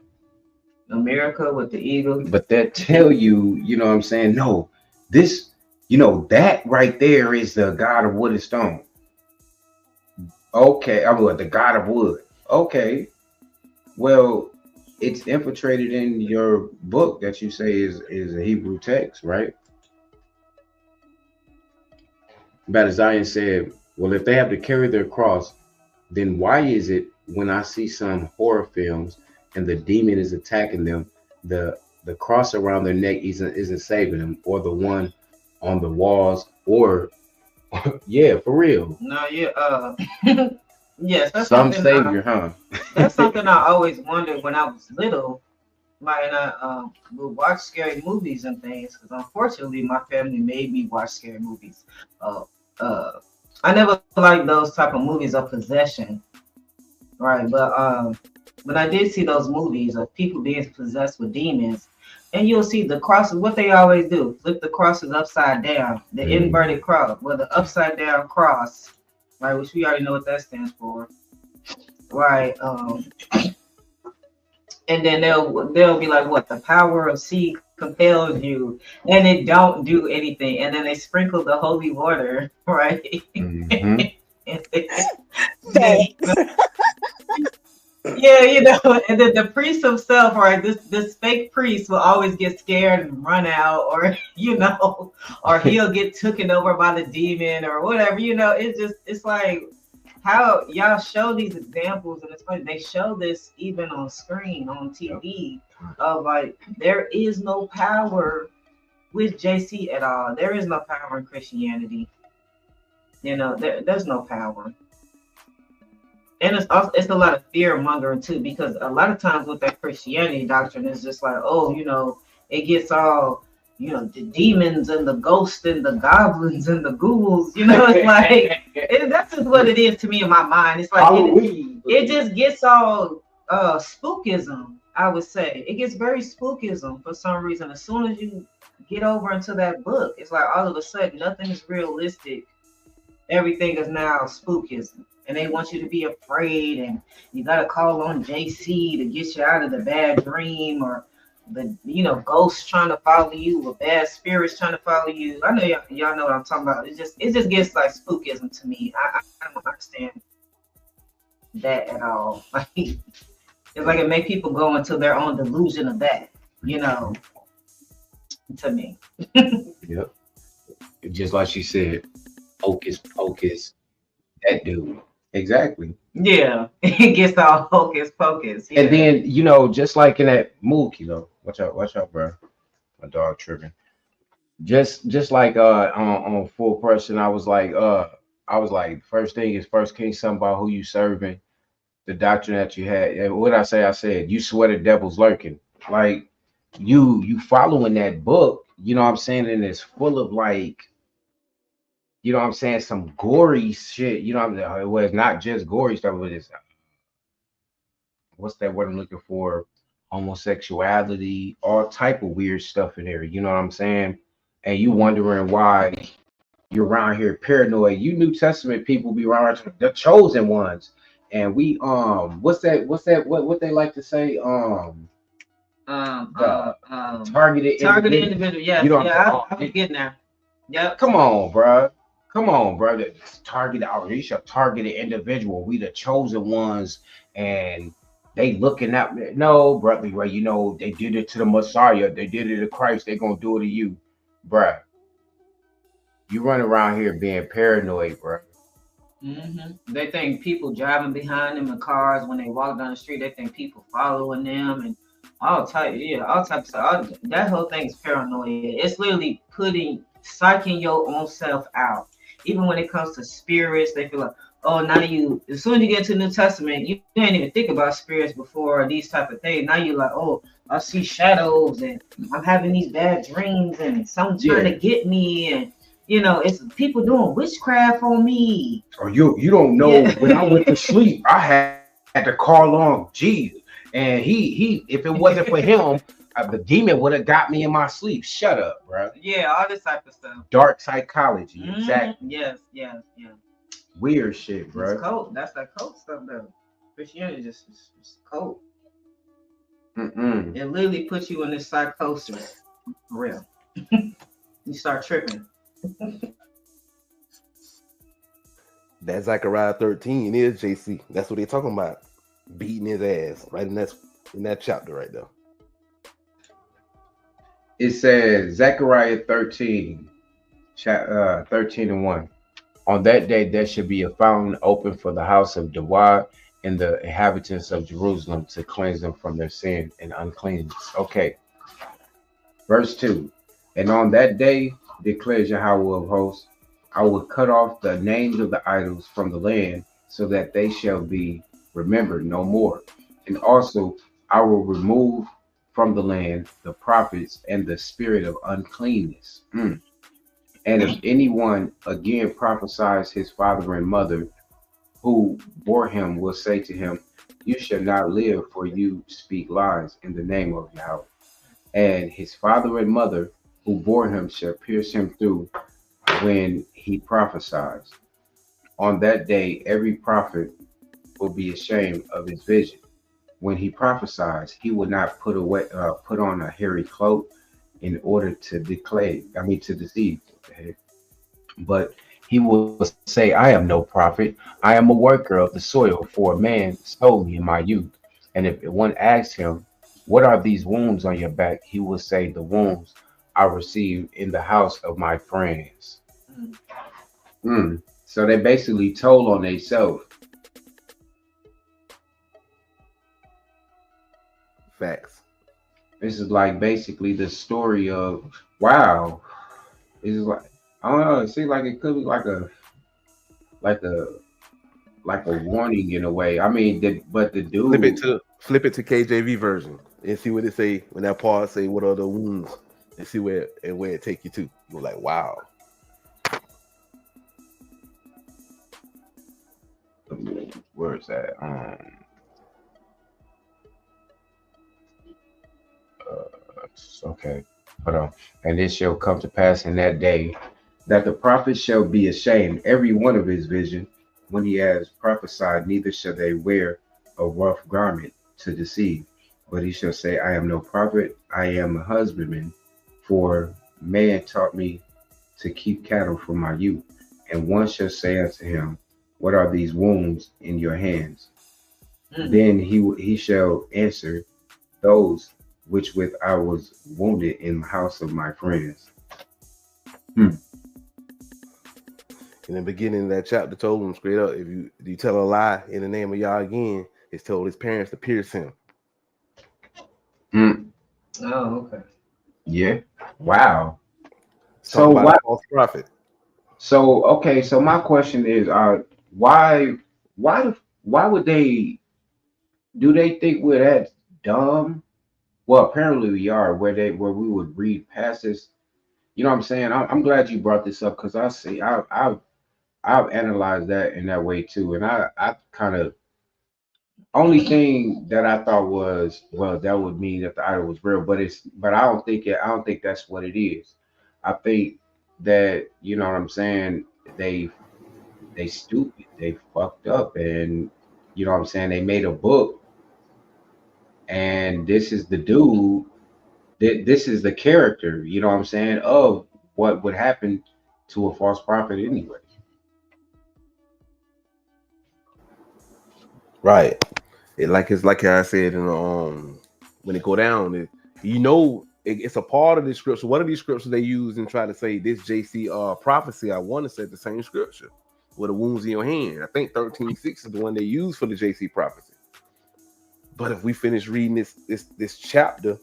America with the eagle. But that tell you, you know what I'm saying? No, this, that right there is the God of wood and stone. Okay, the God of wood. Okay. Well, it's infiltrated in your book that you say is a Hebrew text, right? But Zion said, well, if they have to carry their cross, then why is it when I see some horror films and the demon is attacking them, the cross around their neck isn't saving them, or the one on the walls, or yeah, for real. No, yeah, yes, that's some something savior, huh? That's something I always wondered when I was little. And I would watch scary movies and things, because unfortunately my family made me watch scary movies. I never liked those type of movies of possession, right? But when I did see those movies of people being possessed with demons, and you'll see the crosses, what they always do, flip the crosses upside down, the inverted cross, well, the upside down cross, right, which we already know what that stands for, right? And then they'll be like, what, the power of seed compels you, and it don't do anything, and then they sprinkle the holy water, right? Mhm. Yeah, you know, and then the priest himself, right? This fake priest will always get scared and run out, or you know, or he'll get taken over by the demon or whatever. You know, it's like how y'all show these examples, and it's funny they show this even on screen on TV of like there is no power with JC at all. There is no power in Christianity. You know, there's no power. And it's also, it's a lot of fear mongering too, because a lot of times with that Christianity doctrine, it's just like, oh, you know, it gets all, you know, the demons and the ghosts and the goblins and the ghouls, you know, it's like, that's just what it is to me in my mind. It's like, it just gets all spookism, I would say. It gets very spookism for some reason. As soon as you get over into that book, it's like all of a sudden, nothing is realistic. Everything is now spookism. And they want you to be afraid, and you got to call on JC to get you out of the bad dream, or the, you know, ghosts trying to follow you, or bad spirits trying to follow you. I know y'all know what I'm talking about. It just gets like spookism to me. I don't understand that at all. Like, it's like it make people go into their own delusion of that, you know, to me. Yep. Just like she said, hocus pocus, that dude. Exactly. Yeah, it gets all hocus pocus. Yeah. And then, you know, just like in that Mook, you know, watch out, bro. My dog tripping. Just like on Full Person, I was like, first thing is first Kings, something about who you serving, the doctrine that you had. And what I said, you swear the devil's lurking. Like you following that book, you know what I'm saying, and it's full of like, you know what I'm saying, some gory shit, you know what I'm saying? Well, it's not just gory stuff, but it's, what's that word I'm looking for? Homosexuality, all type of weird stuff in there, you know what I'm saying? And you wondering why you're around here paranoid. You New Testament people be around the chosen ones. And we what they like to say? Targeted individual. Yes, you know I'm getting there. Yep. Come on, bro. Targeted outreach, a targeted individual. We the chosen ones, and they looking at me. No, brother, right? You know, they did it to the Messiah. They did it to Christ. They gonna do it to you, bruh. You run around here being paranoid, bro. Mm-hmm. They think people driving behind them in cars when they walk down the street. They think people following them and all types of stuff. That whole thing is paranoia. It's literally psyching your own self out. Even when it comes to spirits, they feel like, oh, now as soon as you get to the New Testament, you didn't even think about spirits before, these type of things. Now you're like, oh, I see shadows and I'm having these bad dreams and someone's trying to get me, and you know, it's people doing witchcraft on me. Or you don't know, when I went to sleep, I had to call on Jesus. And he if it wasn't for him, the demon would have got me in my sleep. Shut up, bro. Yeah, all this type of stuff. Dark psychology, exactly. Yes. Weird shit, bro. It's cult. That's that cult stuff, though. Christianity just is cult. It literally puts you in this psychosis. For real. You start tripping. That Zechariah 13 is JC. That's what they're talking about. Beating his ass right in that chapter right there. It says Zechariah 13, 13 and 1. On that day, there should be a fountain open for the house of Dawud and the inhabitants of Jerusalem to cleanse them from their sin and uncleanness. Okay. Verse 2. And on that day, declares Yahweh of hosts, I will cut off the names of the idols from the land, so that they shall be remembered no more. And also, I will remove from the land the prophets and the spirit of uncleanness. And if anyone again prophesies his father and mother who bore him will say to him, you shall not live, for you speak lies in the name of Yahweh. And his father and mother who bore him shall pierce him through when he prophesies. On that day, every prophet will be ashamed of his vision. When he prophesies, he will not put on a hairy cloak, in order to to deceive. Okay? But he will say, I am no prophet. I am a worker of the soil, for a man stole me in my youth. And if one asks him, what are these wounds on your back? He will say, the wounds I received in the house of my friends. So they basically told on themselves. Facts. This is like basically the story of wow. This is like I don't know. It seems like it could be like a warning in a way. I mean, but the dude flip it to KJV version and see what it say when that part say what are the wounds and see where it take you to. You're like, wow. Where is that? Okay, hold on. And it shall come to pass in that day that the prophet shall be ashamed, every one of his vision, when he has prophesied, neither shall they wear a rough garment to deceive. But he shall say, I am no prophet, I am a husbandman, for man taught me to keep cattle from my youth. And one shall say unto him, what are these wounds in your hands? Then he shall answer, those which with I was wounded in the house of my friends. In the beginning of that chapter, told him straight up, if you tell a lie in the name of Yah again, it's told his parents to pierce him. Oh, okay. Yeah. Wow. So why false prophet? So okay, so my question is, why would they? Do they think we're that dumb? Well, apparently we are. Where we would read passages. You know what I'm saying? I'm glad you brought this up because I've analyzed that in that way too, and I kind of only thing that I thought was, well, that would mean that the idol was real, but I don't think that's what it is. I think that, you know what I'm saying, they stupid, they fucked up, and you know what I'm saying, they made a book, and this is the dude, this is the character, you know what I'm saying, of what would happen to a false prophet anyway. Right. It's like I said in when it go down, it's a part of the scripture. One of these scriptures they use and try to say this JC prophecy. I want to say the same scripture with the wounds in your hand. I think 13:6 is the one they use for the JC prophecy. But if we finish reading this chapter,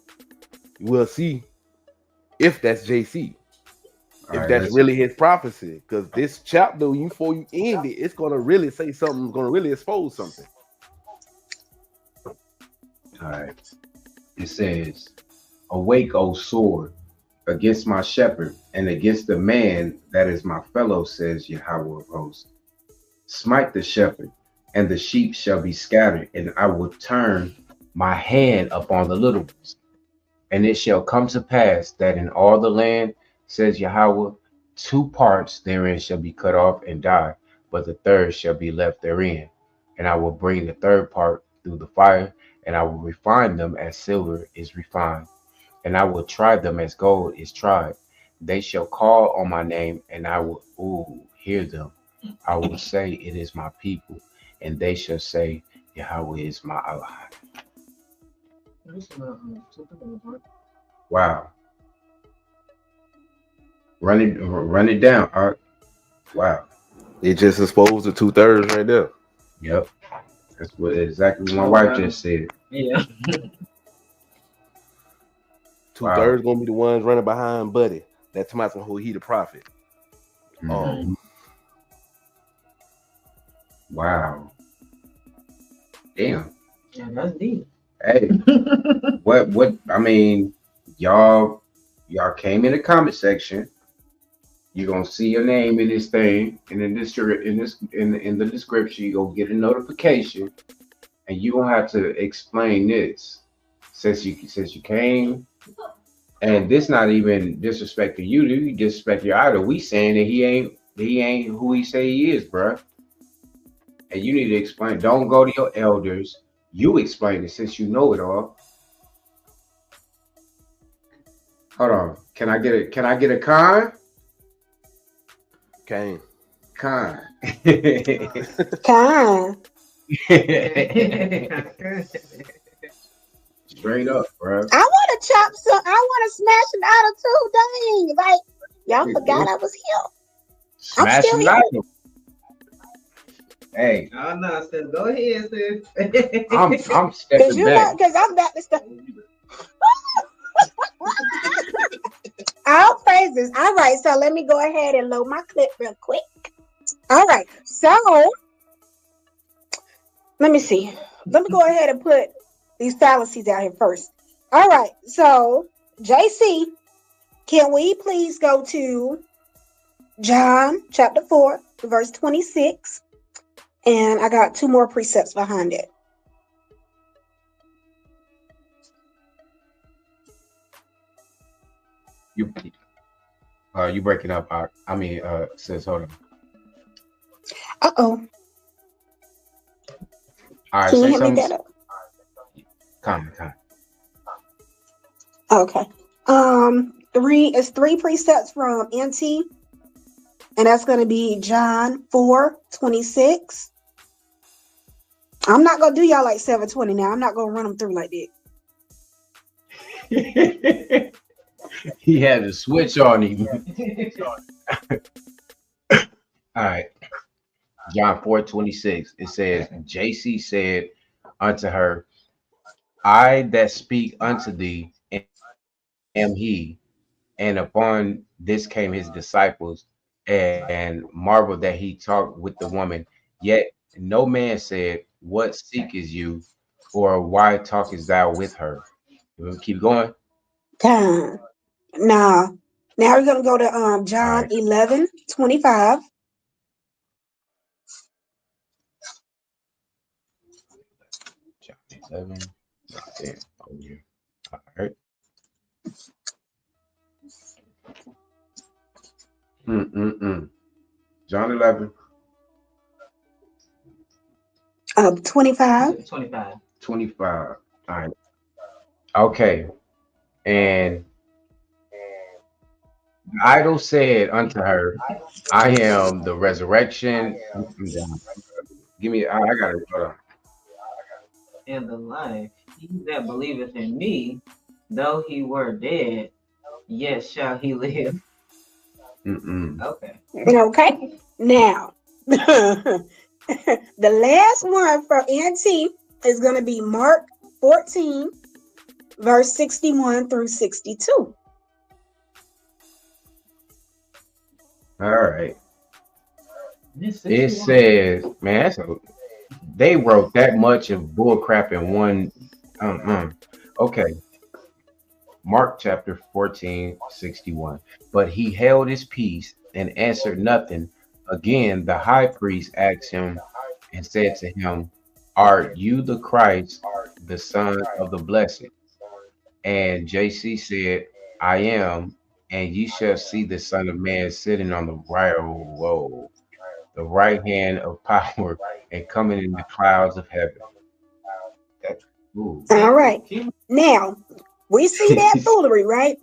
we'll see if that's JC. If that's really his prophecy, because this chapter, before you end it, it's gonna really say something, gonna really expose something. All right. It says, awake, O sword, against my shepherd, and against the man that is my fellow, says Yahweh of hosts. Smite the shepherd, and the sheep shall be scattered, and I will turn my hand upon the little ones. And it shall come to pass that in all the land, says Yahweh, 2 parts therein shall be cut off and die, but the third shall be left therein. And I will bring the third part through the fire, and I will refine them as silver is refined, and I will try them as gold is tried. They shall call on my name, and I will hear them. I will say, it is my people, and they shall say, Yahweh is my ally. Wow. Run it down, Art. Wow. It just exposed the 2/3 right there. Yep. That's exactly what my wife just said. Yeah. 2/3 gonna be the ones running behind Buddy. That's somebody who he the prophet. Wow. Damn. Yeah, that's deep. Hey, what I mean, y'all came in the comment section. You're gonna see your name in this thing, and in the description, you're gonna get a notification, and you're gonna have to explain this. Since you came, and this not even disrespect to you, you disrespect your idol. We saying that he ain't who he say he is, bruh. And you need to explain. Don't go to your elders. You explain it since you know it all. Hold on. Can I get a con? Kane. Con. Con. Straight up, bro. I want to chop some. I want to smash an idol too. Dang, like y'all forgot I was here. I'm still here. Hey, Oh no, sis. Go ahead, sis. I'm stepping back. Because I'm back to stuff. All praises. All right, so let me go ahead and load my clip real quick. All right, so let me see. Let me go ahead and put these fallacies out here first. All right, so JC, can we please go to John chapter 4, verse 26? And I got 2 more precepts behind it. You breaking up. Sis, hold on. Uh-oh. All right, Can you say hear me something. better? Come. Okay. 3 precepts from NT, and that's going to be John 4:26. I'm not gonna do y'all like 720 now. I'm not gonna run them through like that. He had a switch on him. All right. John 4:26. It says, JC said unto her, I that speak unto thee am he. And upon this came his disciples and marveled that he talked with the woman. Yet no man said, what seekest you, or why talkest thou with her? You want to keep going? Now we're gonna go to John 11:25. John 11. There. Oh, yeah. All right. John 11. 25. 25. All right. Okay. And the idol said unto her, I am the resurrection. Give me, I got it. Hold on. And the life, he that believeth in me, though he were dead, yet shall he live. Okay. Okay. Now, the last one for NT is going to be Mark 14, verse 61 through 62. All right. It says, man, they wrote that much of bullcrap in one. Okay. Mark chapter 14, 61. But he held his peace and answered nothing. Again, the high priest asked him and said to him, Art you the Christ, the Son of the Blessed? And JC said, I am, and ye shall see the Son of Man sitting on the right hand of power and coming in the clouds of heaven. All right. Now, we see that foolery, right?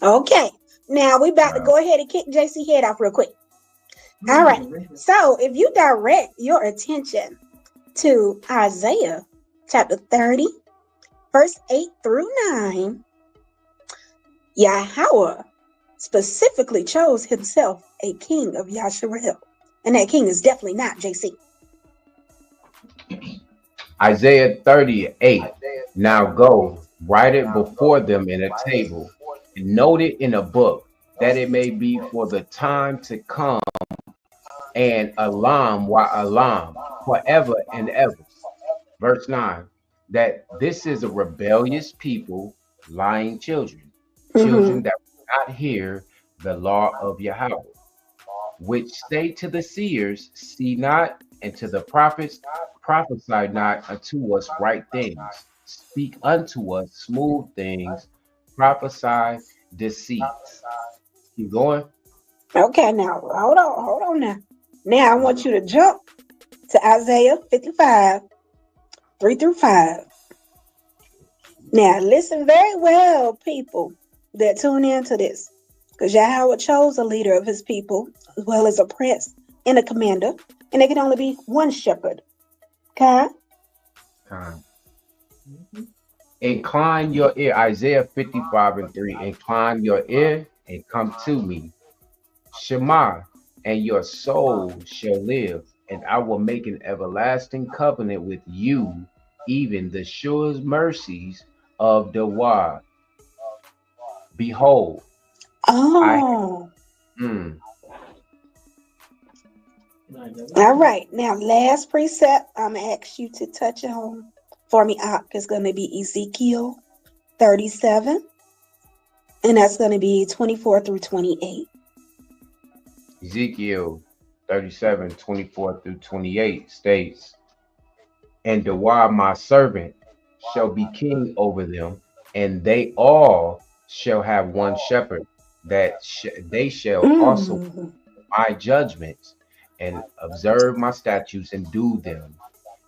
Okay. Now, we about to go ahead and kick JC head off real quick. All right. So, if you direct your attention to Isaiah chapter 30, verse 8 through 9, Yahweh specifically chose himself a king of Yasharel. And that king is definitely not JC. Isaiah 38. Now go, write it before them in a table, and note it in a book, that it may be for the time to come, and alarm forever and ever. Verse 9. That this is a rebellious people, lying children, children that will not hear the law of Yahweh, which say to the seers, see not, and to the prophets, prophesy not unto us right things, speak unto us smooth things, prophesy deceits. Keep going. Okay, now hold on now. Now I want you to jump to Isaiah 55, 3 through 5. Now listen very well, people. that tune into this. Because Yahweh chose a leader of his people, as well as a prince and a commander, and there can only be one shepherd. Okay? Incline your ear, Isaiah 55:3. Incline your ear and come to me. Shema, and your soul shall live, and I will make an everlasting covenant with you, even the surest mercies of the Wad. Behold, Oh. All right. Now, last precept I'm going to ask you to touch on for me, Ak, is going to be Ezekiel 37. And that's going to be 24 through 28. Ezekiel 37:24-28 states, and Dawah my servant shall be king over them, and they all shall have one shepherd, that they shall also Mm. my judgments and observe my statutes and do them.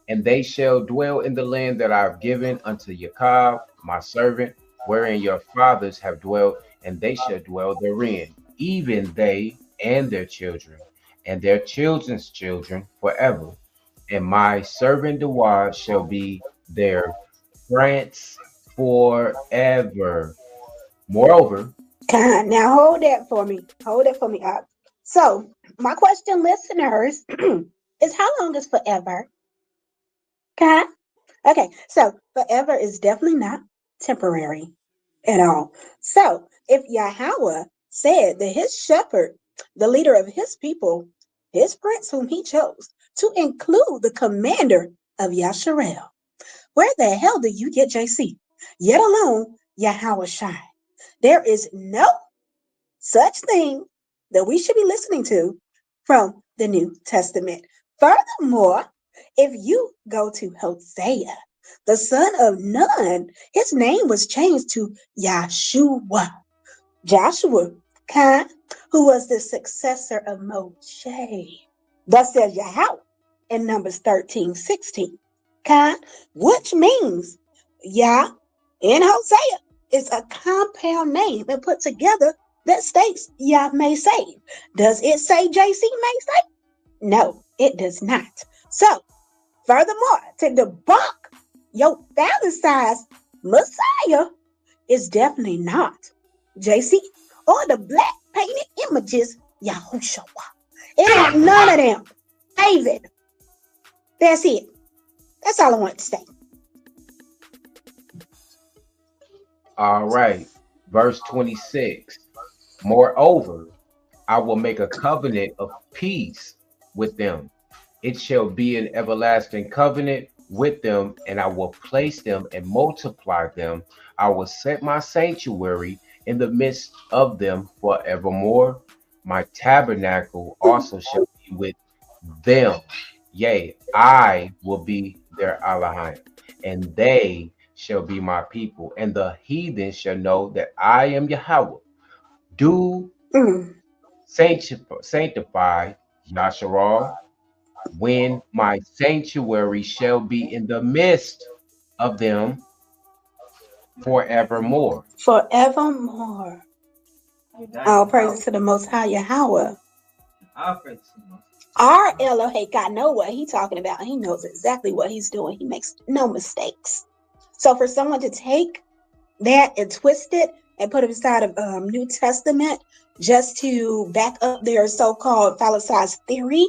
And they shall dwell in the land that I have given unto Jacob, my servant, wherein your fathers have dwelt, and they shall dwell therein, even they and their children, and their children's children forever. And my servant Dawah shall be their prince forever. Moreover, Now hold that for me. Hold that for me, Ak. So, my question, listeners, is how long is forever? Okay, so forever is definitely not temporary at all. So, if Yahweh said that his shepherd, the leader of his people, his prince whom he chose, to include the commander of Yasharel, where the hell do you get JC? Yet alone Yahweh Shai. There is no such thing that we should be listening to from the New Testament. Furthermore, if you go to Hosea, the son of Nun, his name was changed to Yahshua. Joshua, who was the successor of Moshe. Thus says Yahweh in Numbers 13:16. Which means Yah in Hosea is a compound name and put together that states Yah may save. Does it say JC may save? No, it does not. So, furthermore, to debunk your fantasized Messiah is definitely not JC or the black painted images Yahushua. It ain't none of them. David. That's it. That's all I want to say. all right, verse 26. Moreover, I will make a covenant of peace with them. It shall be an everlasting covenant with them, and I will place them and multiply them. I will set my sanctuary in the midst of them forevermore. My tabernacle also shall be with them. Yea, I will be their Elohim, and they shall be my people, and the heathen shall know that I am Yahweh. Do sanctify Yasharal, when my sanctuary shall be in the midst of them forevermore. Forevermore. All praise to the Most High Yahweh. Our Elohim God know what he's talking about. He knows exactly what he's doing. He makes no mistakes. So for someone to take that and twist it and put it inside of New Testament just to back up their so-called phallicized theory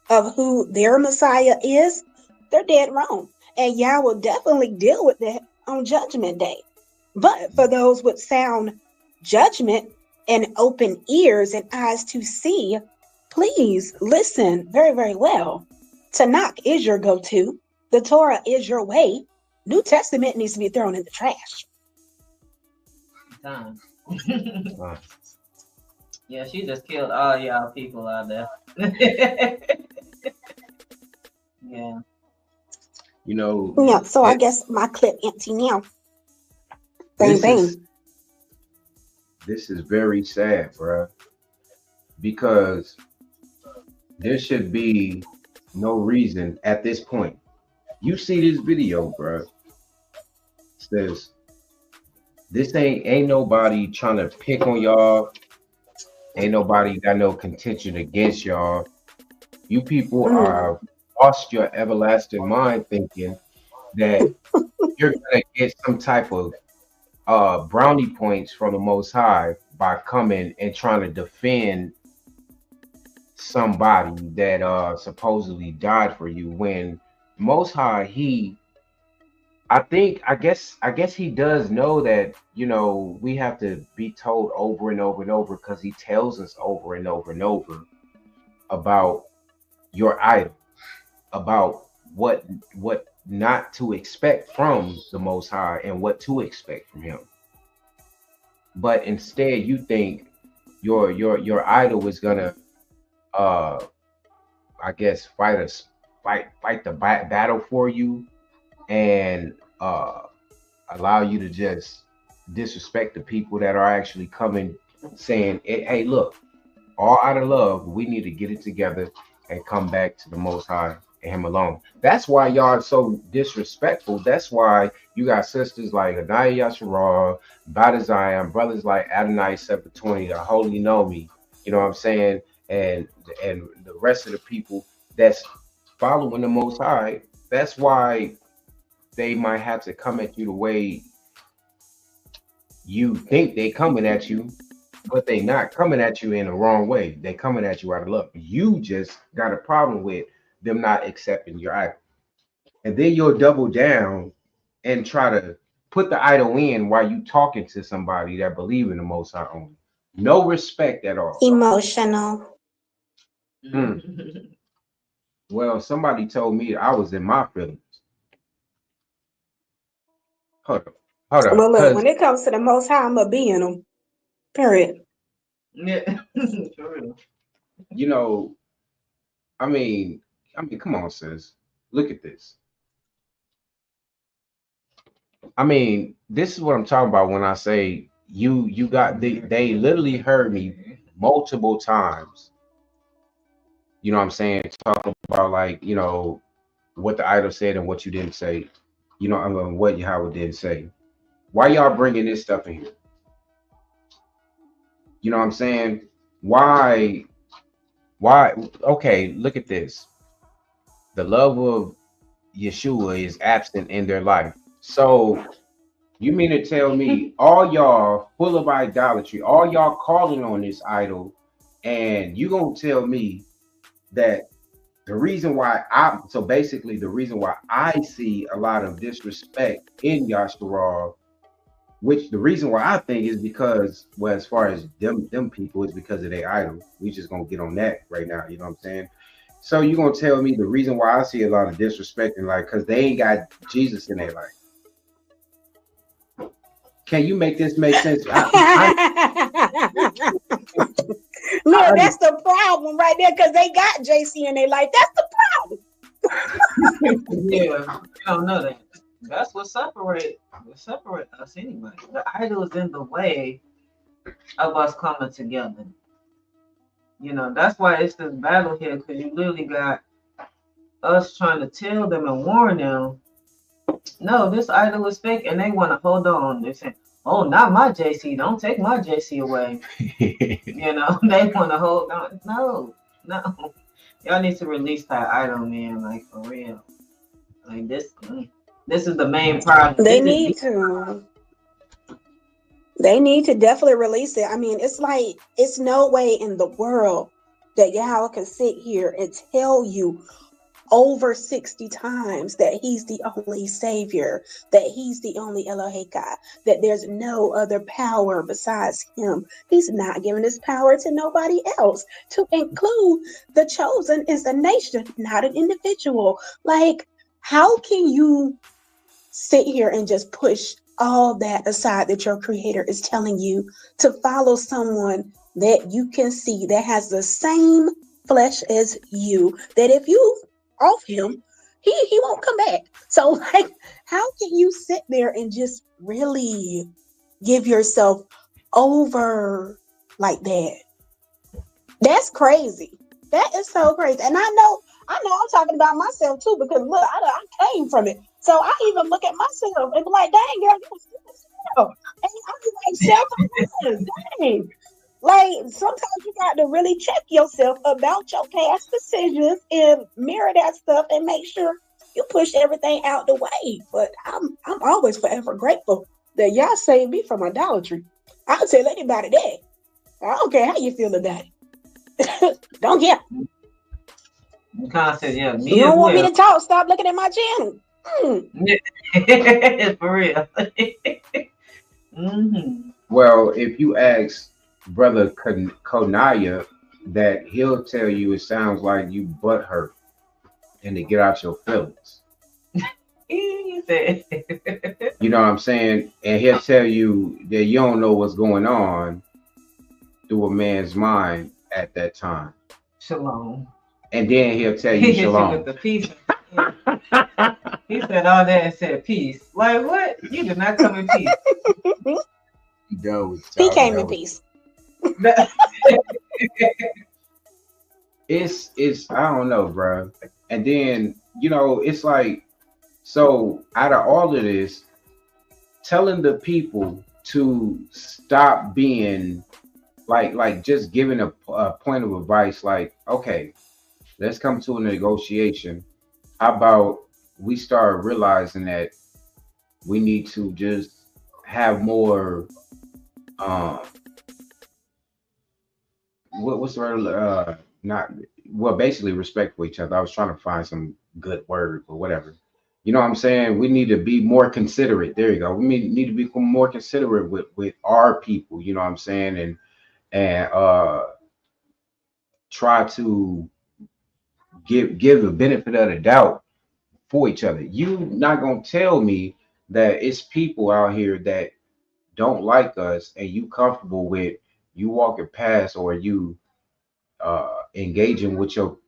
of who their Messiah is, they're dead wrong. And Yah will definitely deal with that on Judgment Day. But for those with sound judgment and open ears and eyes to see, please listen very, very well. Tanakh is your go-to. The Torah is your way. New Testament needs to be thrown in the trash. Yeah, she just killed all y'all people out there. Yeah. You know. Yeah, so I guess my clip empty now. Bang, bang. This is very sad, bro. Because there should be no reason at this point. You see this video, bro. It says, This ain't nobody trying to pick on y'all. Ain't nobody got no contention against y'all. You people are lost your everlasting mind thinking that you're gonna get some type of brownie points from the Most High by coming and trying to defend somebody that supposedly died for you. When Most High, I guess he does know that, you know, we have to be told over and over and over, because he tells us over and over and over about your idol, about what not to expect from the Most High and what to expect from him. But instead you think your idol is gonna I guess fight the battle for you and allow you to just disrespect the people that are actually coming, saying, hey, look, all out of love, we need to get it together and come back to the Most High and him alone. That's why y'all are so disrespectful. That's why you got sisters like Anaya Yasharah, Bada Zion, brothers like Adonai 720, the Holy Know Me, you know what I'm saying, and the rest of the people that's following the Most High. That's why they might have to come at you the way you think they coming at you, but they not coming at you in the wrong way. They coming at you out of love. You just got a problem with them not accepting your idol. And then you'll double down and try to put the idol in while you talking to somebody that believe in the Most High only. No respect at all. Emotional. Well, somebody told me I was in my feelings. Hold up. Well, look, when it comes to the Most High, I'm gonna be in them. Period. Yeah. You know, I mean, come on, sis. Look at this. I mean, this is what I'm talking about when I say you got they literally heard me multiple times. You know what I'm saying? Talking about, like, you know, what the idol said and what you didn't say. You know, what Yahweh didn't say. Why y'all bringing this stuff in here? You know what I'm saying? Why? Okay, look at this. The love of Yeshua is absent in their life. So you mean to tell me all y'all full of idolatry, all y'all calling on this idol, and you gonna tell me that the reason why the reason why I see a lot of disrespect in Yashara, which the reason why I think is because, well, as far as them people, is because of their idol. We just gonna get on that right now, you know what I'm saying? So you gonna tell me the reason why I see a lot of disrespect in life, because they ain't got Jesus in their life. Can you make this make sense? Look, that's the problem right there, because they got JC in their life. That's the problem. Yeah, you don't know that. That's what separate us anyway. The idol is in the way of us coming together. You know, that's why it's this battle here, because you literally got us trying to tell them and warn them, no, this idol is fake, and they want to hold on. They say, oh, not my JC. Don't take my JC away. You know, they want to hold on. No. Y'all need to release that idol, man, like, for real. Like, this is the main problem. They need to definitely release it. I mean, it's like, it's no way in the world that Yahweh can sit here and tell you over 60 times that he's the only savior, that he's the only Eloheka, that there's no other power besides him. He's not giving his power to nobody else, to include the chosen is a nation, not an individual. Like, how can you sit here and just push all that aside that your creator is telling you to follow someone that you can see that has the same flesh as you, that if you off him, he won't come back? So, like, how can you sit there and just really give yourself over like that? That's crazy. That is so crazy. And I know I'm talking about myself too, because look, I came from it. So I even look at myself and be like, dang, girl, you yourself. And I be like, self-awareness, dang. Like, sometimes you got to really check yourself about your past decisions and mirror that stuff and make sure you push everything out the way. But I'm always forever grateful that y'all saved me from idolatry. I'll tell anybody that. I don't care how you feel about it. Don't care. Concept, yeah. Me You don't as want me well. to talk, stop looking at my channel. For real. Well, if you ask Brother Konaya, that he'll tell you it sounds like you butthurt and to get out your feelings. He said, You know what I'm saying? And he'll tell you that you don't know what's going on through a man's mind at that time. Shalom. And then he'll tell He you hit you shalom. with the peace. He said all that and said peace. Like what? You did not come in peace. He came in peace. It's I don't know, bro. And then, you know, it's like, so out of all of this, telling the people to stop being like just giving a point of advice, like, okay, let's come to a negotiation. How about we start realizing that we need to just have more what's the word? Not well, basically respect for each other. I was trying to find some good word or whatever. You know what I'm saying? We need to be more considerate. There you go. We need to be more considerate with our people. You know what I'm saying? And try to give the benefit of the doubt for each other. You not gonna tell me that it's people out here that don't like us and you comfortable with you walking past or you engaging with your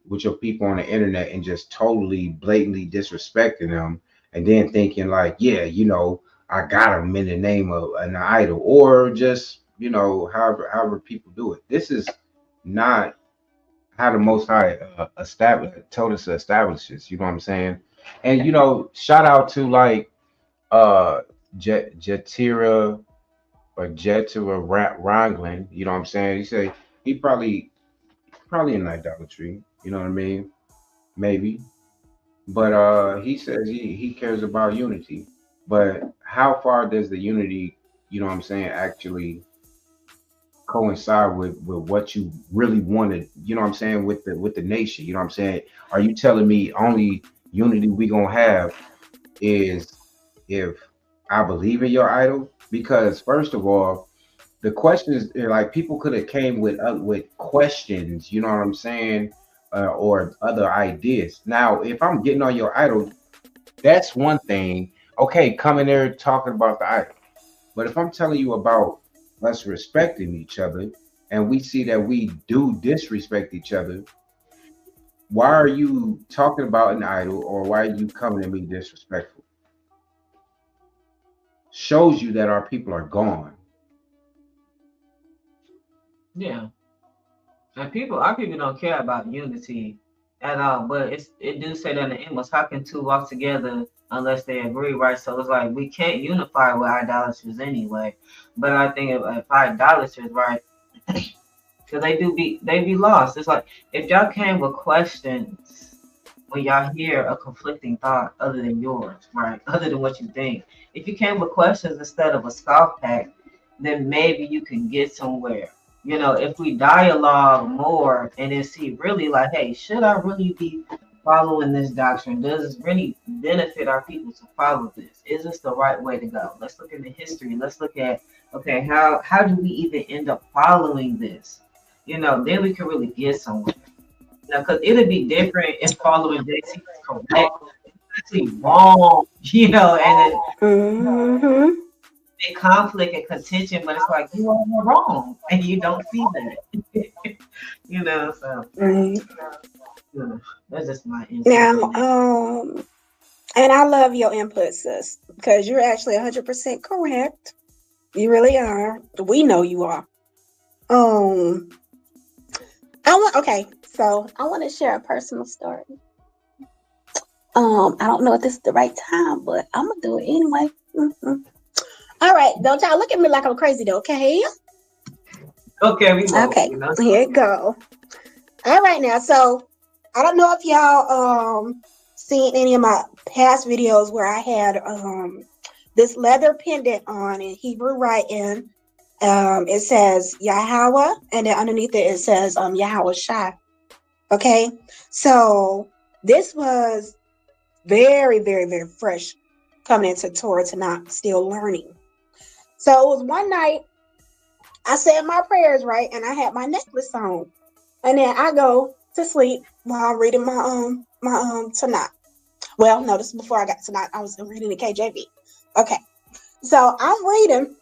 people on the internet and just totally blatantly disrespecting them and then thinking like, yeah, you know, I got them in the name of an idol, or just, you know, however people do it. This is not how the Most High told us to establish this. You know what I'm saying? And you know, shout out to like Jetira Wrangling. You know what I'm saying? He said he probably in idolatry. You know what I mean? Maybe. But he says he cares about unity. But how far does the unity, you know what I'm saying, actually coincide with what you really wanted, you know what I'm saying, with the nation? You know what I'm saying? Are you telling me only unity we gonna have is if I believe in your idol? Because first of all, the questions, like, people could have came with questions, you know what I'm saying, or other ideas. Now, if I'm getting on your idol, that's one thing. Okay, come in there talking about the idol. But if I'm telling you about us respecting each other, and we see that we do disrespect each other, why are you talking about an idol, or why are you coming to me disrespectful? Shows you that our people are gone. Yeah. And our people don't care about unity at all. But it do say that in the Amos, how can two walk together unless they agree, right? So it's like we can't unify with idolaters anyway. But I think if idolaters, right, because they be lost. It's like if y'all came with questions when y'all hear a conflicting thought other than yours, right? Other than what you think. If you came with questions instead of a scoff pack, then maybe you can get somewhere. You know, if we dialogue more and then see really like, hey, should I really be following this doctrine? Does it really benefit our people to follow this? Is this the right way to go? Let's look at the history. Let's look at, okay, how do we even end up following this? You know, then we can really get somewhere. Now, because it'll be different if following JC is correct, actually wrong, you know, and then in conflict and contention, but it's like you are wrong and you don't see that. You know, so that's just my insight. Now, and I love your input, sis, because you're actually 100% correct. You really are. We know you are. So I want to share a personal story. I don't know if this is the right time, but I'm gonna do it anyway. All right, don't y'all look at me like I'm crazy though, okay? Okay, we know. Okay, You know? here it go. All right, now, so I don't know if y'all seen any of my past videos where I had this leather pendant on in Hebrew writing. It says Yahweh, and then underneath it says Yahweh Shai. Okay, so this was very, very, very fresh coming into Torah Tanakh, still learning. So it was one night I said my prayers, right, and I had my necklace on, and then I go to sleep while I'm reading my Tanakh. Well, no, this is before I got Tanakh. I was reading the KJV. Okay, so I'm reading,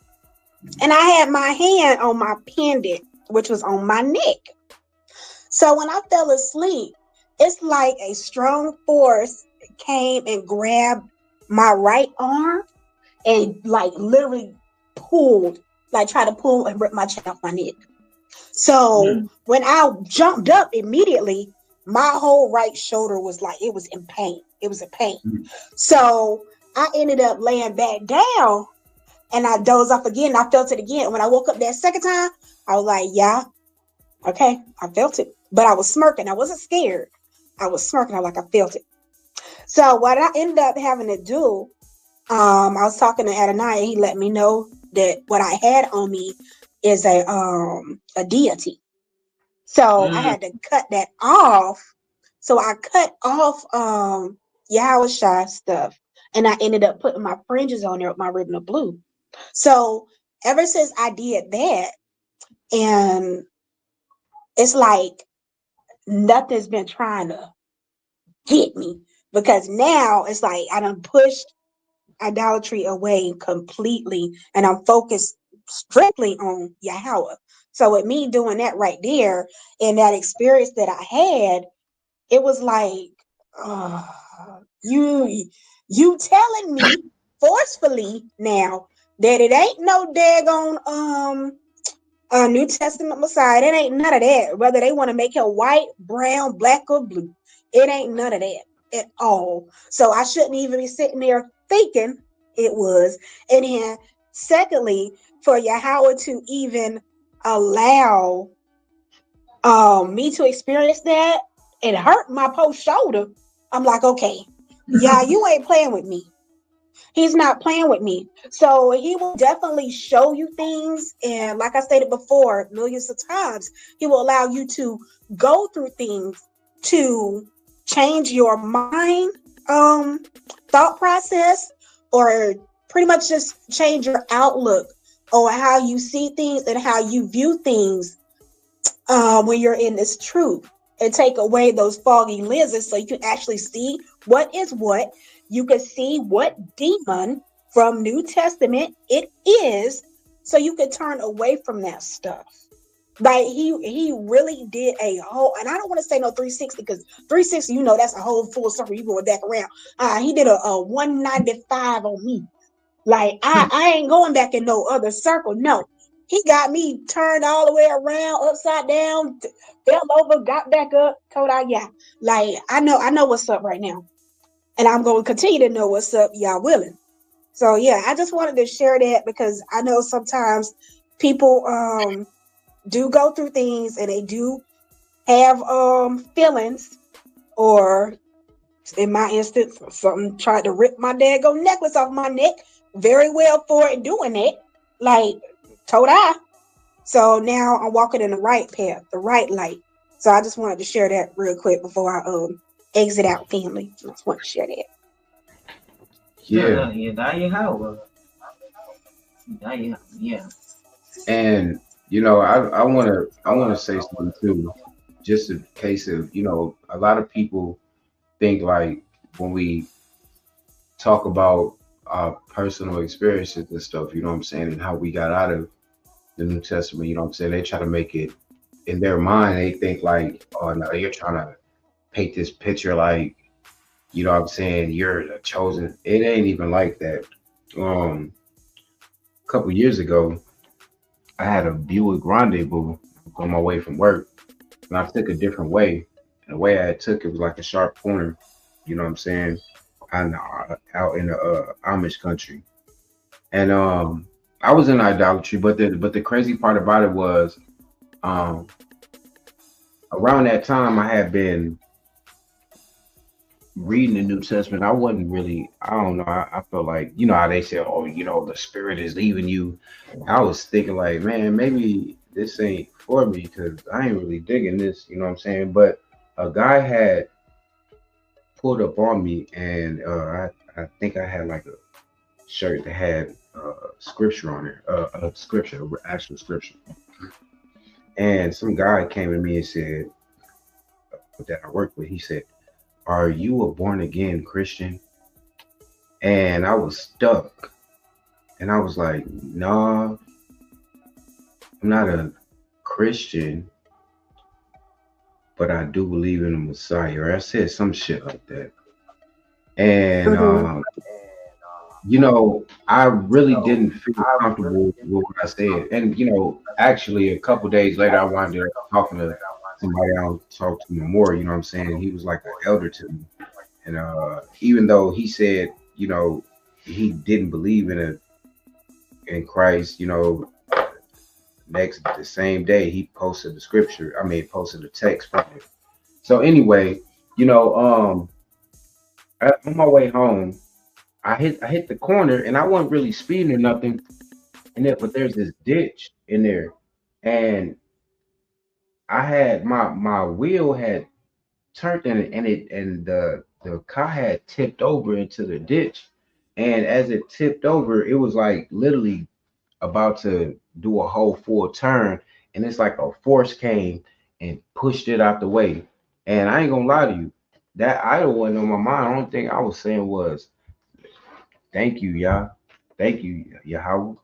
and I had my hand on my pendant, which was on my neck. So when I fell asleep, it's like a strong force came and grabbed my right arm and like literally pulled, like tried to pull and rip my chain off my neck. So when I jumped up immediately, my whole right shoulder was like, it was in pain. It was a pain. So I ended up laying back down and I dozed off again. I felt it again. When I woke up that second time, I was like, yeah, okay, I felt it. But I was smirking. I wasn't scared. I was smirking. I was like, I felt it. So what I ended up having to do, I was talking to Adonai, and he let me know that what I had on me is a deity. So I had to cut that off. So I cut off Yahweh Shai stuff, and I ended up putting my fringes on there with my ribbon of blue. So ever since I did that, and it's like nothing's been trying to get me, because now it's like I done pushed idolatry away completely and I'm focused strictly on Yahweh. So with me doing that right there and that experience that I had, it was like you telling me forcefully now that it ain't no daggone New Testament Messiah. It ain't none of that. Whether they want to make him white, brown, black, or blue, it ain't none of that at all. So I shouldn't even be sitting there thinking it was. And then secondly, for Yahweh to even allow me to experience that, it hurt my post shoulder. I'm like, okay, yeah, you ain't playing with me. He's not playing with me. So he will definitely show you things. And like I stated before, millions of times, he will allow you to go through things to change your mind, thought process, or pretty much just change your outlook on how you see things and how you view things when you're in this truth, and take away those foggy lenses so you can actually see what is what. You can see what demon from New Testament it is, so you can turn away from that stuff. Like he really did a whole, and I don't want to say no 360, because 360, you know, that's a whole full circle. You going back around. He did a 195 on me. Like I ain't going back in no other circle. No, he got me turned all the way around, upside down, fell over, got back up, told I yeah. Like I know what's up right now. And I'm going to continue to know what's up, y'all willing. So, yeah, I just wanted to share that because I know sometimes people do go through things and they do have feelings, or in my instance, something tried to rip my daggone necklace off my neck. Very well for it doing it. Like, told I. So now I'm walking in the right path, the right light. So I just wanted to share that real quick before I exit out, family. I just want to share that. Yeah. Yeah. And you know, I wanna say something too, just in case of, you know, a lot of people think like when we talk about our personal experiences and stuff, you know what I'm saying, and how we got out of the New Testament, you know what I'm saying, they try to make it in their mind, they think like, oh no, you're trying to paint this picture like, you know what I'm saying, you're the chosen. It ain't even like that. A couple years ago, I had a Buick Rendezvous on my way from work, and I took a different way. And the way I took it was like a sharp corner, You know what I'm saying? Out in the Amish country, and I was in idolatry. But the crazy part about it was, around that time I had been reading the New Testament. I wasn't really, I don't know. I felt like, you know how they say, oh, you know, the Spirit is leaving you. I was thinking like, man, maybe this ain't for me because I ain't really digging this. You know what I'm saying? But a guy had pulled up on me, and I think I had like a shirt that had scripture on it, actual scripture. And some guy came to me and said, that I worked with, he said, "Are you a born again Christian?" And I was stuck. And I was like, "No, I'm not a Christian, but I do believe in the Messiah." Or I said some shit like that. And you know, I really didn't feel comfortable with what I said. And you know, actually a couple days later I wound up talking to somebody I'll talk to more, you know what I'm saying? He was like an elder to me. And even though he said, you know, he didn't believe in Christ, you know, the same day he posted the scripture, posted the text from it. So anyway, you know, on my way home, I hit the corner, and I wasn't really speeding or nothing. But there's this ditch in there, and I had my wheel had turned and the car had tipped over into the ditch. And as it tipped over, it was like literally about to do a whole full turn, and it's like a force came and pushed it out the way. And I ain't gonna lie to you, that idol wasn't on my mind. The only thing I was saying was, "Thank you, Yah. Thank you, Yahweh.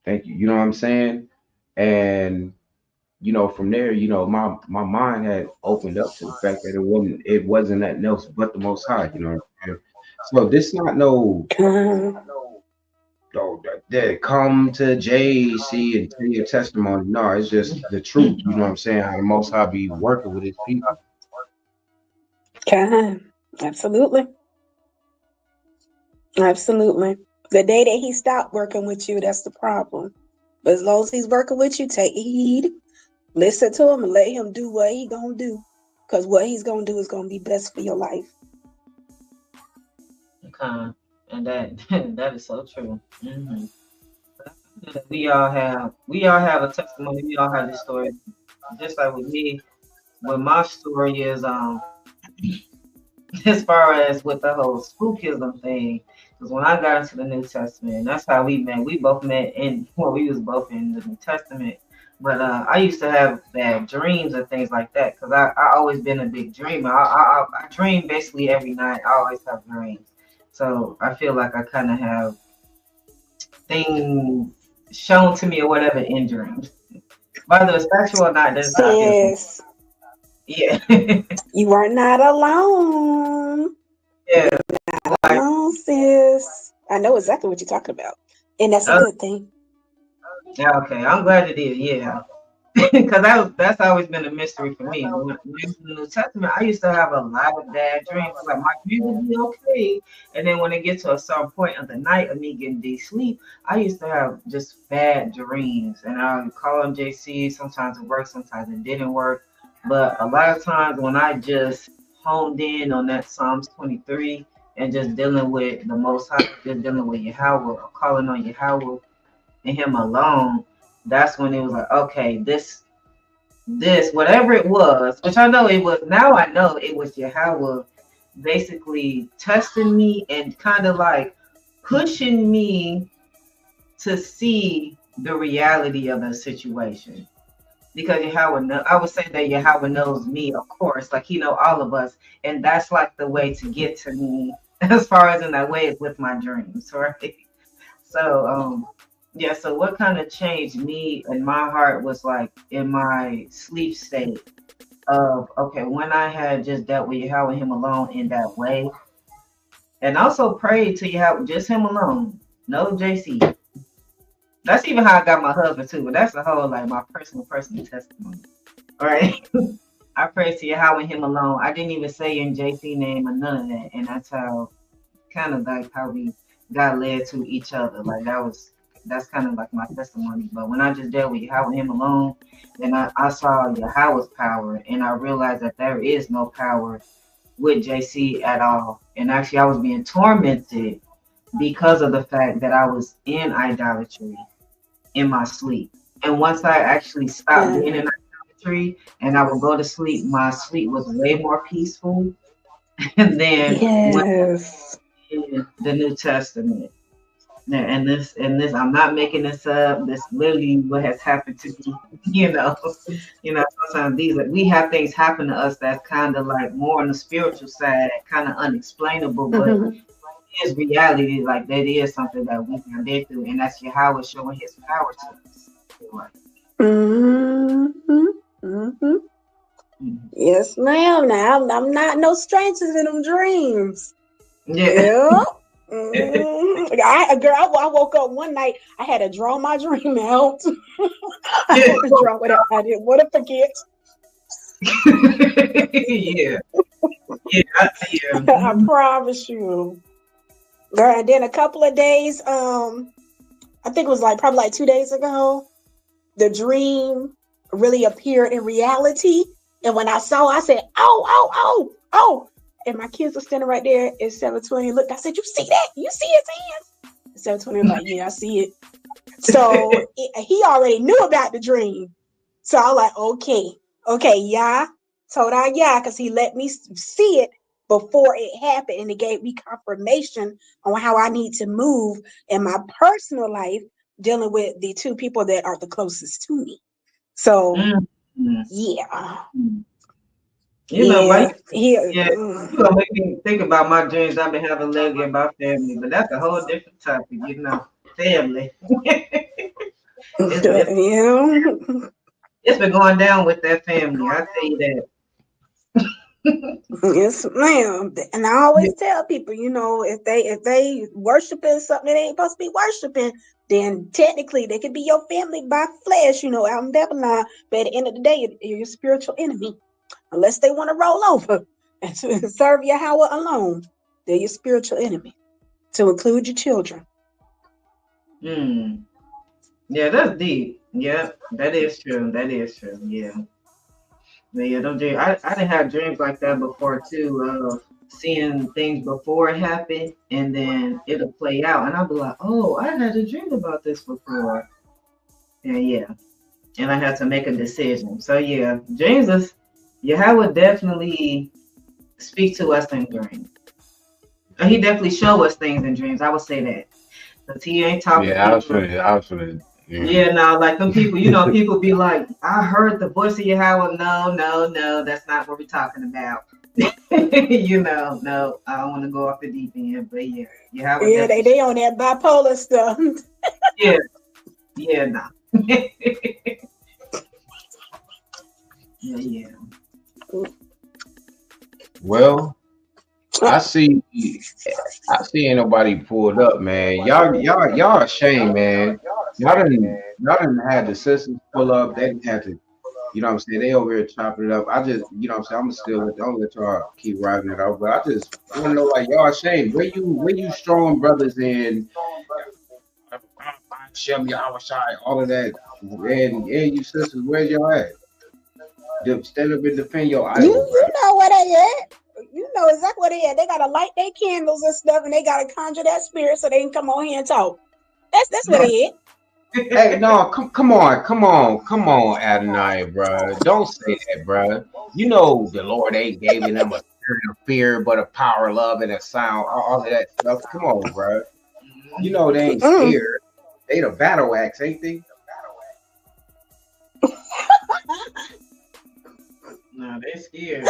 Thank you." You know what I'm saying? And you know, from there, you know, my mind had opened up to the fact that it wasn't nothing else but the Most High. You know what I'm saying? So this not no that come to JC and tell your testimony. No, it's just the truth. You know what I'm saying? How the Most High be working with his people. Absolutely. Absolutely. The day that he stopped working with you, that's the problem. But as long as he's working with you, take heed, listen to him, and let him do what he gonna do. Because what he's gonna do is gonna be best for your life. Okay. And that is so true. Mm-hmm. We all have a testimony. We all have this story. Just like with me, what my story is, as far as with the whole spookism thing, because when I got into the New Testament, that's how we met. We both met we was both in the New Testament. But I used to have bad dreams and things like that because I always been a big dreamer. I dream basically every night. I always have dreams. So I feel like I kind of have things shown to me or whatever in dreams. Whether it's factual or not, that's not Yes. Yeah. You are not alone. Yeah. Not alone, sis. I know exactly what you're talking about. And that's a good thing. Yeah, okay. I'm glad it is, yeah. Because that's always been a mystery for me. When in the New Testament, I used to have a lot of bad dreams. Like my dreams would be okay. And then when it gets to a certain point of the night of me getting deep sleep, I used to have just bad dreams. And I would call on JC. Sometimes it worked, sometimes it didn't work. But a lot of times when I just honed in on that Psalms 23 and just dealing with the Most High, just dealing with Yahweh, or calling on Yahweh and him alone, that's when it was like, okay, this whatever it was, which I know it was, now I know it was Yahweh basically testing me and kind of like pushing me to see the reality of the situation. Because Yahweh, I would say that Yahweh knows me, of course, like he know all of us, and that's like the way to get to me as far as in that way is with my dreams, right? So yeah, so what kind of changed me and my heart was like in my sleep state of, okay, when I had just dealt with Yahweh him alone in that way, and also prayed to Yahweh, just him alone, no JC. That's even how I got my husband too, but that's a whole like my personal testimony. All right. I praise to Yahweh and him alone. I didn't even say your JC name or none of that. And that's how kind of like how we got led to each other. Like that's kind of like my testimony. But when I just dealt with Yahweh and him alone, then I saw Yahweh's power, and I realized that there is no power with JC at all. And actually I was being tormented because of the fact that I was in idolatry in my sleep. And once I actually stopped being in idolatry and I would go to sleep, my sleep was way more peaceful. And then in the New Testament. And this, I'm not making this up. This literally what has happened to me. Sometimes we have things happen to us that's kind of like more on the spiritual side, kind of unexplainable, but it is reality. Like that is something that we can live through, and that's Yahweh showing His power to us. Yes, ma'am. Now I'm not no strangers in them dreams. Yeah. I woke up one night. I had to draw my dream out. I had to draw it out. I didn't want to forget. I promise you. Girl, and then a couple of days, I think it was probably like 2 days ago, the dream really appeared in reality. And when I saw, I said, oh. And my kids were standing right there at 720. Looked, I said, you see that? You see his hands? 720 was like, yeah, I see it. So he already knew about the dream. So I was like, okay, yeah. Told I yeah, because he let me see it before it happened. And it gave me confirmation on how I need to move in my personal life, dealing with the two people that are the closest to me. So, yeah. You gonna make me think about my dreams I've been having lately about family, but that's a whole different topic, family. It's been going down with that family, I tell you that. Yes, ma'am. And I always tell people, if they worshiping something they ain't supposed to be worshiping, then technically they could be your family by flesh, out in Babylon. But at the end of the day, you're your spiritual enemy. Unless they want to roll over and to serve Yahweh alone, they're your spiritual enemy, to include your children. Yeah, that's deep. Yeah, that is true. Yeah. But yeah, don't dream. I didn't have dreams like that before too, of seeing things before it happened and then it'll play out. And I'll be like, oh, I had a dream about this before. And I had to make a decision. So yeah, dreams is Yahweh definitely speak to us in dreams. He definitely show us things in dreams. I would say that. Because he ain't talking. Yeah, absolutely. Yeah, no, like them people, people be like, I heard the voice of Yahweh. No, that's not what we're talking about. No, I don't want to go off the deep end, but yeah, Yahweh. Yeah, they on that bipolar stuff. No. Yeah. Well, I see ain't nobody pulled up, man. Y'all ashamed, man. Y'all didn't have the sisters pull up. They didn't have to, you know what I'm saying? They over here chopping it up. I just, you know what I'm saying? I'm let y'all keep riding it out. But I just want to know, like, y'all ashamed. Where you strong brothers in? Shem, all of that. And you sisters, where y'all at? Stand up and defend your idol. You know where they at. You know exactly where they at. They gotta light their candles and stuff, and they gotta conjure that spirit so they can come on here and talk. That's where they at. Hey, no, come on, Adonai, bro. Don't say that, bro. You know the Lord ain't giving them a spirit of fear, but a power, love, and a sound, all of that stuff. Come on, bro. You know they ain't scared. They the battle axe, ain't they? No, they scared.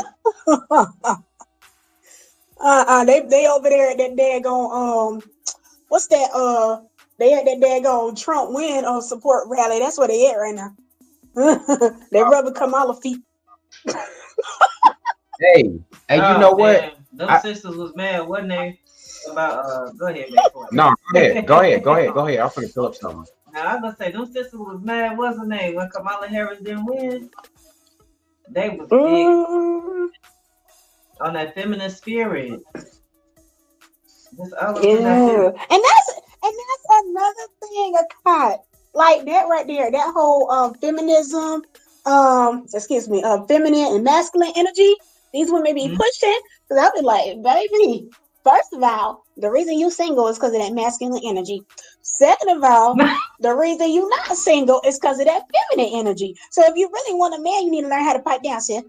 They over there at that daggone what's that they at that daggone Trump win support rally. That's where they at right now. They rubber Kamala feet. Hey, you know what? Those sisters was mad, wasn't they? About go ahead, man. No, go ahead. I'm finna fill up something. Now I was gonna say those sisters was mad, wasn't they, when Kamala Harris didn't win? They was big on that feminine spirit. Just all up in that Yeah, feminine. and that's another thing, Akai. Like that right there, that whole feminism, feminine and masculine energy. These women be pushing, because I'll be like, baby, first of all, the reason you single is because of that masculine energy. Second of all, the reason you not single is because of that feminine energy. So if you really want a man, you need to learn how to pipe down, sis.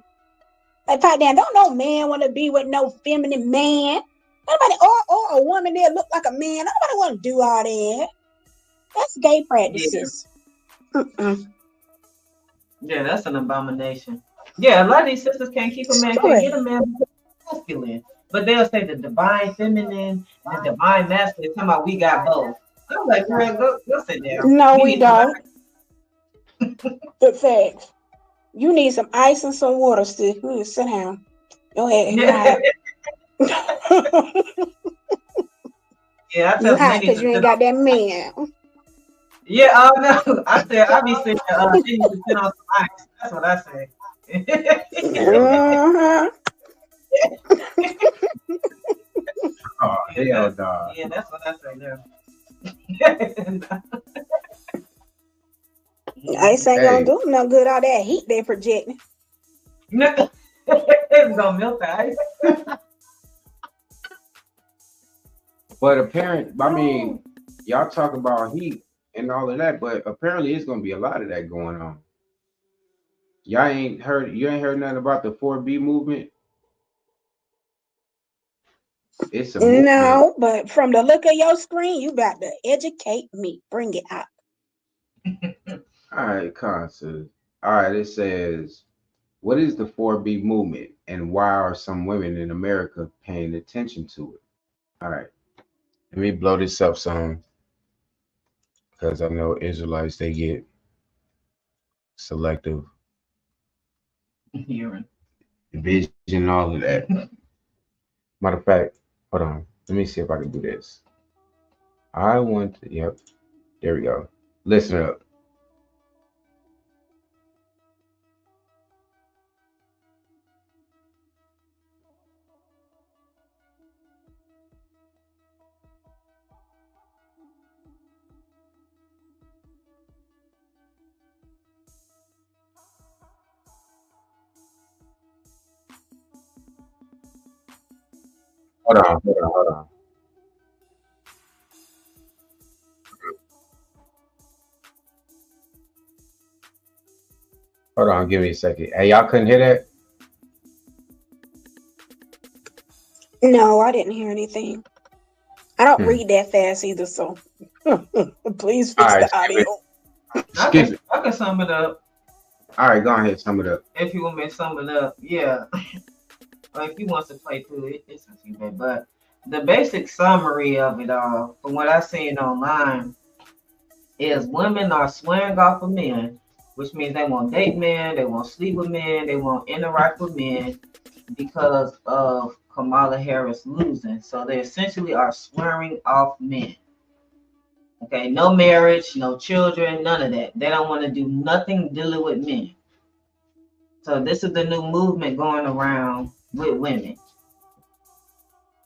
Like pipe down. Don't no man want to be with no feminine man. Nobody, or a woman that look like a man. Nobody want to do all that. That's gay practices. Yeah, that's an abomination. Yeah, a lot of these sisters can't keep a man, can't get a man because he's masculine. But they'll say the divine feminine and the divine masculine. Talking about we got both. I'm like, girl, go sit down. No, we don't. Good facts. You need some ice and some water, sis. You need to sit down. Go ahead. Yeah, I You tell hot many because you ain't got that man. Yeah, no. I said I be saying she needs to sit on some ice. That's what I say. Oh, hell no. Yeah, that's what I say there. Ice ain't gonna do them no good. All that heat they projecting. It's gonna melt the ice. But apparently, I mean, y'all talk about heat and all of that, but apparently it's gonna be a lot of that going on. Y'all ain't heard nothing about the 4B movement? It's a movement. No, but from the look of your screen, you about to educate me. Bring it out. All right, Constance. All right, it says, what is the 4B movement and why are some women in America paying attention to it? All right, let me blow this up some, because I know Israelites, they get selective hearing, vision, all of that. Matter of fact, hold on. Let me see if I can do this. I want to, yep, there we go. Listen up. Hold on. Hold on, give me a second. Hey, y'all couldn't hear that? No, I didn't hear anything. I don't read that fast either, so please fix the audio. Skip it. I can sum it up. All right, go ahead, sum it up. If you want me to sum it up, yeah. Or if you want to play through it, it's a few bit. But the basic summary of it all, from what I've seen online, is women are swearing off of men, which means they won't date men, they won't sleep with men, they won't interact with men because of Kamala Harris losing. So they essentially are swearing off men. Okay, no marriage, no children, none of that. They don't want to do nothing dealing with men. So this is the new movement going around with women.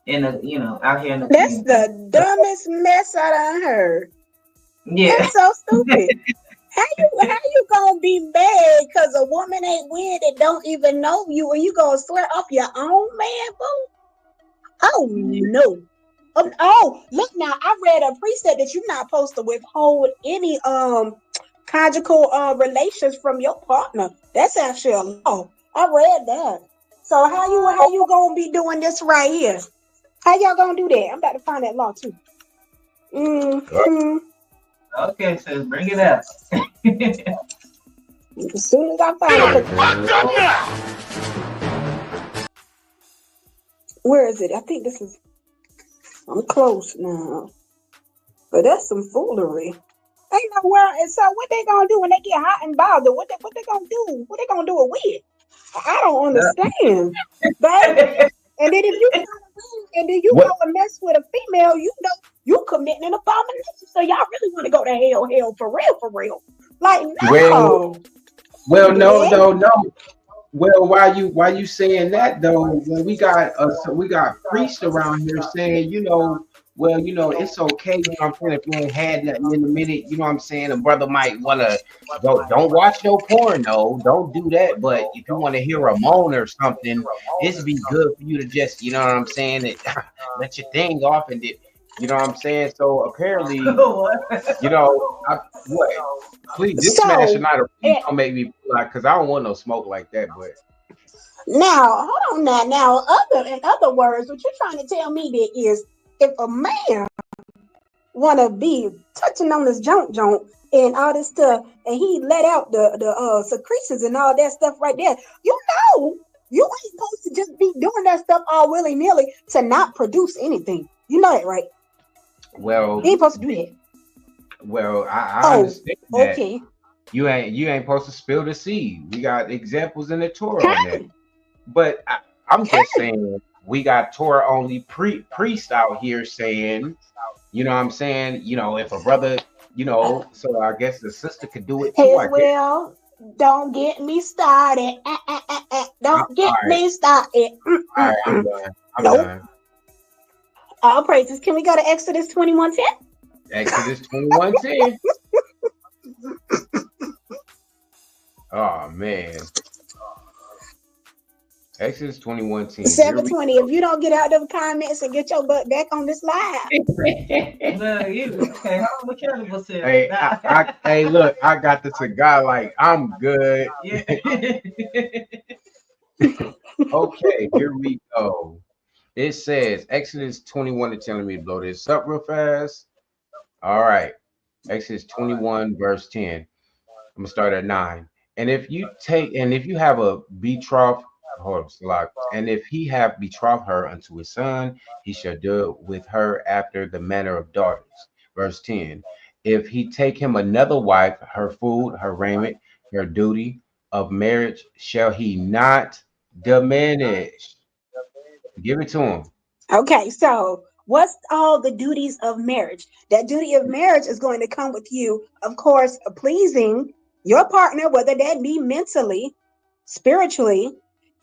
Out here in the That's community. the dumbest mess I done heard. Yeah. That's so stupid. How you gonna be mad because a woman ain't with it, don't even know you, and you gonna swear off your own man, boo? Oh no. Oh, look now, I read a precept that you're not supposed to withhold any conjugal relations from your partner. That's actually a law. I read that. So how you gonna be doing this right here? How y'all gonna do that? I'm about to find that law too. Okay, so bring it up. As soon as I find it. Where is it? I think this is. I'm close now. But that's some foolery. Ain't nowhere. And so what they gonna do when they get hot and bothered? What they gonna do? What they gonna do it with? I don't understand. Baby. And then if you go and mess with a female, you know you committing an abomination. So y'all really want to go to hell for real. Like no. Well, no. Well, why you saying that though? When we got priests around here saying, well, it's okay. I'm saying, if you ain't had nothing in a minute, I'm saying, a brother might want to don't watch no porn, no, don't do that. But if you want to hear a moan or something, it's be good for you to just, I'm saying, let your thing off and it. You know what I'm saying? So apparently, what? Please, this man should not don't make me like, because I don't want no smoke like that. But now, hold on now. In other words, what you're trying to tell me that is, if a man wanna be touching on this joint and all this stuff, and he let out the secretions and all that stuff right there, you ain't supposed to just be doing that stuff all willy-nilly to not produce anything. You know that, right? Well, he ain't supposed to do that. Well, I understand that. Okay. You ain't supposed to spill the seed. We got examples in the Torah on that. But I'm just saying, we got Torah only priest out here saying, what I'm saying, if a brother, so I guess the sister could do it too. Well, don't get me started. Don't get me started. All right, I'm done. I'm done. All praises. Can we go to Exodus 21:10? Exodus 21:10. Oh man. Exodus 21:10. 7:20. If you don't get out of the comments and get your butt back on this live. No, you okay? What kind of Hey, hey, look, I got the cigar. Like, I'm good. Yeah. Okay, here we go. It says Exodus 21 is telling me to blow this up real fast. All right. Exodus 21, verse 10. I'm gonna start at 9. And if you have a betrothed, and if he have betrothed her unto his son, he shall do with her after the manner of daughters. Verse 10. If he take him another wife, her food, her raiment, her duty of marriage shall he not diminish. Give it to him. Okay, so what's all the duties of marriage? That duty of marriage is going to come with you, of course, pleasing your partner, whether that be mentally, spiritually,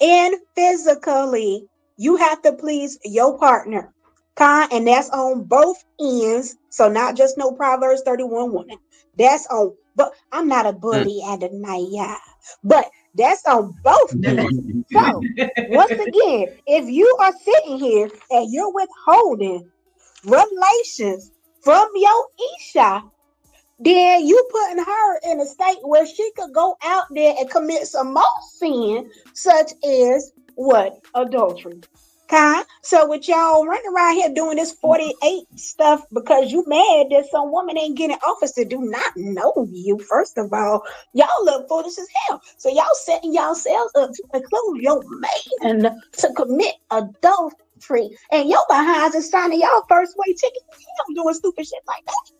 and physically. You have to please your partner. And that's on both ends. So not just no Proverbs 31 woman. That's on, but I'm not a bully at the night, but that's on both ends. So once again, if you are sitting here and you're withholding relations from your Isha, then you putting her in a state where she could go out there and commit some more sin, such as what? Adultery. So with y'all running around here doing this 48 stuff because you mad that some woman ain't getting office that do not know you, first of all, y'all look foolish as hell. So y'all setting yourselves up to include your man to commit adultery, and your behinds is signing y'all first way ticket. You doing stupid shit like that.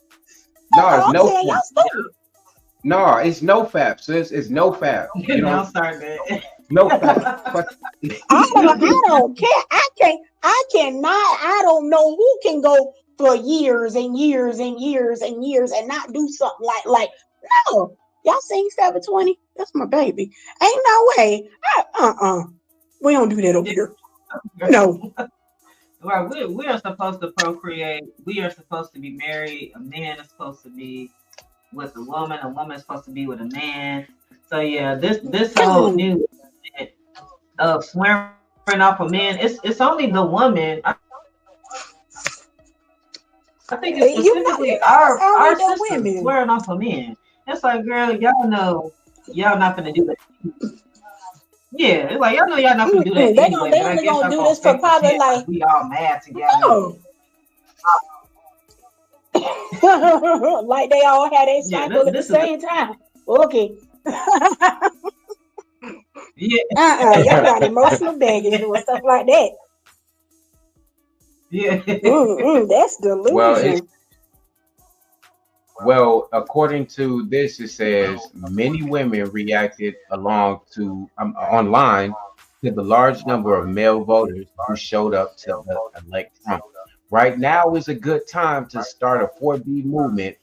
No, it's no fap, sis. It's no fap. Don't start that. No fap. I don't care. I don't know who can go for years and years and years and years and not do something like no. Y'all sing 720? That's my baby. Ain't no way. We don't do that over here. No. Right, we are supposed to procreate. We are supposed to be married. A man is supposed to be with a woman is supposed to be with a man. So yeah, this whole new swearing off a man, it's only the woman. I think it's specifically our sisters swearing off a man. It's like, girl, y'all know y'all not gonna do that. Yeah, it's like y'all know y'all not gonna do that anyway. They only gonna do this for probably like we all mad together. No. Like they all had a cycle at the same time. Okay. Y'all got emotional baggage doing stuff like that. Yeah. That's delusion. Well, according to this, it says many women reacted online to the large number of male voters who showed up to elect Trump. Right now is a good time to start a 4B movement.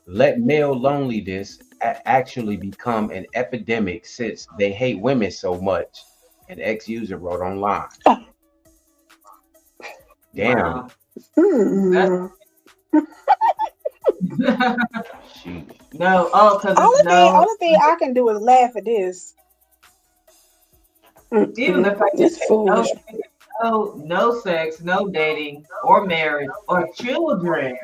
Let male loneliness actually become an epidemic since they hate women so much. An ex-user wrote online. Damn. Wow. Hmm. No, oh, because Only thing I can do is laugh at this. even the fact It's that foolish. no sex, no dating, or marriage, or children.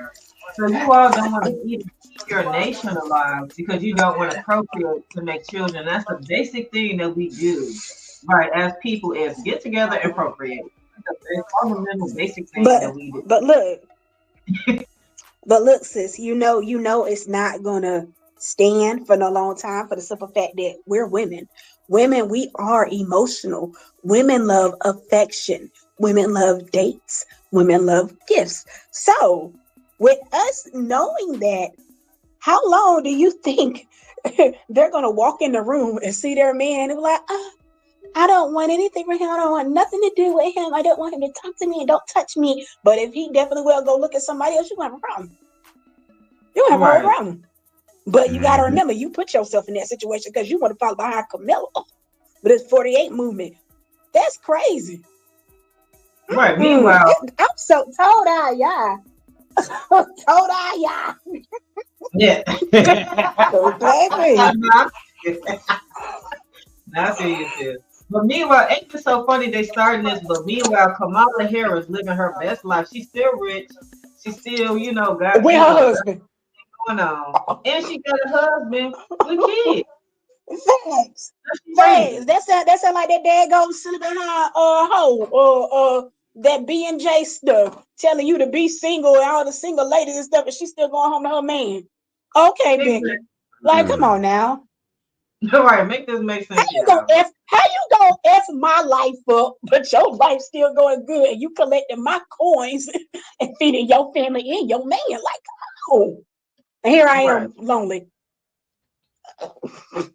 So you all don't want to keep your nation alive because you don't want to procreate to make children. That's the basic thing that we do, right? As people, is get together and procreate. It's a fundamental basic thing that we do. But look, sis, you know it's not gonna stand for no long time for the simple fact that we're women. Women, we are emotional. Women love affection. Women love dates. Women love gifts. So, with us knowing that, how long do you think they're gonna walk in the room and see their man and be like, I don't want anything with him. I don't want nothing to do with him. I don't want him to talk to me and don't touch me. But if he definitely will go look at somebody else, you're gonna have a problem. You have a problem. But you gotta remember, you put yourself in that situation because you want to follow behind Camilla with this 48 movement. That's crazy. Right. Meanwhile, I'm so told I yeah. So baby. I see you too. But meanwhile, ain't it so funny they starting this? But meanwhile, Kamala Harris living her best life. She's still rich. She still, got with her husband going on, and she got a husband with kids. Facts. That's like that daggone sleeping hoe or that B&J stuff telling you to be single and all the single ladies and stuff, and she's still going home to her man. Okay, Becky. Like, come on now. All right, make this make sense. How you gonna F my life up, but your life still going good, and you collecting my coins and feeding your family and your man? Like, come on. And here I am, lonely.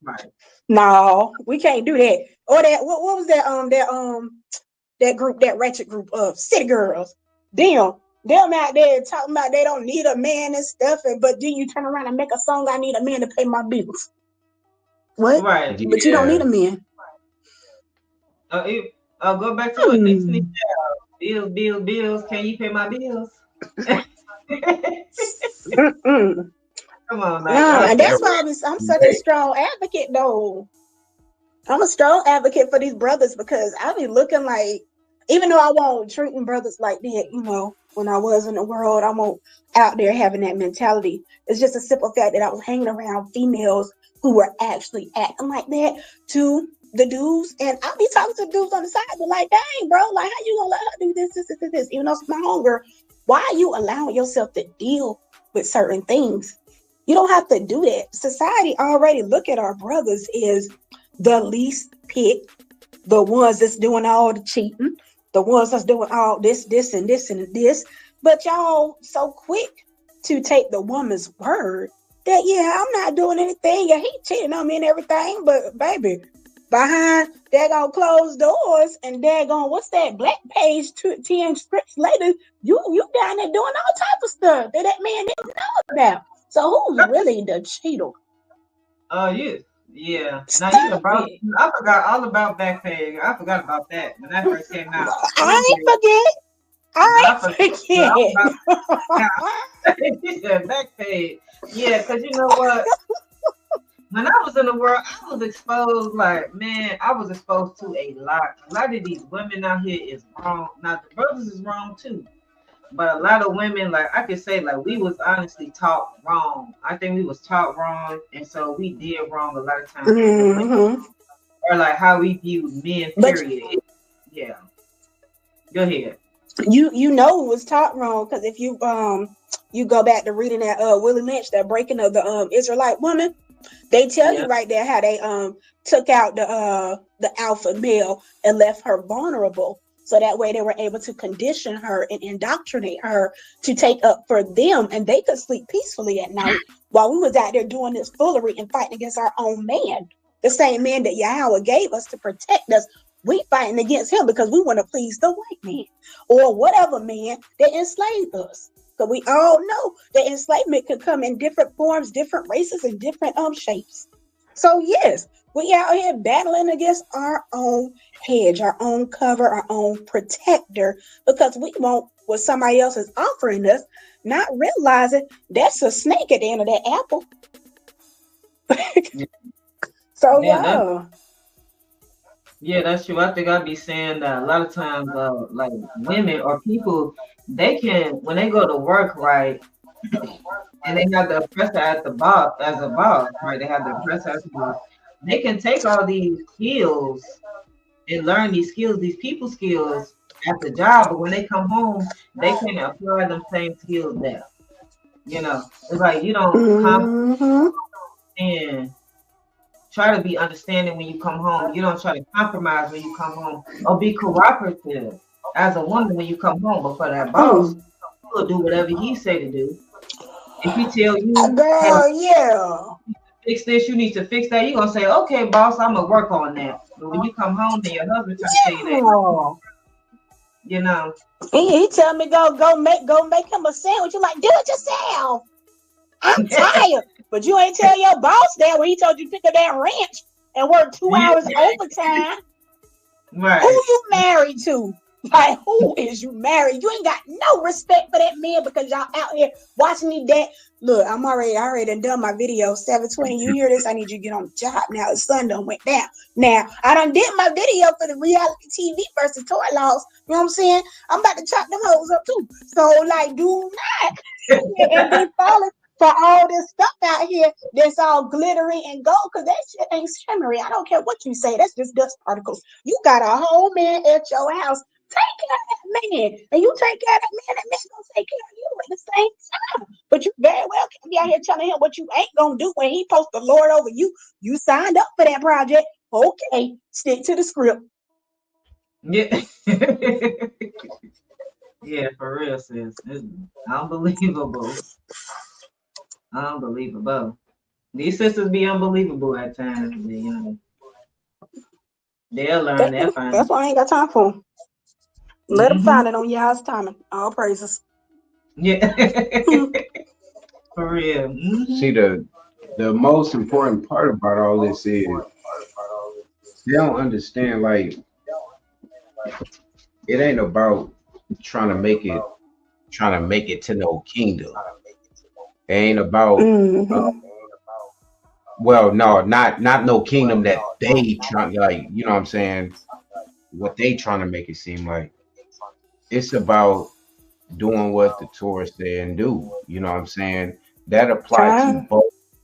Right. No, we can't do that. Or that what was that group, that ratchet group of City Girls? Them out there talking about they don't need a man and stuff, but then you turn around and make a song, I need a man to pay my bills. What? Right. But you don't need a man. I'll go back to it. Bills. Can you pay my bills? Come on, man. No, and that's why I'm such a strong advocate, though. I'm a strong advocate for these brothers because I be looking like, even though I won't treating brothers like that, when I was in the world, I won't out there having that mentality. It's just a simple fact that I was hanging around females who were actually acting like that to the dudes, and I'll be talking to dudes on the side, but like, dang, bro, like, how you gonna let her do this, even though it's my hunger? Why are you allowing yourself to deal with certain things? You don't have to do that. Society already look at our brothers as the least picked, the ones that's doing all the cheating, the ones that's doing all this, and this. But y'all so quick to take the woman's word that, yeah, I'm not doing anything. Yeah, he cheating on me and everything, but baby, behind daggone closed doors and daggone, what's that, black page 10 scripts later, you down there doing all type of stuff that man didn't know about. So who's really the cheater? Oh, yeah. Now you brought. I forgot all about Backpage. I forgot about that when that first came out. I forget. She said Backpage. Yeah, because you know what? When I was in the world, I was exposed. Like, man, I was exposed to a lot. A lot of these women out here is wrong. Now the brothers is wrong too. But a lot of women, like I could say, like we was honestly taught wrong. I think we was taught wrong, and so we did wrong a lot of times. Mm-hmm. Or like how we view men. Period. Yeah. Go ahead. You know it was taught wrong because if you go back to reading that Willie Lynch, that breaking of the Israelite woman, they tell you right there how they took out the alpha male and left her vulnerable. So that way they were able to condition her and indoctrinate her to take up for them, and they could sleep peacefully at night while we was out there doing this foolery and fighting against our own man. The same man that Yahweh gave us to protect us, we fighting against him because we want to please the white man or whatever man that enslaved us. Because we all know that enslavement could come in different forms, different races, and different shapes. So yes, we out here battling against our own hedge, our own cover, our own protector, because we want what somebody else is offering us, not realizing that's a snake at the end of that apple. So yeah, that's true. I think I'd be saying that a lot of times, like women or people, they can, when they go to work, right, and they have the oppressor as a boss, right? They have the oppressor as a boss. They can take all these skills and learn these skills, these people skills at the job, but when they come home, they can't apply them same skills there. You know, it's like you don't come and try to be understanding when you come home. You don't try to compromise when you come home, or be cooperative as a woman when you come home. But for that boss, you'll do whatever he say to do. If he tell you, fix this, you need to fix that, you're gonna say, okay, boss, I'm gonna work on that. But when you come home and your husband trying to tell you that, you know, he tell me go make him a sandwich. You're like, do it yourself. I'm tired. But you ain't tell your boss that when he told you to pick up that wrench and work 2 hours overtime. Right. Who you married to? Like, who is you married? You ain't got no respect for that man because y'all out here watching me that. Look, I already done my video. 720. You hear this? I need you to get on the job now. The sun done went down. Now, I done did my video for the reality TV versus toy laws. You know what I'm saying? I'm about to chop them hoes up too. So, like, do not and be falling for all this stuff out here that's all glittery and gold, because that shit ain't shimmery. I don't care what you say. That's just dust particles. You got a whole man at your house. Take care of that man. And you take care of that man gonna take care of you at the same time. But you very well can be out here telling him what you ain't gonna do when he posts the Lord over you. You signed up for that project. Okay, stick to the script. Yeah. Yeah, for real, sis. It's unbelievable. Unbelievable. These sisters be unbelievable at times. You know, they'll learn. They'll find. That's why I ain't got time for them. Let them find it on y'all's timing. All praises. Yeah. For real. See, the most important part about all this is they don't understand, like, it ain't about trying to make it to no kingdom. It ain't about well, no, not no kingdom that they trying, like, you know what I'm saying, what they trying to make it seem like. It's about doing what the Torah say and do. You know what I'm saying? That applies to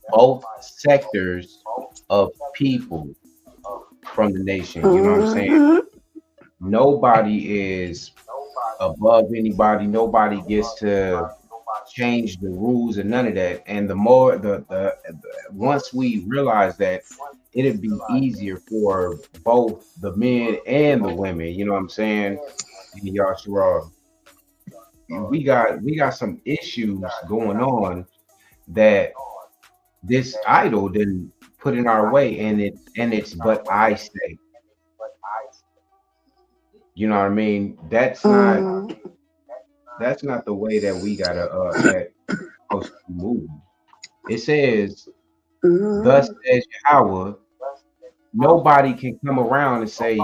both sectors of people from the nation. You know what I'm saying? Nobody is above anybody. Nobody gets to change the rules and none of that. And the more the once we realize that, it'd be easier for both the men and the women. You know what I'm saying? Yashua, we got some issues going on that this idol didn't put in our way, and it's but I say. You know what I mean? That's not the way that we gotta that supposed to move. It says, thus says Yahweh, nobody can come around and say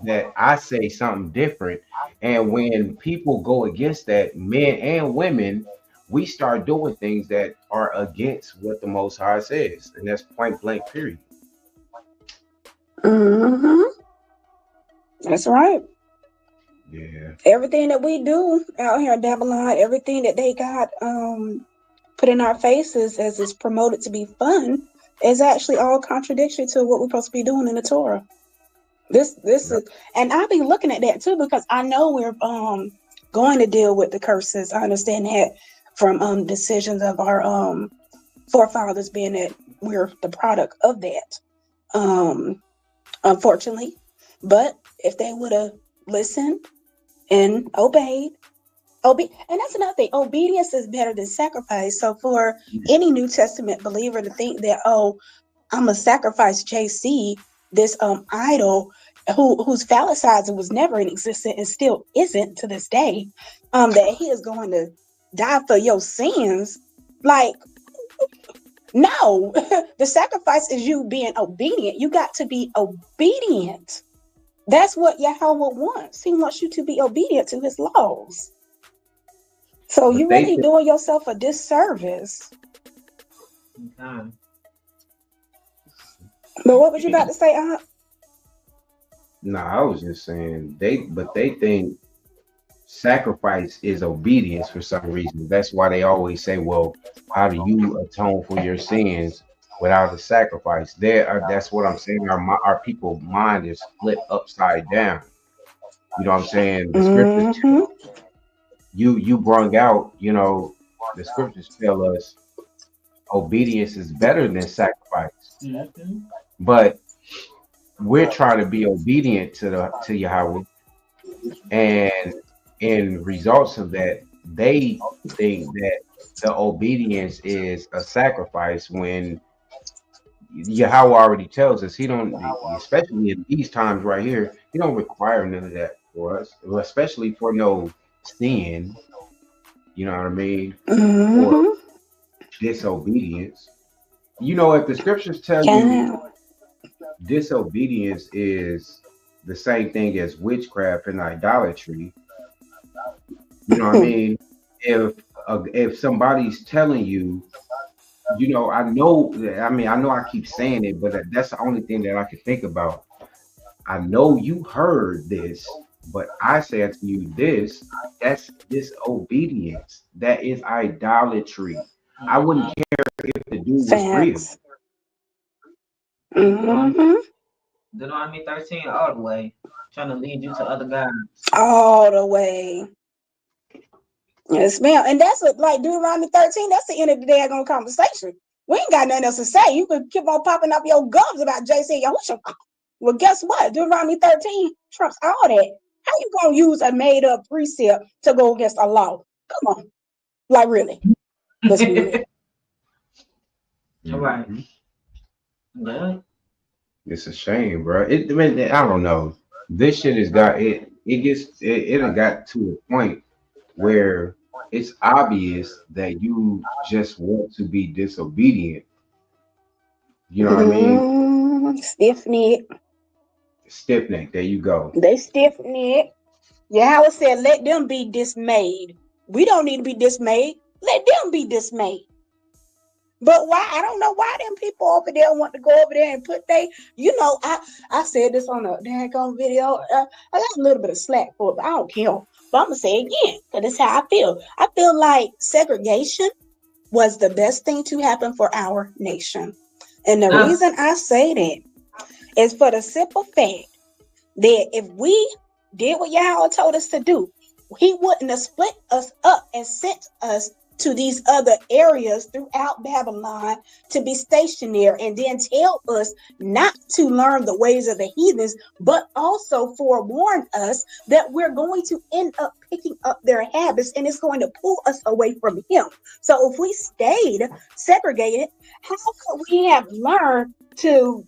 that I say something different. And when people go against that, men and women, we start doing things that are against what the Most High says. And that's point blank, period. That's right. Yeah. Everything that we do out here in Babylon, everything that they got put in our faces as it's promoted to be fun, is actually all contradiction to what we're supposed to be doing in the Torah. This is, and I'll be looking at that too, because I know we're going to deal with the curses. I understand that from decisions of our forefathers, being that we're the product of that, unfortunately. But if they would have listened and obeyed, and that's another thing, obedience is better than sacrifice. So for any New Testament believer to think that, oh, I'm gonna sacrifice JC, this idol whose phallicizing was never in existence and still isn't to this day, that he is going to die for your sins. Like, no, the sacrifice is you being obedient. You got to be obedient. That's what Yahweh wants. He wants you to be obedient to his laws. So But you they really think, doing yourself a disservice. Okay. But what was you about to say? no, I was just saying they think sacrifice is obedience for some reason. That's why they always say, well, how do you atone for your sins without a sacrifice? That's what I'm saying. Our people mind is flipped upside down. You know what I'm saying? The scriptures you brung out, you know, the scriptures tell us obedience is better than sacrifice. Mhm. But we're trying to be obedient to Yahweh, and in results of that, they think that the obedience is a sacrifice when Yahweh already tells us he don't, especially in these times right here, he don't require none of that for us, especially for no sin. You know what I mean? Or disobedience. You know, if the scriptures tell you disobedience is the same thing as witchcraft and idolatry, you know what I mean? If somebody's telling you, you know, I know I keep saying it, but that's the only thing that I can think about. I know you heard this, but I said to you this, that's disobedience. That is idolatry. I wouldn't care if the dude was real. Deuteronomy 13 all the way, trying to lead you to other gods. All the way. Yes, ma'am. And that's what, like Deuteronomy 13, that's the end of the daggone conversation. We ain't got nothing else to say. You could keep on popping up your gums about JC and Yahushua. Well, guess what? Deuteronomy 13 trumps all that. How you gonna use a made-up precept to go against a law? Come on. Like, really? Let's be real. All right. Yeah. It's a shame, bro. I don't know. This shit has got it. It done got to a point where it's obvious that you just want to be disobedient. You know what I mean? Stiff-neck. Stiff-neck. There you go. They stiff-neck. Yahweh said, let them be dismayed. We don't need to be dismayed. Let them be dismayed. But why? I don't know why them people over there want to go over there and put you know, I said this on a daggone video. I got a little bit of slack for it, but I don't care. But I'm going to say it again, because that's how I feel. I feel like segregation was the best thing to happen for our nation. And the reason I say that is for the simple fact that if we did what Yahweh told us to do, he wouldn't have split us up and sent us to these other areas throughout Babylon to be stationary and then tell us not to learn the ways of the heathens, but also forewarn us that we're going to end up picking up their habits and it's going to pull us away from him. So if we stayed segregated, how could we have learned to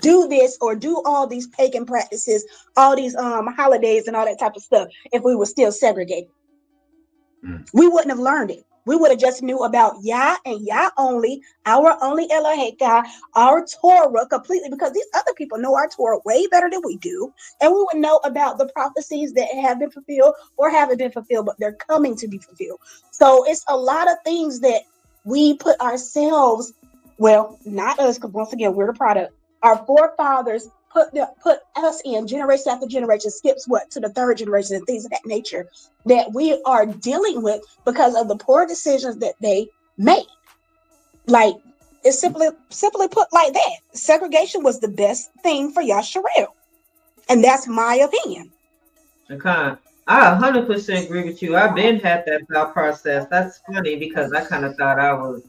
do this or do all these pagan practices, all these holidays and all that type of stuff if we were still segregated? We wouldn't have learned it. We would have just knew about Yah and Yah only, our only Eloheka, our Torah completely, because these other people know our Torah way better than we do. And we would know about the prophecies that have been fulfilled or haven't been fulfilled, but they're coming to be fulfilled. So it's a lot of things that we put ourselves, well, not us, because once again, we're the product. Our forefathers put us in generation after generation, skips to the third generation and things of that nature that we are dealing with because of the poor decisions that they made. Like, it's simply put like that. Segregation was the best thing for Yasharel. And that's my opinion. Okay. I 100% agree with you. I've been had that thought process. That's funny because I kind of thought I was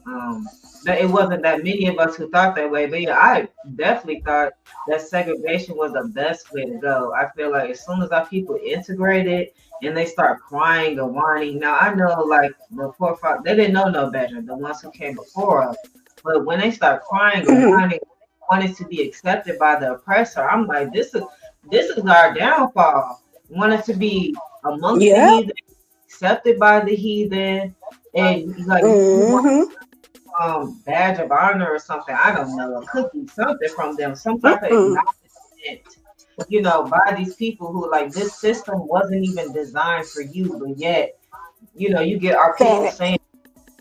that it wasn't that many of us who thought that way. But yeah, I definitely thought that segregation was the best way to go. I feel like as soon as our people integrated and they start crying and whining. Now I know like the poor folk, they didn't know no better, the ones who came before us. But when they start crying and whining, wanted to be accepted by the oppressor, I'm like, this is our downfall. Wanted to be amongst the heathen, accepted by the heathen, and like badge of honor or something. I don't know, a cookie, something from them, some type of acknowledgement, you know, by these people who like this system wasn't even designed for you, but yet, you know, you get our people saying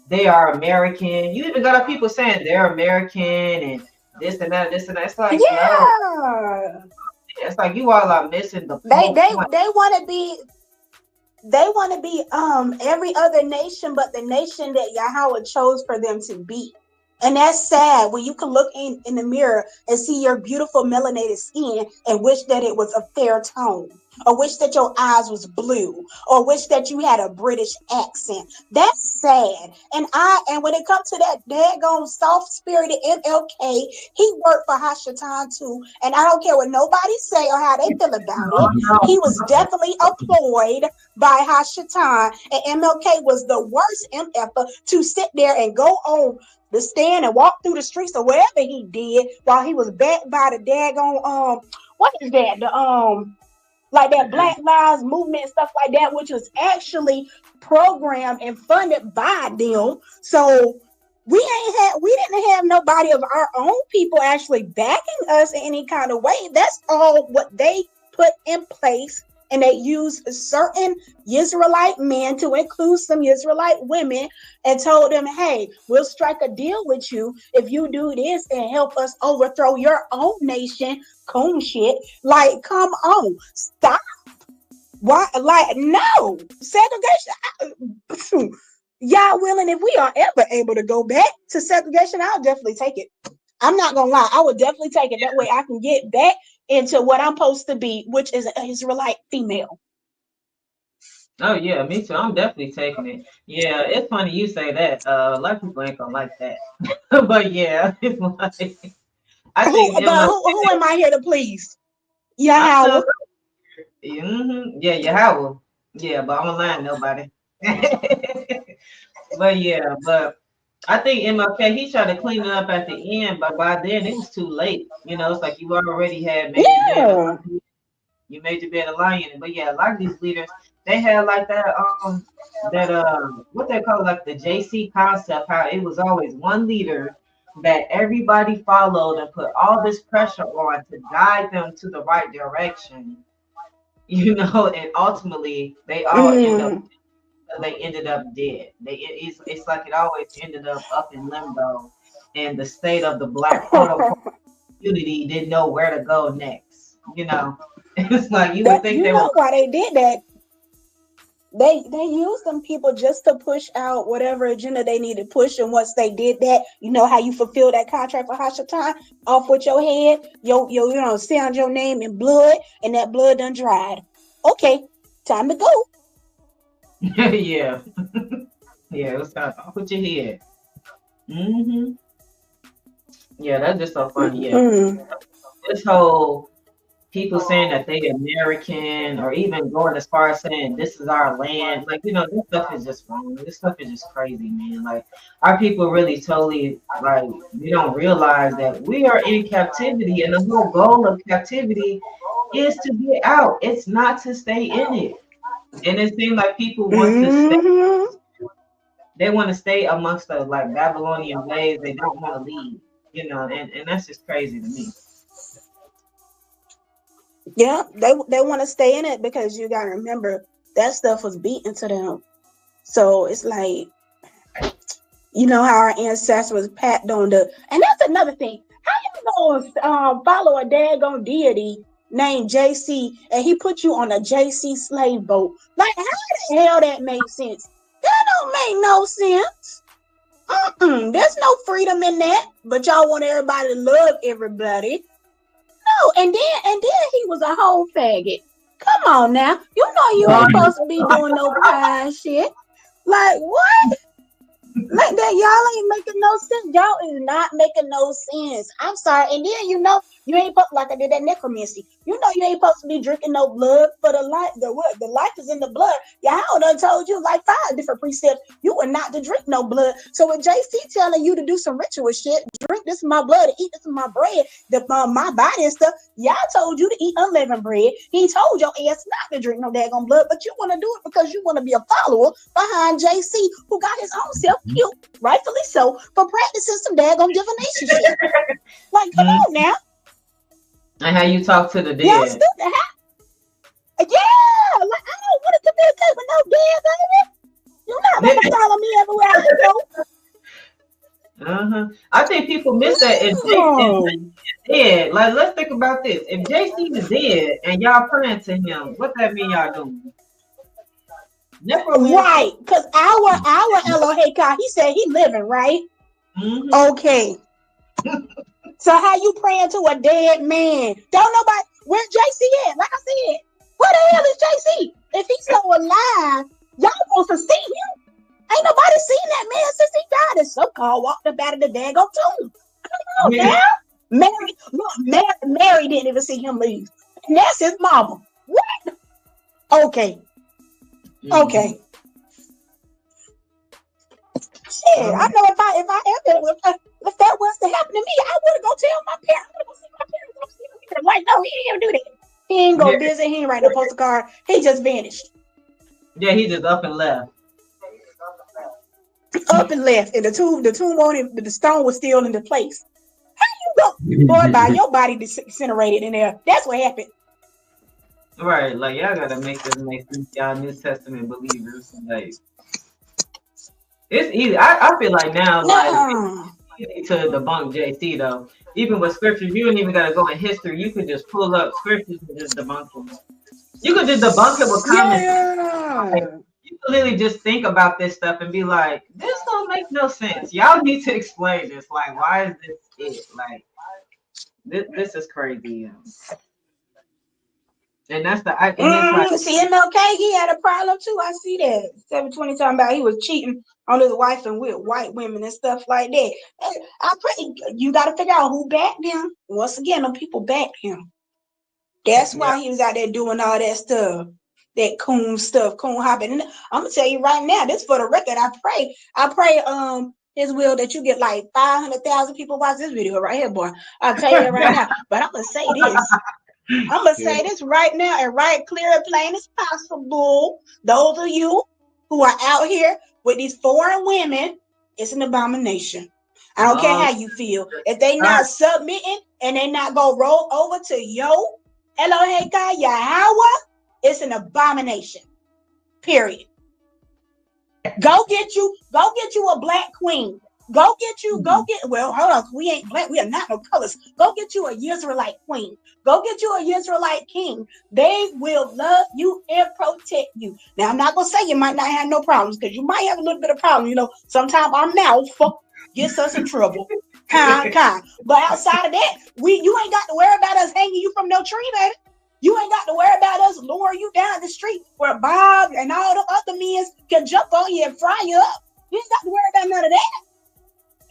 they are American. You even got our people saying they're American and this and that, this and that. It's like no. It's like you all are missing the point. They want to be every other nation but the nation that Yahweh chose for them to be. And that's sad when you can look in the mirror and see your beautiful melanated skin and wish that it was a fair tone, or wish that your eyes was blue, or wish that you had a British accent. That's sad. And when it comes to that daggone soft-spirited MLK, he worked for Hashatan too. And I don't care what nobody say or how they feel about it. He was definitely employed by Hashatan, and MLK was the worst MFer to sit there and go on the stand and walk through the streets or whatever he did while he was backed by the daggone what is that? The like that Black Lives Movement and stuff like that, which was actually programmed and funded by them. So we didn't have nobody of our own people actually backing us in any kind of way. That's all what they put in place. And they used certain Israelite men to include some Israelite women and told them, hey, we'll strike a deal with you if you do this and help us overthrow your own nation. Coon shit. Like, come on. Stop. Why? Like, no. Segregation. Y'all willing, if we are ever able to go back to segregation, I'll definitely take it. I'm not going to lie. I would definitely take it. That way I can get back into what I'm supposed to be, which is an Israelite female. Oh yeah, me too. I'm definitely taking it. Yeah, it's funny you say that. A lot of people ain't gonna like that, but yeah, it's like I think. Who am I here to please? Yahweh. Yeah, Yahweh. Yeah, but I'm gonna lie to nobody. But yeah, but I think MLK, he tried to clean it up at the end, but by then it was too late. You know, it's like you already had made you made your bed a lion. But yeah, like these leaders, they had like that what they call like the JC concept, how it was always one leader that everybody followed and put all this pressure on to guide them to the right direction. You know, and ultimately they all ended up dead. It's like it always ended up in limbo, and the state of the Black community didn't know where to go next. You know, it's like you would think they were. Why they did that? They used them people just to push out whatever agenda they needed to push, and once they did that, you know how you fulfill that contract for Hashatan off with your head, you know, sound your name in blood, and that blood done dried. Okay, time to go. Yeah. Yeah, it was kind of off with your head. Yeah, that's just so funny. Yeah. This whole people saying that they American, or even going as far as saying this is our land, like, you know, this stuff is just wrong. This stuff is just crazy, man. Like, our people really totally, like, we don't realize that we are in captivity, and the whole goal of captivity is to get out. It's not to stay in it. And it seems like people want to stay. They want to stay amongst the like Babylonian ways. They don't want to leave, you know, and that's just crazy to me. Yeah, they want to stay in it because you gotta remember that stuff was beaten to them. So it's like, you know how our ancestors was packed on the, and that's another thing. How you gonna follow a daggone deity named JC and he put you on a JC slave boat? Like, how the hell that makes sense? That don't make no sense. There's no freedom in that, but y'all want everybody to love everybody. No, and then he was a whole faggot. Come on now, you know you ain't supposed to be doing no pride shit. Like, what? Like that, y'all ain't making no sense. Y'all is not making no sense. I'm sorry. And then, you know, You ain't supposed, like I did that necromancy. You know you ain't supposed to be drinking no blood for the life. The what? The life is in the blood. Yeah, I done told you like 5 different precepts. You were not to drink no blood. So when JC telling you to do some ritual shit, drink this is my blood, and eat this is my bread, my body and stuff. Yeah, I told you to eat unleavened bread. He told your ass not to drink no daggone blood, but you want to do it because you want to be a follower behind JC, who got his own self killed, rightfully so, for practicing some daggone divination shit. Like, come on now. And how you talk to the dead. Yeah, stupid. Yeah, like I don't want to communicate with no dead baby. You're not going to follow me everywhere I go. I think people miss that. If JC is dead, like let's think about this. If JC is dead and y'all praying to him, what that mean y'all doing? Right, because our Elohim, he said he living, right? Okay. So how you praying to a dead man? Don't nobody, where JC at? Like I said, where the hell is JC? If he's still alive, y'all supposed to see him. Ain't nobody seen that man since he died. And so-called walked up out of the daggone tomb. Come on now. Mary didn't even see him leave. And that's his mama. What? Okay. Okay. Shit, I know if that was to happen to me, I would have go tell my parents. I would have go see my parents. Like, no, he didn't do that. He ain't go visit. He ain't write no postcard. He just vanished. Yeah, he just up and left. Up and left, and the tomb on him, the stone was still in the place. How you go, boy? By your body disintegrated in there. That's what happened. Right, like y'all gotta make this make sense, y'all New Testament believers. Like it's easy. I feel like now, like you need to debunk JC though. Even with scriptures, you don't even gotta go in history. You could just pull up scriptures and just debunk them. You could just debunk it with comments. Like, you can literally just think about this stuff and be like, this don't make no sense. Y'all need to explain this. Like, why is this it? Like, this is crazy. And that's the see MLK, he had a problem too. I see that 720 talking about he was cheating on his wife and with white women and stuff like that. I pray you got to figure out who backed him. Once again, them people backed him. That's why he was out there doing all that stuff, that coon stuff, coon hopping. And I'm gonna tell you right now, this for the record. I pray his will that you get like 500,000 people watch this video right here, boy. I'll tell you right now. But I'm gonna say this. I'm gonna say this right now and right clear and plain as possible. Those of you who are out here with these foreign women, it's an abomination. I don't care how you feel. If they not submitting and they not gonna roll over to yo Elohim Yahweh, it's an abomination. Period. Go get you a black queen. Well, hold on, we ain't black, we are not no colors. Go get you a Israelite queen. Go get you a Israelite king. They will love you and protect you. Now, I'm not gonna say you might not have no problems, because you might have a little bit of problem. You know, sometimes our mouth gets us in trouble. Kind. But outside of that, you ain't got to worry about us hanging you from no tree, baby. You ain't got to worry about us lowering you down the street where Bob and all the other men can jump on you and fry you up. You ain't got to worry about none of that.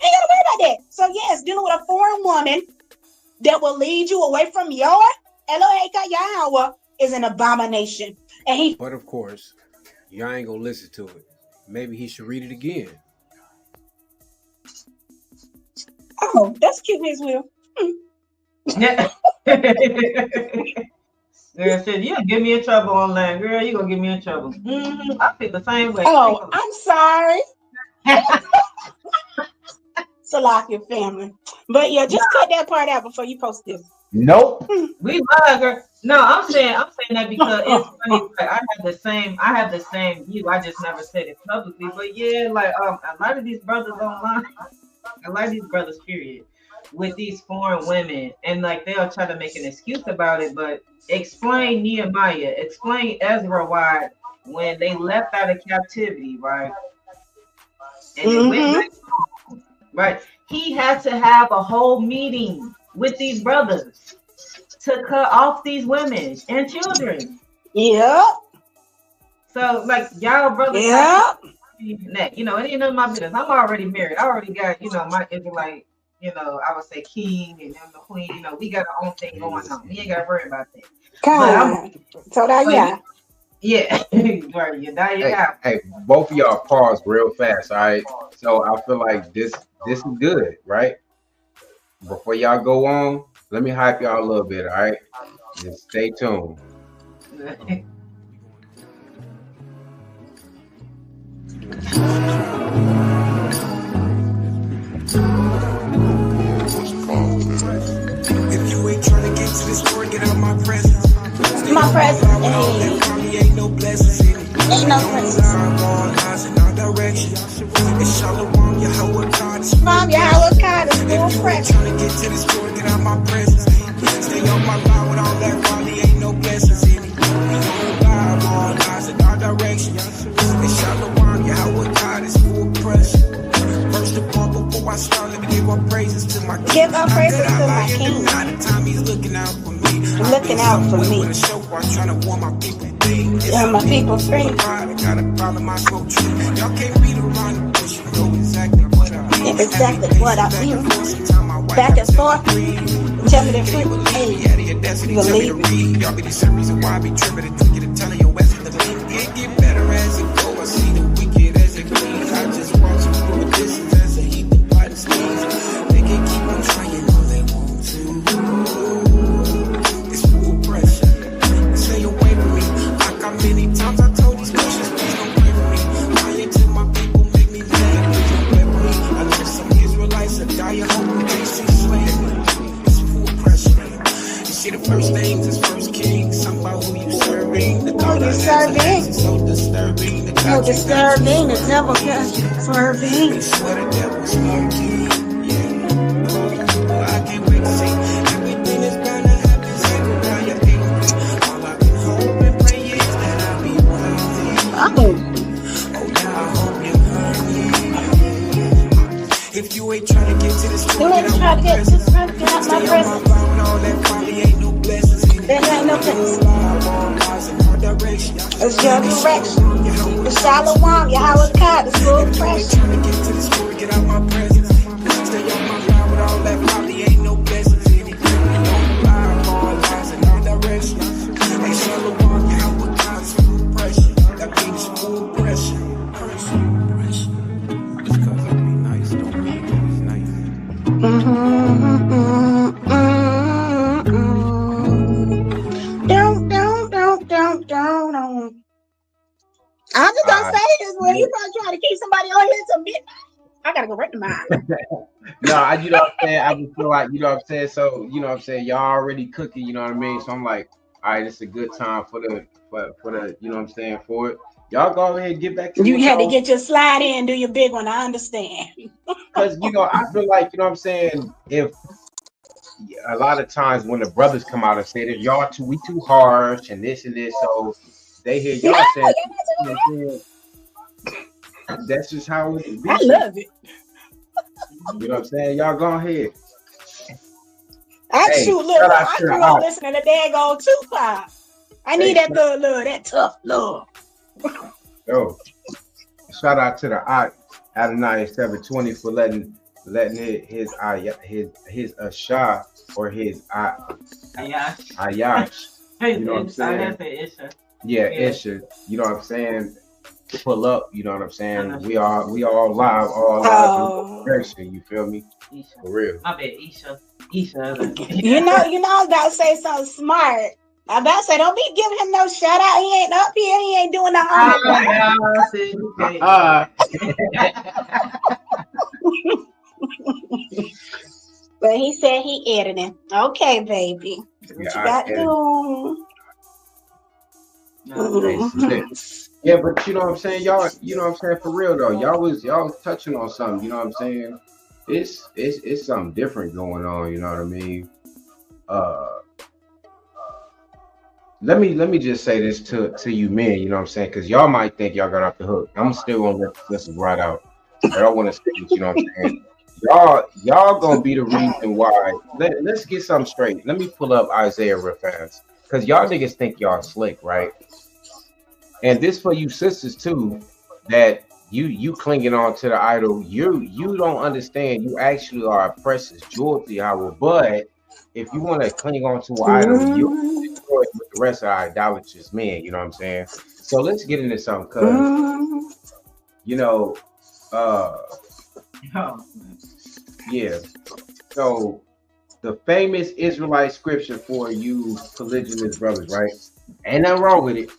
You ain't got to worry about that. So yes, dealing with a foreign woman that will lead you away from your Elohim Yahweh is an abomination. But of course, y'all ain't gonna listen to it. Maybe he should read it again. Oh, that's cute, Miss Will. Girl said, you give me in trouble online. Girl, you gonna get me in trouble. I feel the same way. Oh, I'm sorry. Salakia family. But yeah, just cut that part out before you post this. Nope. We love her. No, I'm saying that because it's funny. Like, I have the same view. I just never said it publicly. But yeah, like a lot of these brothers online, a lot of these brothers, period, with these foreign women, and like they'll try to make an excuse about it, but explain Nehemiah, explain Ezra why when they left out of captivity, right? And they went back home, right? He had to have a whole meeting with these brothers to cut off these women and children. Yeah. So like y'all brothers, yeah. You know, it ain't none of my business. I'm already married. I already got, my Israelite, you know, I would say king and them the queen. You know, we got our own thing going on. We ain't got to worry about that. So that yeah. Yeah, right. You die, you have. Hey, both of y'all pause real fast, all right? So I feel like this is good, right? Before y'all go on, let me hype y'all a little bit, all right? Just stay tuned. If you ain't trying to get to this door, get out my presence. My presence. Ain't no blessings in it. Ain't no blessings. Lies in our direction. It's Shalom, Yahweh God is Mom, Yahweh God is full If you fresh. ain't trying to get to this door, get out my presence. Stay on my line with all that folly, ain't no blessings in it. All lies in our direction. It's Shalom, Yahweh God is full pressure. First of all, before I start, let me give our praises to my king. Give our praises to my king. By the time he's looking out for me. Looking out for me. Trying to warn my people free. Yeah, my people free. I gotta follow my soul true. Y'all can't read around the bush. You know exactly what I mean. Exactly what I feel. Back and forth. Tell me the truth. Hey, you believe me? Y'all be the same reason why I be tripping and tweaking and telling your ass to leave. It get better as it go. I see the wicked as it cleans. I just watch them from a distance as a heap of body stains. They can keep on trying, no, they won't to. It's full pressure. Stay away from me. Like how many times I told these questions, please don't play with me. Lying to my people make me mad. Please don't play with me. I know some Israelites that die of hope when they see slavery. It's full pressure. You see the first names is first king. Something about who you serving. The Who you serving? so disturbing. The So disturbing. The devil just serving. swear the devil's smoking. I can't wait to see everything is gonna happen. Zechariah 8. All I can hope and pray is that I'll be worthy. Oh, now I hope you're hungry. If you ain't trying to get to this You ain't trying to get out my presence. all that probably ain't no blessings in it. There ain't no blessings. It's your direction. The Shalom, Yahweh God is full fresh. Trying to get to this door, get out my presence. Stay on my line with all that probably ain't no blessings in it. Don't lie, all lies in all directions. Ain't Shalom, Yahweh God is full pressure. That means full pressure. Just cause I be nice don't mean it's nice. Don't. I'm just gonna say this way. You probably trying to keep somebody on here till midnight. I gotta go right to mine. No, you know what I'm saying? I just feel like, you know what I'm saying? So, you know what I'm saying? Y'all already cooking, you know what I mean? So I'm like, all right, it's a good time for the, you know what I'm saying, for it. Y'all go ahead and get back to You what had to y'all- get your slide in, do your big one. I understand. Because, you know, I feel like, you know what I'm saying, if a lot of times when the brothers come out and say that y'all we too harsh and this, so they hear y'all saying, you know what I'm saying, that's just how it is. I love it. You know what I'm saying? Y'all go ahead. I Hey, shoot, look, shout out I to the grew up Ox. listening to daggone Tupac. I need that thug love, that tough love. Yo, shout out to the Adonai 720 for letting his Ashah or his Ayash. You know what I'm saying? Yeah, Isha. You know what I'm saying? Pull up. You know what I'm saying? We all live, all live. You feel me? For real. My bad, Isha. You know, I was about to say something smart. I about to say, don't be giving him no shout out. He ain't up here. He ain't doing But he said he editing. Okay, baby. What you got to do? Yeah, but you know what I'm saying, y'all. You know what I'm saying, for real though. Y'all was touching on something. You know what I'm saying? It's something different going on. You know what I mean? Let me just say this to you men. You know what I'm saying? Because y'all might think y'all got off the hook. I'm still gonna let this right out. But I want to say this. You know what I'm saying? Y'all gonna be the reason why. Let's get something straight. Let me pull up Isaiah real fast. Because y'all niggas think y'all slick, right? And this for you sisters too, that you clinging on to the idol. You don't understand. You actually are a precious jewel to Yahweh. But if you want to cling on to an idol, you destroy it with the rest of our idolatrous men. You know what I'm saying? So let's get into something, cause you know, yeah. So the famous Israelite scripture for you polygynous brothers, right? Ain't nothing wrong with it.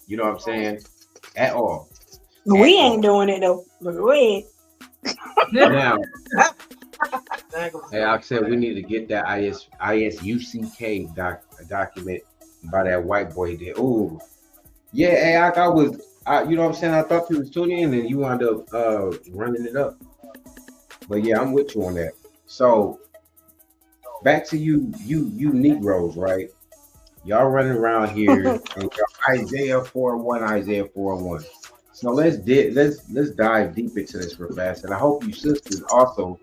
You know what I'm saying? At all. We ain't doing it though. But go ahead. Now, hey, I said we need to get that ISUCK document by that white boy there. Ooh, yeah. Hey, I was, you know what I'm saying? I thought you was tuning in and you wound up running it up. But yeah, I'm with you on that. So back to you Negroes, right? Y'all running around here and Isaiah 4:1, Isaiah 4:1. So let's dive deep into this real fast, and I hope you sisters also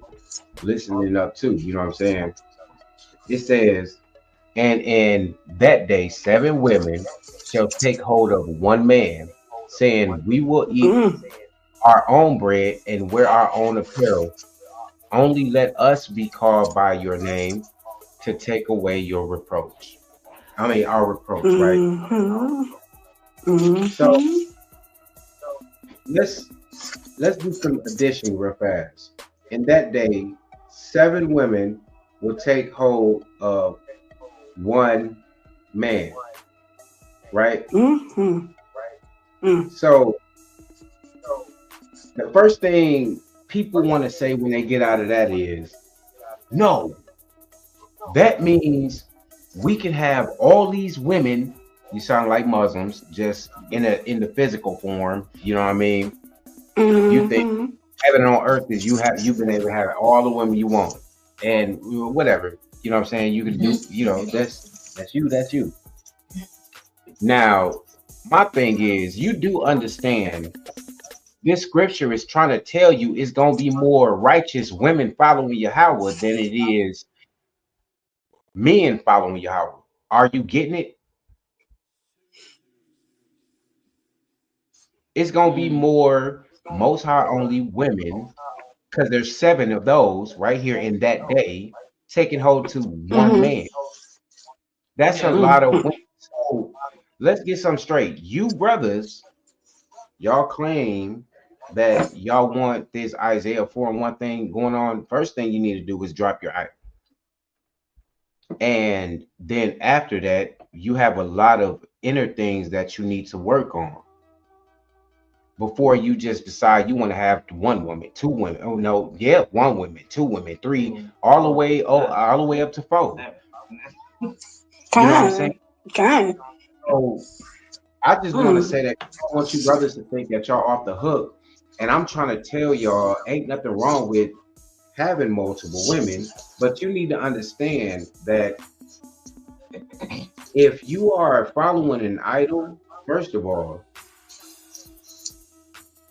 listening up too. You know what I'm saying? It says, and in that day 7 women shall take hold of one man, saying, we will eat our own bread and wear our own apparel. Only let us be called by your name to take away your reproach. I mean, our reproach, right? So let's do some addition real fast. In that day, 7 women will take hold of one man, right? So the first thing people want to say when they get out of that is, no, that means we can have all these women. You sound like Muslims, just in the physical form. You know what I mean? You think heaven on earth is you've been able to have all the women you want, and whatever. You know what I'm saying? You can do. You know, that's you. Now, my thing is, you do understand. This scripture is trying to tell you it's gonna be more righteous women following Yahweh than it is men following Yahweh. Are you getting it? It's gonna be more Most High only women, because there's 7 of those right here in that day taking hold to one man. That's a lot of women. So let's get something straight. You brothers, y'all claim that y'all want this Isaiah 4:1 thing going on. First thing you need to do is drop your idol. And then after that, you have a lot of inner things that you need to work on before you just decide you want to have 1 woman, 2 women. Oh no, yeah, 1 woman, 2 women, 3, all the way up to 4. You know what I'm saying? So I just want to say that I want you brothers to think that y'all off the hook. And I'm trying to tell y'all, ain't nothing wrong with having multiple women, but you need to understand that if you are following an idol, first of all,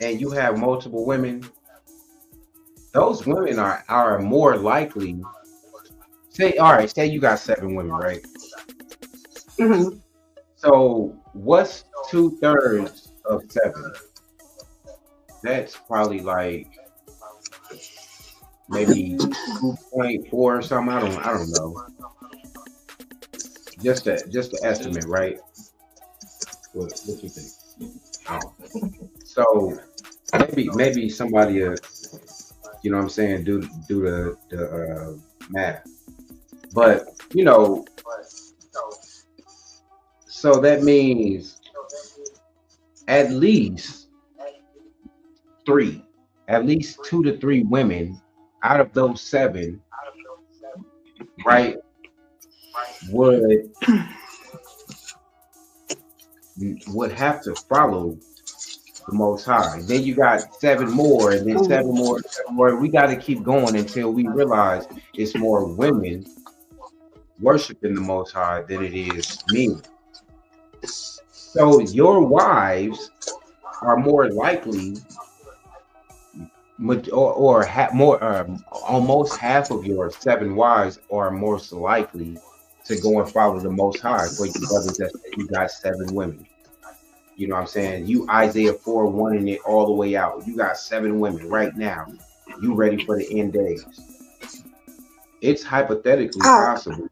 and you have multiple women, those women are more likely. Say you got 7 women, right? So what's 2/3 of 7? That's probably like maybe 2.4 or something. I don't know. Just the estimate, right? What you think? So maybe somebody, you know what I'm saying, do the math. But you know, so that means at least 2 to 3 women out of those 7, right, would have to follow the Most High. Then you got 7 more, and then 7 more. We got to keep going until we realize it's more women worshiping the Most High than it is men. So your wives are more likely, almost half of your 7 wives are most likely to go and follow the Most High for you brothers that you got 7 women. You know what I'm saying? You Isaiah 4:1 it all the way out. You got 7 women right now. You ready for the end days. It's hypothetically possible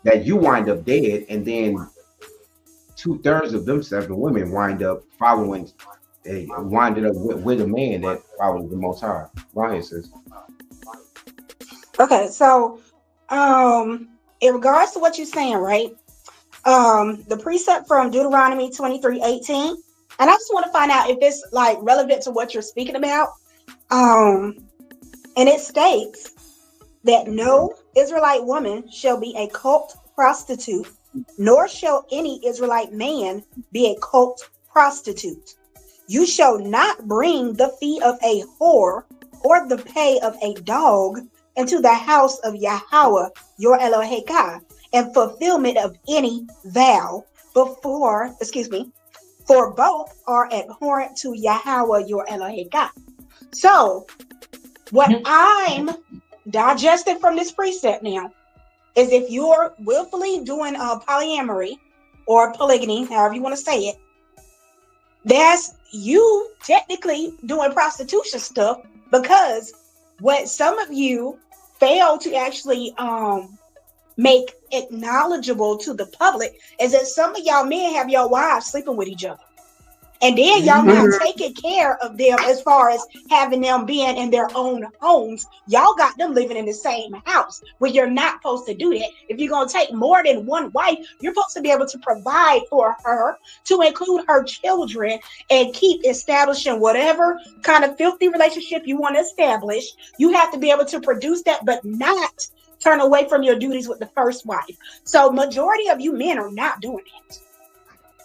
that you wind up dead, and then 2/3 of them 7 women wind up following. They winded up with a man that follows the Most High. Go ahead, sis. Okay, so in regards to what you're saying, right? The precept from Deuteronomy 23:18, and I just want to find out if it's like relevant to what you're speaking about. And it states that no Israelite woman shall be a cult prostitute, nor shall any Israelite man be a cult prostitute. You shall not bring the fee of a whore or the pay of a dog into the house of Yahweh, your Elohekah, and fulfillment of any vow for both are abhorrent to Yahweh, your Elohekah. So, what I'm digesting from this precept now is if you're willfully doing polyamory or polygamy, however you want to say it, that's you technically doing prostitution stuff, because what some of you fail to actually make acknowledgeable to the public is that some of y'all men have your wives sleeping with each other. And then y'all not taking care of them as far as having them being in their own homes. Y'all got them living in the same house when you're not supposed to do that. If you're going to take more than one wife, you're supposed to be able to provide for her, to include her children, and keep establishing whatever kind of filthy relationship you want to establish. You have to be able to produce that, but not turn away from your duties with the first wife. So majority of you men are not doing it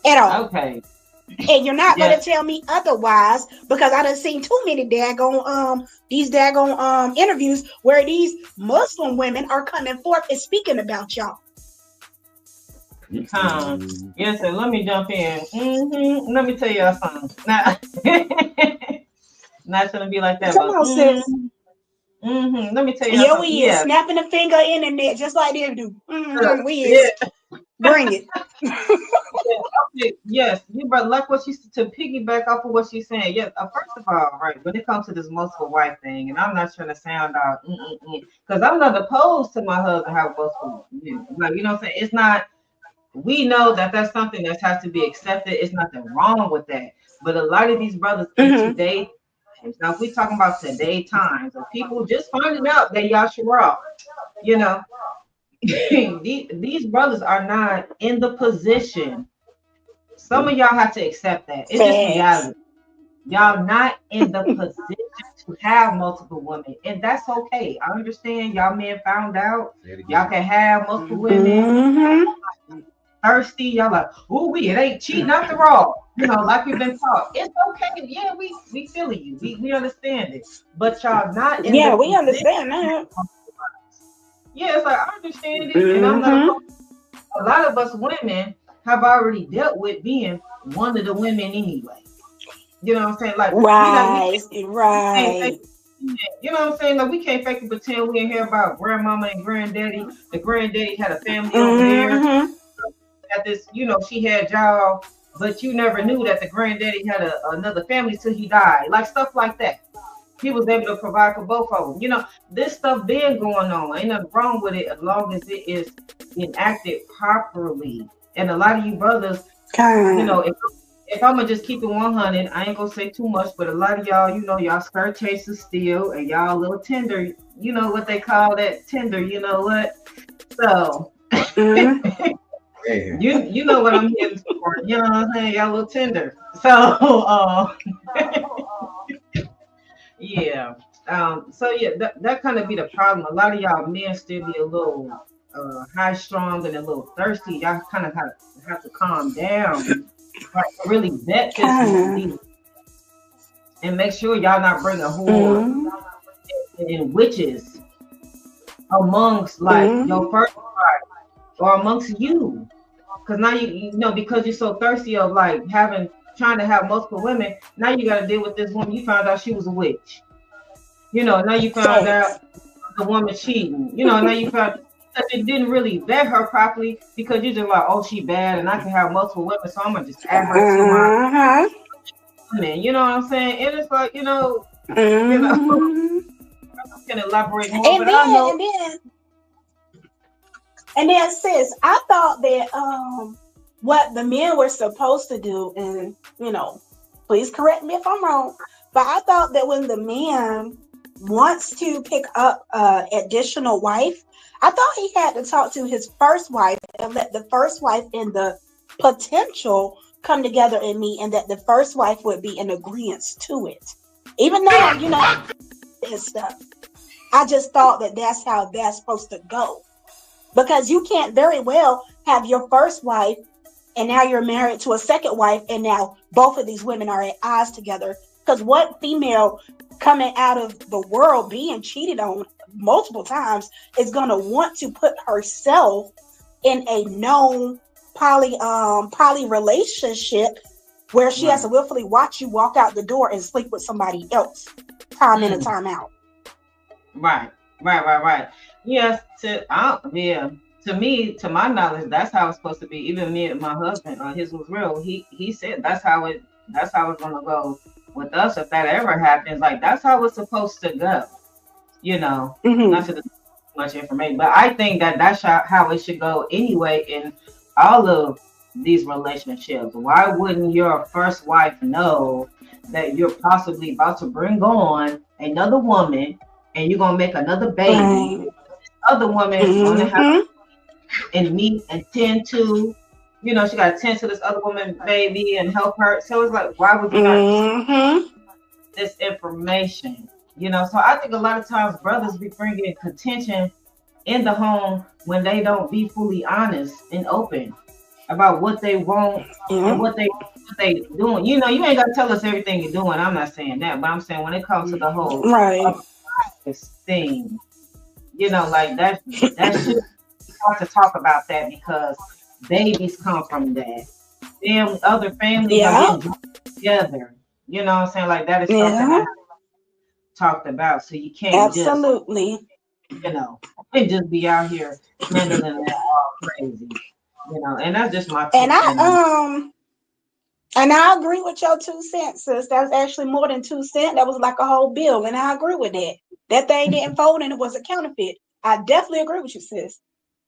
at all. Okay. And you're not going to tell me otherwise, because I done seen too many these daggone interviews where these Muslim women are coming forth and speaking about y'all. Yes, sir. Let me jump in. Let me tell y'all something. Not gonna be like that. Come on, sis. Let me tell you. Yeah, we is snapping a finger in the net just like they do. We is. Bring it. Yes, you but like what she's to piggyback off of what she's saying. Yes, first of all, right, when it comes to this multiple wife thing, and I'm not trying to sound out because I'm not opposed to my husband having multiple, like, you know what I'm saying? It's not, we know that that's something that has to be accepted. It's nothing wrong with that. But a lot of these brothers in today, now if we talking about today times, or people just finding out that Yahshua, you know, these brothers are not in the position. Some of y'all have to accept that. It's just reality. Y'all not in the position to have multiple women, and that's okay. I understand y'all men found out y'all can have multiple women. Thirsty, y'all like, ooh, it ain't cheating after all. You know, like we've been taught. It's okay. Yeah, we feel you. We understand it. But y'all not in the we understand that. Yeah, it's like I understand it, and I'm not. A lot of us women have already dealt with being one of the women anyway. You know what I'm saying? Like, right. You know what I'm saying? Like, we can't fake and pretend we ain't hear about grandmama and granddaddy. The granddaddy had a family over there. At this, you know, she had y'all, but you never knew that the granddaddy had another family till he died. Like stuff like that. He was able to provide for both of them. You know, this stuff been going on. Ain't nothing wrong with it as long as it is enacted properly. And a lot of you brothers, you know, if I'm gonna just keep it 100, I ain't gonna say too much, but a lot of y'all, you know, y'all skirt chasers still, and y'all a little tender. You know what they call that, tender. You know what? So you know what I'm here for. You know what I'm saying? Y'all a little tender. So yeah. So yeah, that kind of be the problem. A lot of y'all men still be a little high strung and a little thirsty. Y'all kind of have to calm down. Like, really vet this and make sure y'all not bringing whore and witches amongst like your first wife or amongst you. Because now you know, because you're so thirsty of like trying to have multiple women, now you got to deal with this woman. You found out she was a witch. You know, now you found out the woman cheating. You know, now you found because you didn't really vet her properly because you're just like, oh, she bad and I can have multiple women, so I'm gonna just add her to my women. You know what I'm saying? And it's like, you know, I can elaborate more, but I know. And then, sis, I thought that what the men were supposed to do, and you know, please correct me if I'm wrong, but I thought that when the man wants to pick up additional wife, I thought he had to talk to his first wife and let the first wife and the potential come together and meet, and that the first wife would be in agreement to it. Even though, you know, this stuff, I just thought that that's how that's supposed to go. Because you can't very well have your first wife and now you're married to a second wife, and now both of these women are at odds together. Because what female coming out of the world being cheated on multiple times is going to want to put herself in a known poly relationship where she has to willfully watch you walk out the door and sleep with somebody else time in and time out. Right. Yes, to me, to my knowledge, that's how it's supposed to be. Even me and my husband, his was real. He said that's how it's gonna go with us if that ever happens. Like that's how it's supposed to go. You know, not to much information, but I think that that's how it should go anyway in all of these relationships. Why wouldn't your first wife know that you're possibly about to bring on another woman and you're gonna make another baby? Other woman gonna have and meet and tend to, you know, she got to tend to this other woman baby and help her. So it's like, why would you not this information? You know, so I think a lot of times brothers be bringing contention in the home when they don't be fully honest and open about what they want and what they doing. You know, you ain't gotta tell us everything you're doing. I'm not saying that, but I'm saying when it comes to the whole this thing, you know, like that shit, hard to talk about that because babies come from that. Them other families are getting together. You know what I'm saying? Like that is something that talked about. So you can't just, you know, and just be out here handling that all crazy. You know, and that's just my and I agree with your 2 cents, sis. That was actually more than 2 cents. That was like a whole bill, and I agree with that. That thing didn't fold and it was a counterfeit. I definitely agree with you, sis.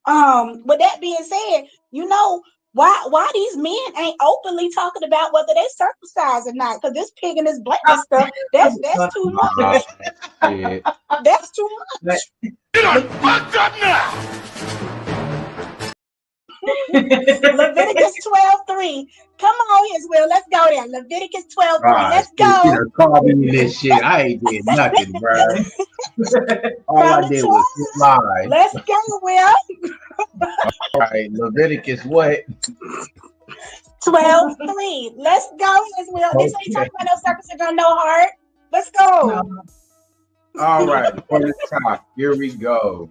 With that being said, you know, why these men ain't openly talking about whether they circumcised or not? Because this pig and this blanket stuff, that's too much. That's too much. I'm fucked up now. Leviticus 12:3. Come on, Israel. Let's go there. Leviticus 12:3. Let's go. You call me this shit. I ain't did nothing, bro. All I did was lie. Let's go, Will. All right, Leviticus what? 12:3. Let's go, Israel. This ain't talking about no circumcision, no heart. Let's go. All right, for the top, here we go.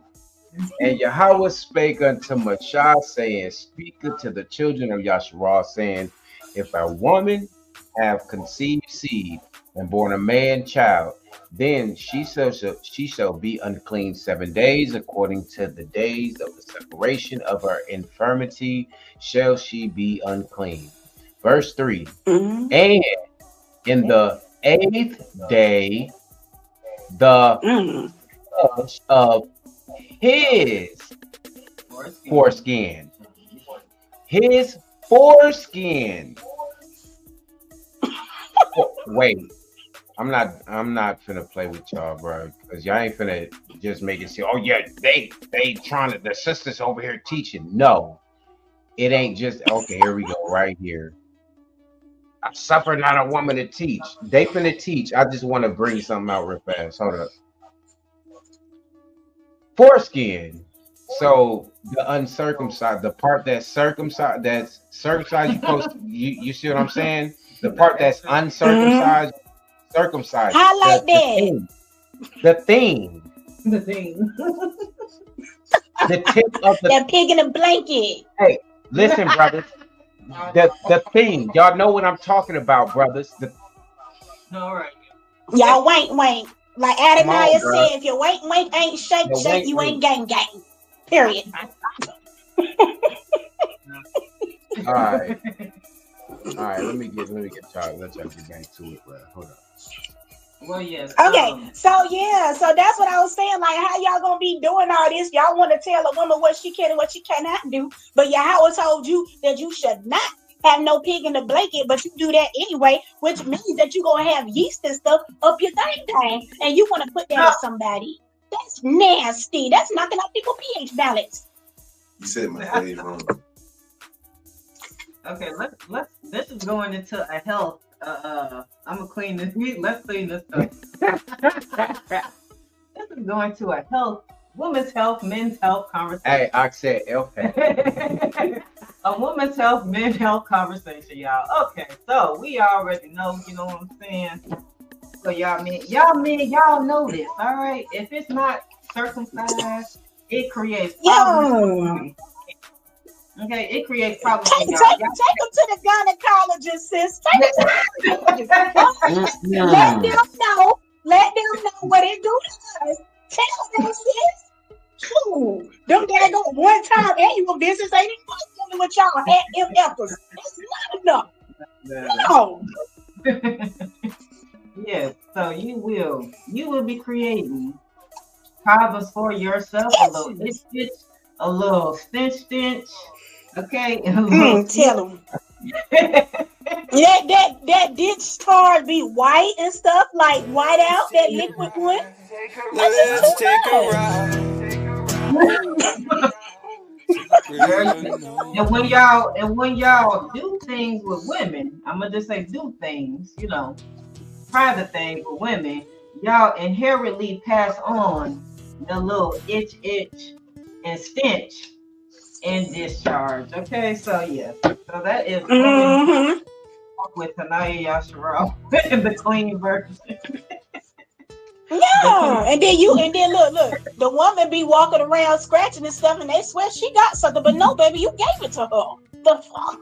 And Yahweh spake unto Machah, saying, speak unto the children of Yasharah, saying, if a woman have conceived seed and born a man child, then she shall be unclean 7 days, according to the days of the separation of her infirmity shall she be unclean. Verse 3, and in the 8th day, the flesh of his foreskin. His foreskin. Wait, I'm not finna play with y'all, bro, because y'all ain't finna just make it say, oh yeah, they trying to, the sisters over here teaching. No, it ain't just, okay, here we go, right here. I suffer not a woman to teach. They finna teach. I just want to bring something out real fast. Hold up. Foreskin. So the uncircumcised, the part that's circumcised, you see what I'm saying? The part that's uncircumcised, circumcised. Highlight that. The thing. The tip of that pig in a blanket. Hey, listen, brothers. The thing. Y'all know what I'm talking about, brothers. All right. Y'all wank. Like Adonai said, if your wank ain't shake, you ain't gang. Period. All right. All right, let me get y'all. Let y'all get back to it, bro. Hold on. Well, yes. Okay, so yeah, so that's what I was saying. Like, how y'all gonna be doing all this? Y'all want to tell a woman what she can and what she cannot do, but Yahweh told you that you should not have no pig in the blanket, but you do that anyway, which means that you're gonna have yeast and stuff up your thing, and you want to put that on somebody. That's nasty. That's knocking out people's pH balance. You said my phrase wrong. Okay, let's. This is going into a health. I'm gonna clean this. Let's clean this up. This is going to a health, women's health, men's health conversation. Hey, I said elf. A woman's health, men's health conversation, y'all. Okay, so we already know, you know what I'm saying? So y'all know this, all right? If it's not circumcised, it creates problems. Okay, it creates problems. Take them to the gynecologist, sis. Take them to the gynecologist. Let them know what it do to us. Tell them, sis. Ooh, them daggone one time annual visits ain't even with y'all had MFers. It's not enough. No. Yes, so you will be creating problems for yourself, a little itch, a little stench. Okay, tell them. that discharge be white and stuff, like white out, that liquid one. Let's take a ride. And when y'all do things with women, I'm gonna just say do things, you know, private things with women, y'all inherently pass on the little itch and stench and discharge. Okay, so yes, so that is with Tanaya Yasharal in the clean version. Yeah, and then look, the woman be walking around scratching and stuff, and they swear she got something, but no, baby, you gave it to her. The fuck?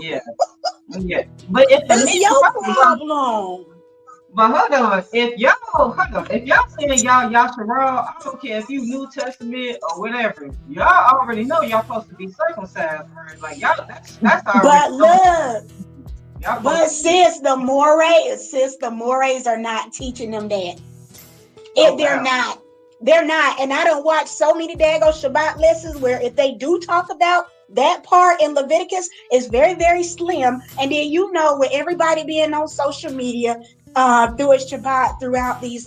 Yeah. But if that's your problem. But hold on, if y'all saying y'all Yasharal, I don't care if you New Testament or whatever, y'all already know y'all supposed to be circumcised, right? Like y'all, that's already. But look. But sis, the mores are not teaching them that. They're not. And I don't watch so many daggone Shabbat lessons where if they do talk about that part in Leviticus, it's very, very slim. And then with everybody being on social media through Shabbat, throughout these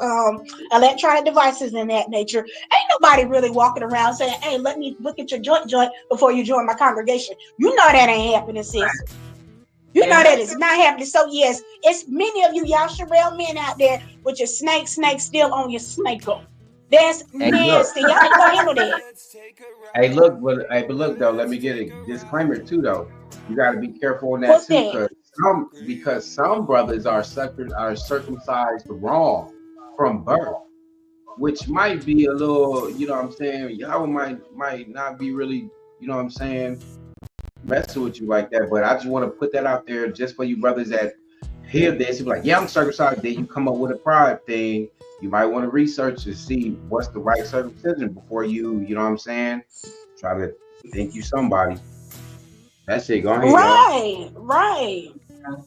electronic devices and that nature, ain't nobody really walking around saying, hey, let me look at your joint before you join my congregation. You know that ain't happening, sis. You know that it's not happening. So yes, it's many of you Yasharel men out there with your snake still on your snake-o. That's nasty. Y'all ain't gonna handle that. Hey, look, but look though, let me get a disclaimer too though. You gotta be careful on that too, because some brothers are circumcised wrong from birth, which might be a little, you know what I'm saying, y'all might not be really, you know what I'm saying, messing with you like that, but I just want to put that out there just for you brothers that hear this. You're like, yeah, I'm circumcised. Then you come up with a pride thing. You might want to research and see what's the right circumcision before you know what I'm saying, try to think you somebody. That's it. Go ahead. Right.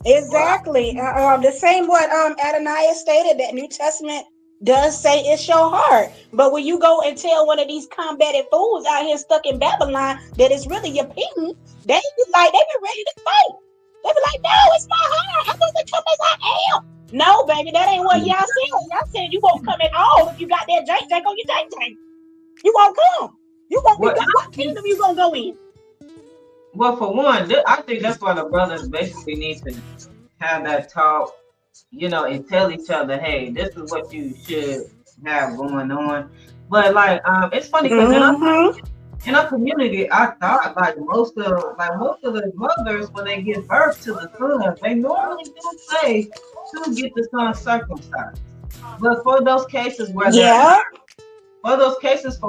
Exactly. The same what Adonai stated, that New Testament does say it's your heart, but when you go and tell one of these combated fools out here stuck in Babylon that it's really your ping, they be ready to fight. They be like, no, it's my heart. I'm gonna come as I am. No, baby, that ain't what y'all said. Y'all said you won't come at all if you got that jank on your jank. You won't come. You won't be. What kingdom you gonna go in? Well, for one, I think that's why the brothers basically need to have that talk, you know, and tell each other, hey, this is what you should have going on. But like, it's funny because in our community, I thought like most of the mothers, when they give birth to the son, they normally do say to get the son circumcised. But for those cases where for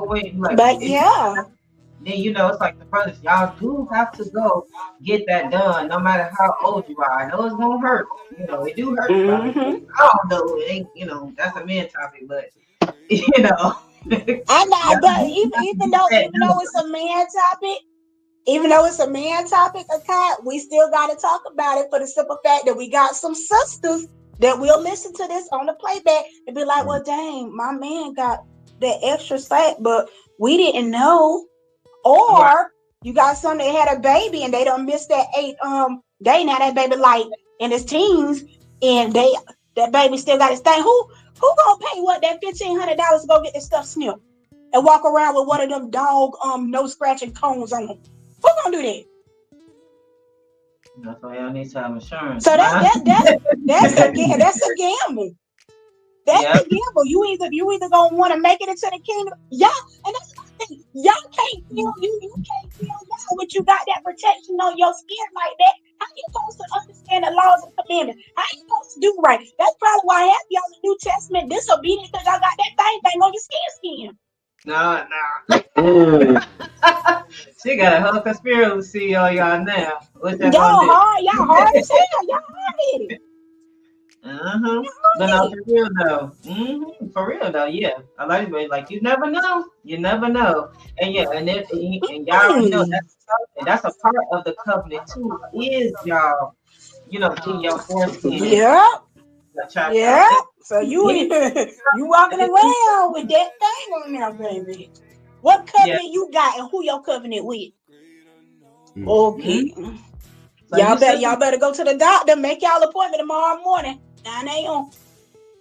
when like, then you know it's like the brothers, y'all do have to go get that done, no matter how old you are. I know it's gonna hurt, you know, it do hurt. I don't know, it ain't, you know, that's a man topic, but you know, I know, but even though it's a man topic, okay, we still got to talk about it for the simple fact that we got some sisters that will listen to this on the playback and be like, well, dang, my man got that extra fat, but we didn't know. Or you got some that had a baby and they don't miss that 8 day. Now that baby like in his teens and that baby still got his thing. Who gonna pay what that $1,500 to go get this stuff snipped and walk around with one of them dog no scratching cones on them? Who gonna do that? That's why y'all need to have insurance. So that's a gamble. That's a gamble. That's a gamble. You either gonna want to make it into the kingdom. Yeah, and that's the thing. Y'all can't feel you can't feel y'all but you got that protection on your skin like that. How you supposed to understand the laws and commandments? How you supposed to do right? That's probably why half y'all in the New Testament disobedient because y'all got that thing on your skin. No. She got a whole conspiracy on y'all now. Y'all hard as hell. Y'all hard headed. But no, for real though. For real though, yeah. I like it. Like you never know. And yeah, and y'all already know that's a part of the covenant too. Is y'all, getting your foreskin. Yeah. So you walking around with that thing on there, baby. What covenant you got and who your covenant with? Okay. So y'all better go to the doctor. Make y'all appointment tomorrow morning, 9 a.m.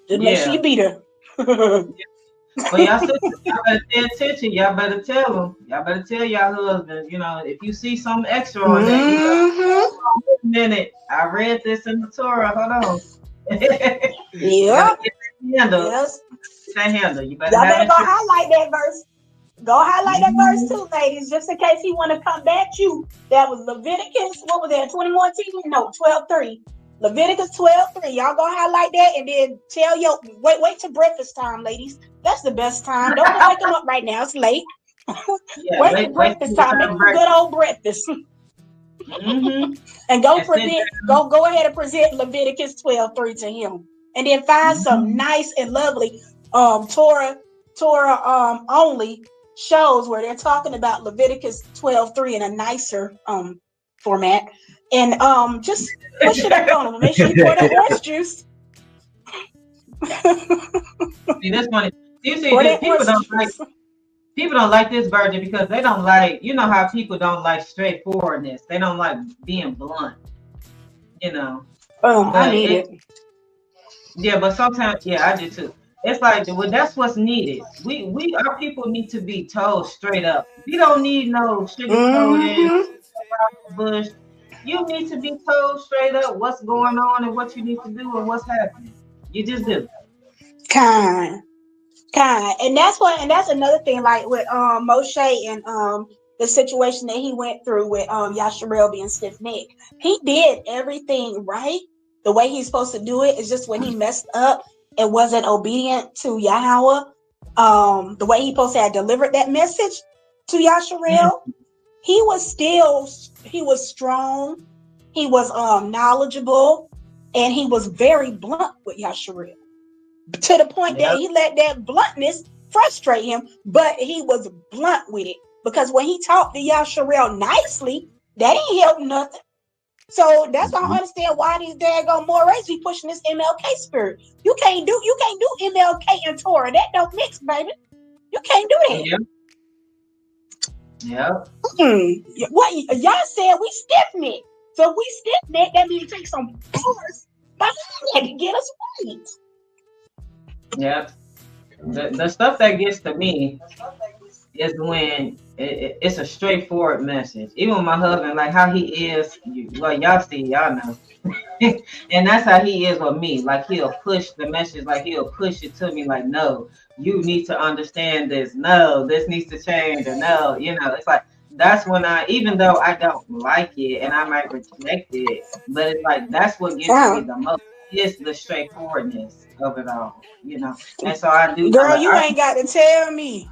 Just make sure you be there. But y'all better pay attention. Y'all better tell them. Y'all better tell y'all husbands. If you see something extra on there, wait a minute. I read this in the Torah. Hold on. Yeah. Handle. You better. Y'all better go highlight that verse. Go highlight that verse too, ladies, just in case he want to come back to you. That was Leviticus. What was that? 21:10? No, 12:3. Leviticus 12:3. Y'all go highlight that and then tell your wait till breakfast time, ladies. That's the best time. Don't wake them up right now. It's late. Wait till breakfast time. Make a good old breakfast. And go ahead and present Leviticus 12:3 to him, and then find some nice and lovely Torah only shows where they're talking about Leviticus 12:3 in a nicer format, and just push it up on them. Make sure you pour that orange juice. See, that's funny. You see, people don't like this version because they don't like, how people don't like straightforwardness. They don't like being blunt, I need it. Yeah, but sometimes, I do too. It's like, well, that's what's needed. Our people need to be told straight up. You don't need no sugarcoating, bush. You need to be told straight up what's going on and what you need to do and what's happening. You just do. Kind. And that's another thing, like with Moshe and the situation that he went through with Yasharel being stiff-necked. He did everything right the way he's supposed to do it. It's just when he messed up and wasn't obedient to Yahweh, the way he supposed to have delivered that message to Yasharel, he was strong, he was knowledgeable, and he was very blunt with Yasharel. To the point that he let that bluntness frustrate him, but he was blunt with it. Because when he talked to Yasharel nicely, that ain't help nothing. So that's why I understand why these daggone Morays be pushing this MLK spirit. You can't do MLK and Torah. That don't mix, baby. You can't do that. What y'all said we stiff-necked. So if we stiff-necked, that means take some force behind that to get us right. Yeah, the stuff that gets to me is when it's a straightforward message. Even my husband, like how he is, y'all know, and that's how he is with me. Like he'll push the message, like he'll push it to me, like, no, you need to understand this. No, this needs to change, or no, it's like that's when even though I don't like it and I might reject it, but it's like that's what gets me the most. Is the straightforwardness of it all, and so I do. Girl, you ain't got to tell me.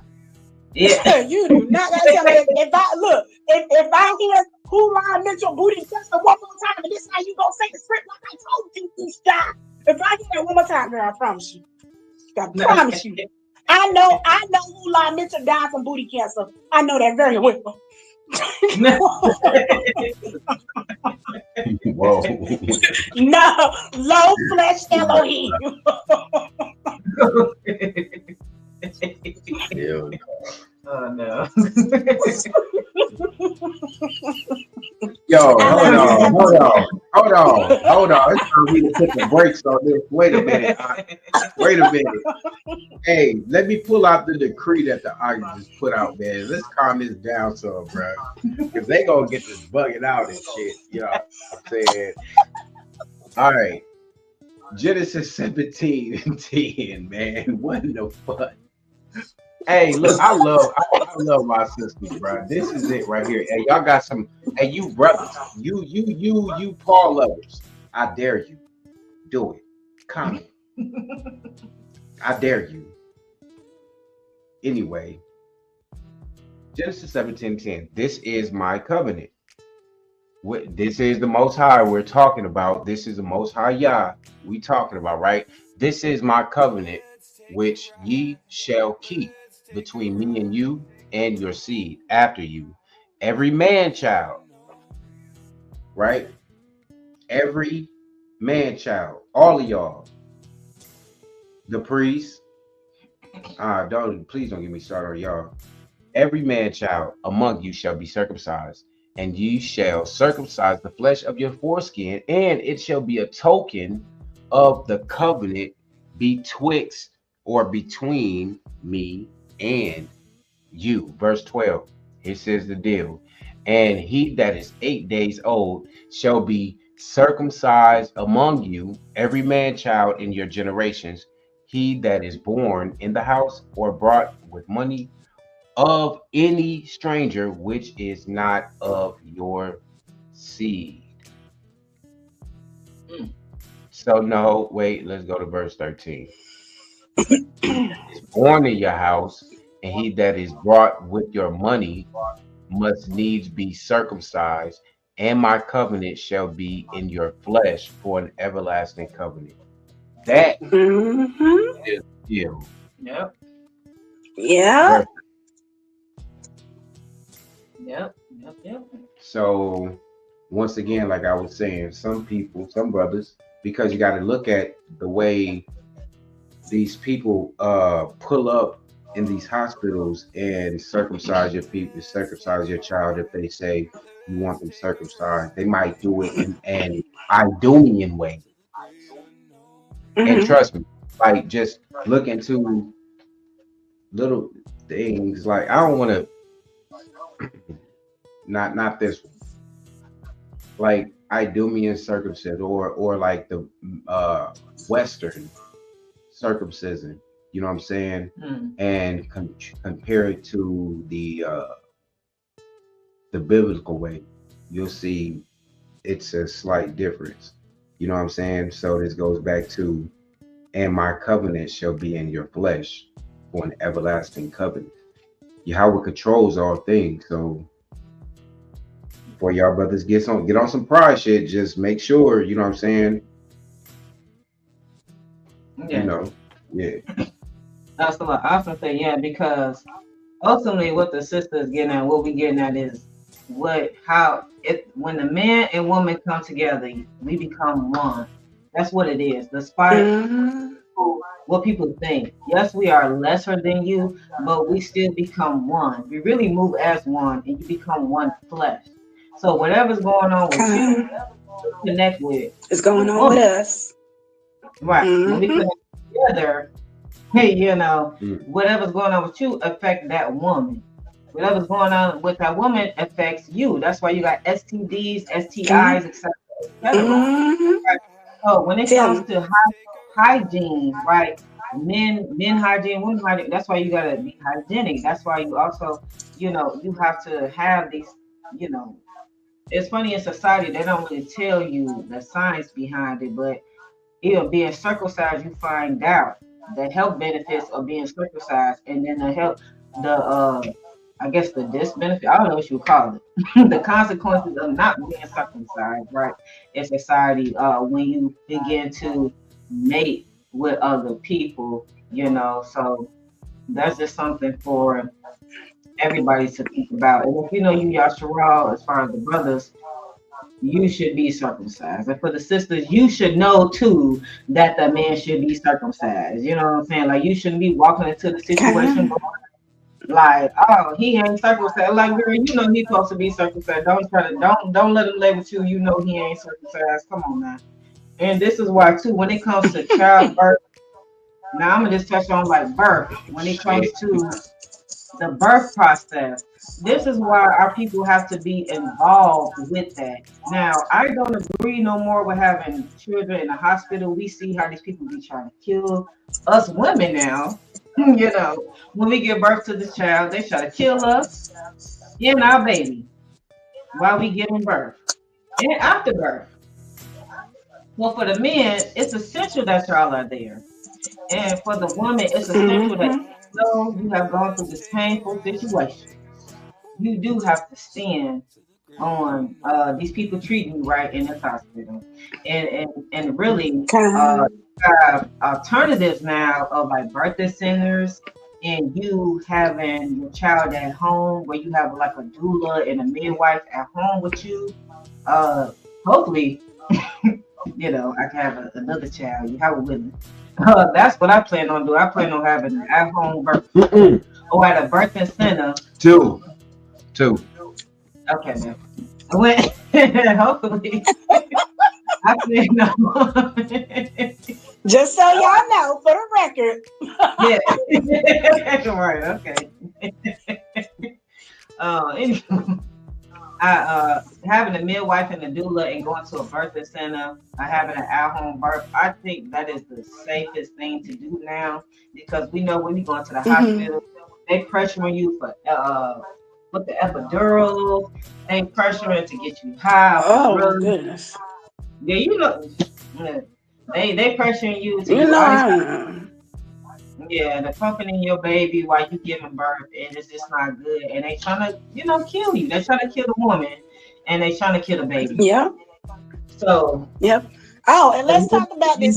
Yeah, you do not got to tell me. If I hear who line Mitchell booty just one more time, and this is how you gonna say the script like I told you to stop. If I hear that one more time, girl, I promise you. I promise you. I I know who La Mitchell died from booty cancer. I know that very well. Whoa. No, low flesh Elohim. Hell no. Oh no. Yo, hold on. It's time for me to put the brakes on this. Wait a minute. Hey, let me pull out the decree that the August just put out, man. Let's calm this down some, bro. Because they gonna get this bugging out and shit. You know what I'm saying? All right. Genesis 17 and 10, man. What the fuck? Hey, look, I love my sisters, bro. This is it right here. Hey, y'all got some. Hey, you brothers, you Paul lovers. I dare you. Do it. Comment. I dare you. Anyway, Genesis 17:10. This is my covenant. This is the Most High we're talking about. This is the Most High Yah we talking about, right? This is my covenant, which ye shall keep between me and you and your seed after you. Every man child, right? Every man child, all of y'all, the priests, please don't get me started on y'all. Every man child among you shall be circumcised, and ye shall circumcise the flesh of your foreskin, and it shall be a token of the covenant betwixt or between me and you. Verse 12, it says the deal. And he that is 8 days old shall be circumcised among you, every man child in your generations, he that is born in the house or brought with money of any stranger which is not of your seed. So no, wait, let's go to verse 13. Is born in your house, and he that is brought with your money must needs be circumcised, and my covenant shall be in your flesh for an everlasting covenant. That is you. Yep. Yeah. Yep. So once again, like I was saying, some people, some brothers, because you got to look at the way these people pull up in these hospitals and circumcise your people, circumcise your child. If they say you want them circumcised, they might do it in an Idumean way. And trust me, like, just look into little things. Like, I don't want to not this one, like Idumean circumcision or like the Western circumcision, you know what I'm saying? And compare it to the biblical way, you'll see it's a slight difference, you know what I'm saying? So this goes back to, and my covenant shall be in your flesh for an everlasting covenant. Yahweh controls all things. So before y'all brothers get on some pride shit, just make sure, you know what I'm saying? Yeah. You know, yeah. That's what I often say, yeah, because ultimately what the sister is getting at, what we getting at is when the man and woman come together, we become one. That's what it is. Despite what people think. Yes, we are lesser than you, but we still become one. We really move as one, and you become one flesh. So whatever's going on with you, connect with. It's going on with us. Right. When we connect together, hey, you know, whatever's going on with you affect that woman. Whatever's going on with that woman affects you. That's why you got STDs, STIs, etc. Right? So when it comes to hygiene, right? Men hygiene, women hygiene. That's why you gotta be hygienic. That's why you also, you know, you have to have these, you know. It's funny in society, they don't really tell you the science behind it, but even being circumcised, you find out the health benefits of being circumcised, and then I guess the disbenefit, I don't know what you would call it, the consequences of not being circumcised, right, in society, when you begin to mate with other people, you know. So that's just something for everybody to think about. And if you know you Yasharal, as far as the brothers, you should be circumcised. And for the sisters, you should know too that the man should be circumcised. You know what I'm saying? Like you shouldn't be walking into the situation going like, oh, he ain't circumcised. Like, girl, you know he's supposed to be circumcised. Don't let him label you. You know he ain't circumcised. Come on now. And this is why too, when it comes to childbirth, now I'm gonna just touch on like birth. When it comes to the birth process, this is why our people have to be involved with that. Now, I don't agree no more with having children in the hospital. We see how these people be trying to kill us women now. You know, when we give birth to the child, they try to kill us and our baby while we giving birth and after birth. Well, for the men, it's essential that y'all are there. And for the woman, it's essential that you know you have gone through this painful situation. You do have to stand on these people treating you right in this hospital. And really have alternatives now of like birthday centers and you having your child at home where you have like a doula and a midwife at home with you. Hopefully, you know, I can have another child. You have a with me. That's what I plan on doing. I plan on having an at-home birth or at a birthing center. Two. Okay, man. Hopefully. I plan on. Just so y'all know, for the record. Yeah. Right. Okay. Anyway. Having a midwife and a doula and going to a birthing center, having an at-home birth, I think that is the safest thing to do now because we know when we go into the hospital, they pressuring you for with the epidural, they pressuring to get you high. Oh my goodness. Yeah, you know, they pressuring you to they're pumping your baby while you giving birth, and it's just not good. And they trying to, you know, kill you. They trying to kill the woman, and they trying to kill the baby. Yeah. So. Yep. Oh, and let's talk about this.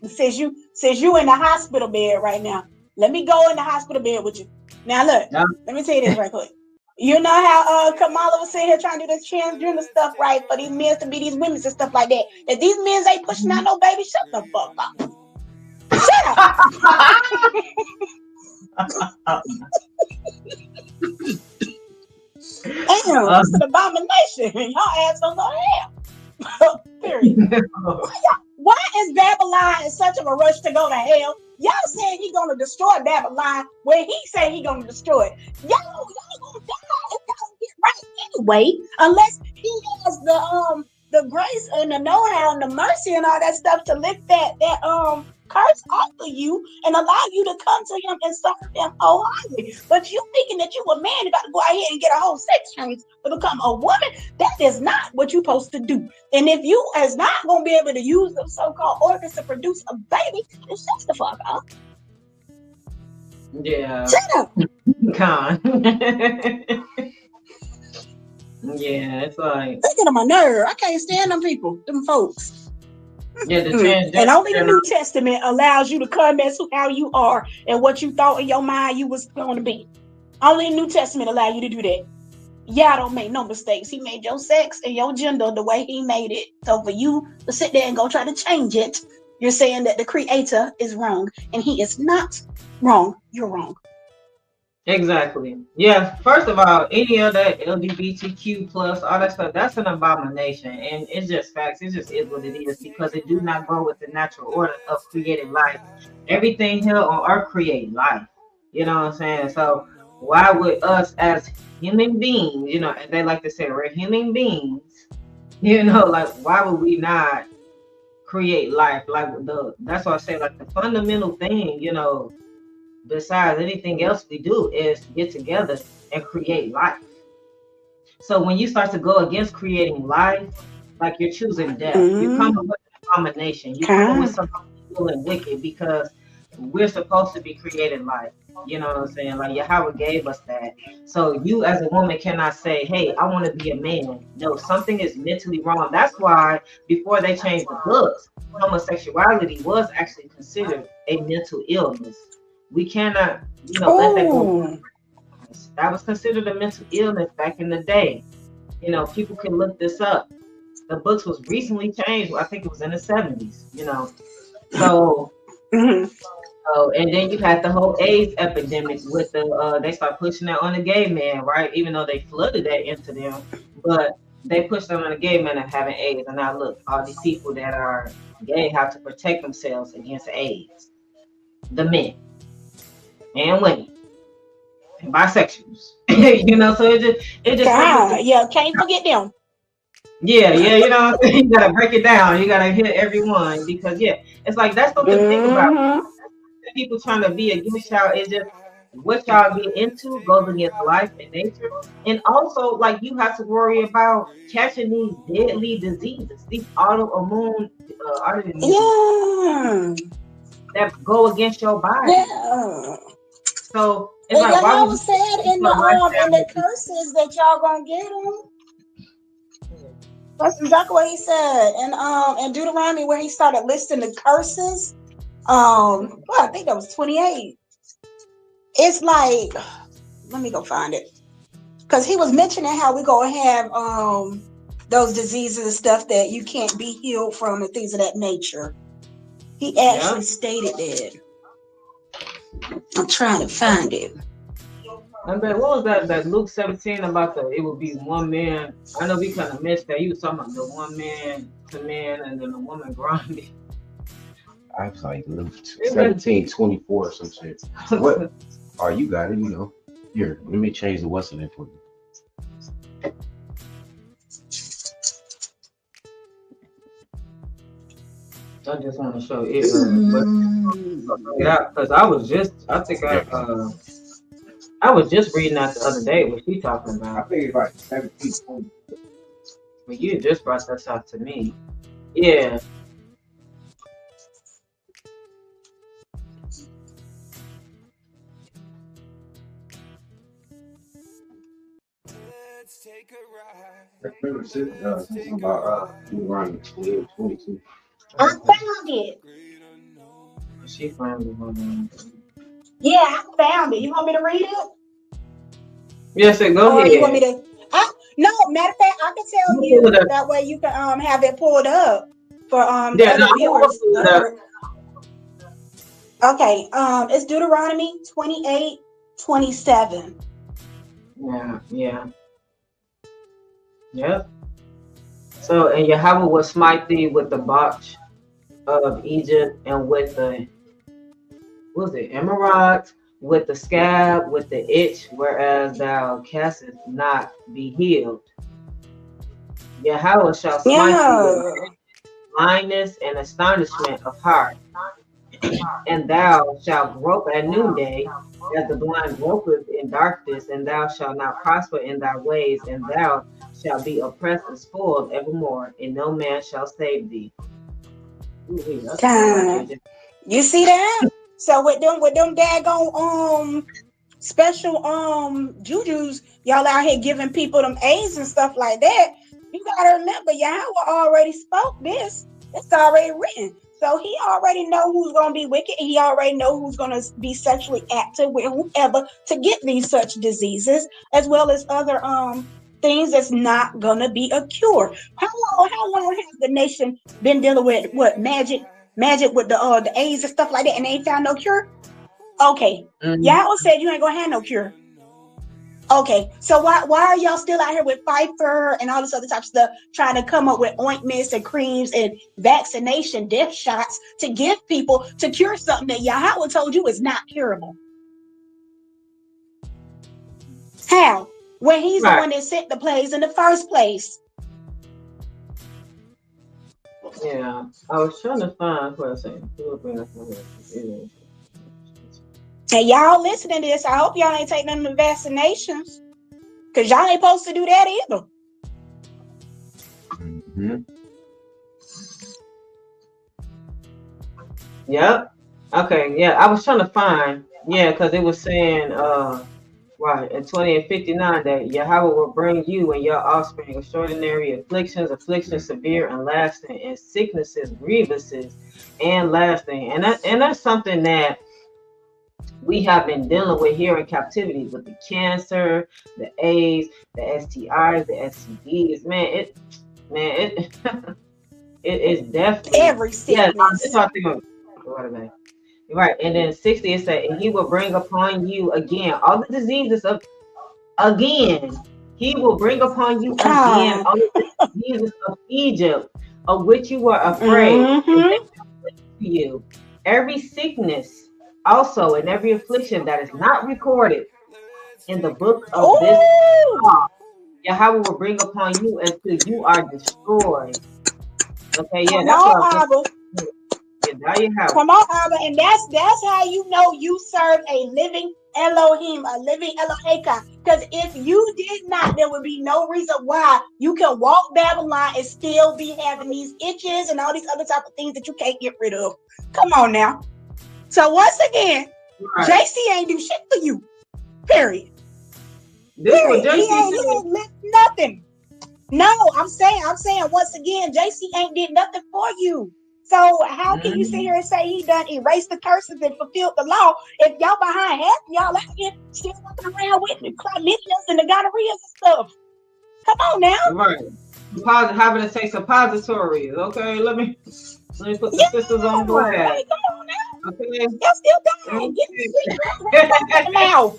Since you in the hospital bed right now, let me go in the hospital bed with you. Now look, let me tell you this right quick. You know how Kamala was sitting here trying to do this transgender stuff, right? For these men to be these women and stuff like that. If these men ain't pushing out no baby, shut the fuck up. Shut up. Damn, it's an abomination. Y'all ass don't go to hell. Period. Why is Babylon in such of a rush to go to hell? Y'all saying he gonna destroy Babylon when he say he gonna destroy it. Y'all gonna die if y'all get right anyway, unless he has the grace and the know-how and the mercy and all that stuff to lift that curse off of you and allow you to come to him and serve him wholeheartedly. But you thinking that you a man, you got to go out here and get a whole sex change to become a woman, that is not what you're supposed to do. And if you is not going to be able to use the so-called organs to produce a baby, then shut the fuck up. Yeah. Shut up. Con. Yeah, it's like... They get on my nerve. I can't stand them people, them folks. Yeah, and only the New Testament allows you to come as how you are and what you thought in your mind you was going to be. Only the New Testament allow you to do that. Y'all don't make no mistakes. He made your sex and your gender the way he made it. So for you to sit there and go try to change it, you're saying that the creator is wrong and he is not wrong. You're wrong. Exactly. Yeah. First of all, any other LGBTQ plus, all that stuff, that's an abomination. And it's just facts. It just is what it is because it do not go with the natural order of creating life. Everything here on earth create life. You know what I'm saying? So why would us as human beings, you know, they like to say we're human beings, you know, like why would we not create life? Like that's why I say like the fundamental thing, you know, besides anything else we do is get together and create life. So when you start to go against creating life, like you're choosing death, you're coming with an abomination, you're coming with something evil and wicked because we're supposed to be creating life. You know what I'm saying? Like Yahweh gave us that. So you as a woman cannot say, hey, I want to be a man. No, something is mentally wrong. That's why before they changed the books, homosexuality was actually considered a mental illness. We cannot, let that go. Ooh. That was considered a mental illness back in the day. People can look this up. The books was recently changed. I think it was in the 70s. So. Mhm. Oh, and then you had the whole AIDS epidemic with they start pushing that on the gay man, right? Even though they flooded that into them, but they pushed them on the gay men of having AIDS. And now look, all these people that are gay have to protect themselves against AIDS. The men and women and bisexuals, so it just God, yeah, can't forget them. Yeah, you gotta break it down. You gotta hit everyone because it's like that's something to think about. Mhm. People trying to be against y'all is just what y'all get into goes against life and nature, and also like you have to worry about catching these deadly diseases, these autoimmune Yeah. that go against your body. Yeah. So it's And like why y'all would said in the curses that y'all gonna get them. That's exactly what he said. And in Deuteronomy where he started listing the curses. Well, I think that was 28. It's like, let me go find it. Because he was mentioning how we gonna have those diseases and stuff that you can't be healed from and things of that nature. He actually stated that. I'm trying to find it. And then what was that Luke 17 about it would be one man. I know we kind of missed that. You was talking about the one man to man and then the woman grinding. I was like 17:24 or some shit. What? Oh, you got it, Here, let me change the what's in it for you. I just want to show it, because I was just reading that the other day what she talking about. I think it's like 17. But you just brought that out to me. Yeah. Remember, something about Deuteronomy 22. I found it. She found it. Yeah, I found it. You want me to read it? Yes, go or ahead. You want me to? No, matter of fact, I can tell you that way you can have it pulled up for the other viewers. Okay, it's Deuteronomy 28:27. Yeah. So, and Yahweh will smite thee with the botch of Egypt and with the, emerald, with the scab, with the itch, whereas thou canst not be healed. Yahweh shall smite thee with blindness and astonishment of heart. And thou shalt grope at noonday, as the blind gropeth in darkness, and thou shalt not prosper in thy ways, and thou shalt be oppressed and spoiled evermore, and no man shall save thee. You see that? So with them daggone special jujus, y'all out here giving people them A's and stuff like that. You gotta remember, Yahweh already spoke this. It's already written. So he already know who's gonna be wicked, and he already know who's gonna be sexually active with whoever to get these such diseases, as well as other things that's not gonna be a cure. How long has the nation been dealing with what magic with the AIDS and stuff like that, and they ain't found no cure? Okay, Yahweh said you ain't gonna have no cure. Okay, so why are y'all still out here with Pfizer and all this other type of stuff, trying to come up with ointments and creams and vaccination death shots to give people to cure something that Yahweh told you is not curable? How? When he's the one that sent the plagues in the first place. Yeah, I was trying to find for a second. And y'all listening to this, I hope y'all ain't taking none of the vaccinations, because y'all ain't supposed to do that either. Mm-hmm. Yep. Okay, yeah, I was trying to find, because it was saying, right, in 28:59 that Yahweh will bring you and your offspring extraordinary afflictions severe and lasting, and sicknesses, grievances, and lasting. And that's something that we have been dealing with here in captivity with the cancer, the AIDS, the STIs, the STDs. It is definitely Every sickness. Right, and then 60 it said, and he will bring upon you again all the diseases of again. He will bring upon you again all the diseases of Egypt, of which you were afraid. You every sickness also and every affliction that is not recorded in the book of this law, Yahweh will bring upon you until you are destroyed. Okay, yeah, that's what Abba. Come on, Abba, and that's how you know you serve a living Elohim, a living Eloheka. Because if you did not, there would be no reason why you can walk Babylon and still be having these itches and all these other type of things that you can't get rid of. Come on now. So once again, JC ain't do shit for you. Period. Period. He ain't lift nothing. No, I'm saying once again, JC ain't did nothing for you. So how can you sit here and say he done erased the curses and fulfilled the law if y'all behind half y'all out here still walking around with the chlamydias and the gonorrheas and stuff? Come on now. Right. Having to take suppositories. Okay, let me put the sisters on board. Hey, come on now. Okay. Y'all still dying. Get the mouth.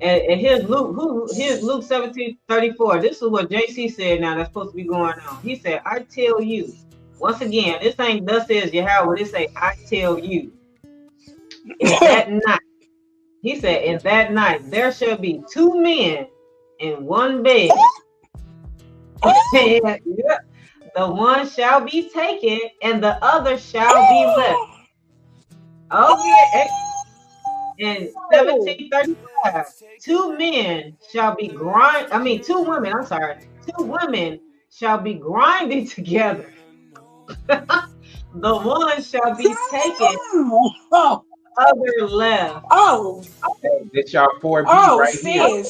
And here's Luke 17:34. This is what JC said now that's supposed to be going on. He said, I tell you, once again, this ain't thus says Yahweh, this say I tell you. In that night, he said, in that night there shall be 2 men in one bed. The one shall be taken and the other shall be left. Okay. In 1735, 2 men shall be 2 women, I'm sorry, 2 women shall be grinding together. The one shall be taken, other left. Okay, this y'all 4B right here.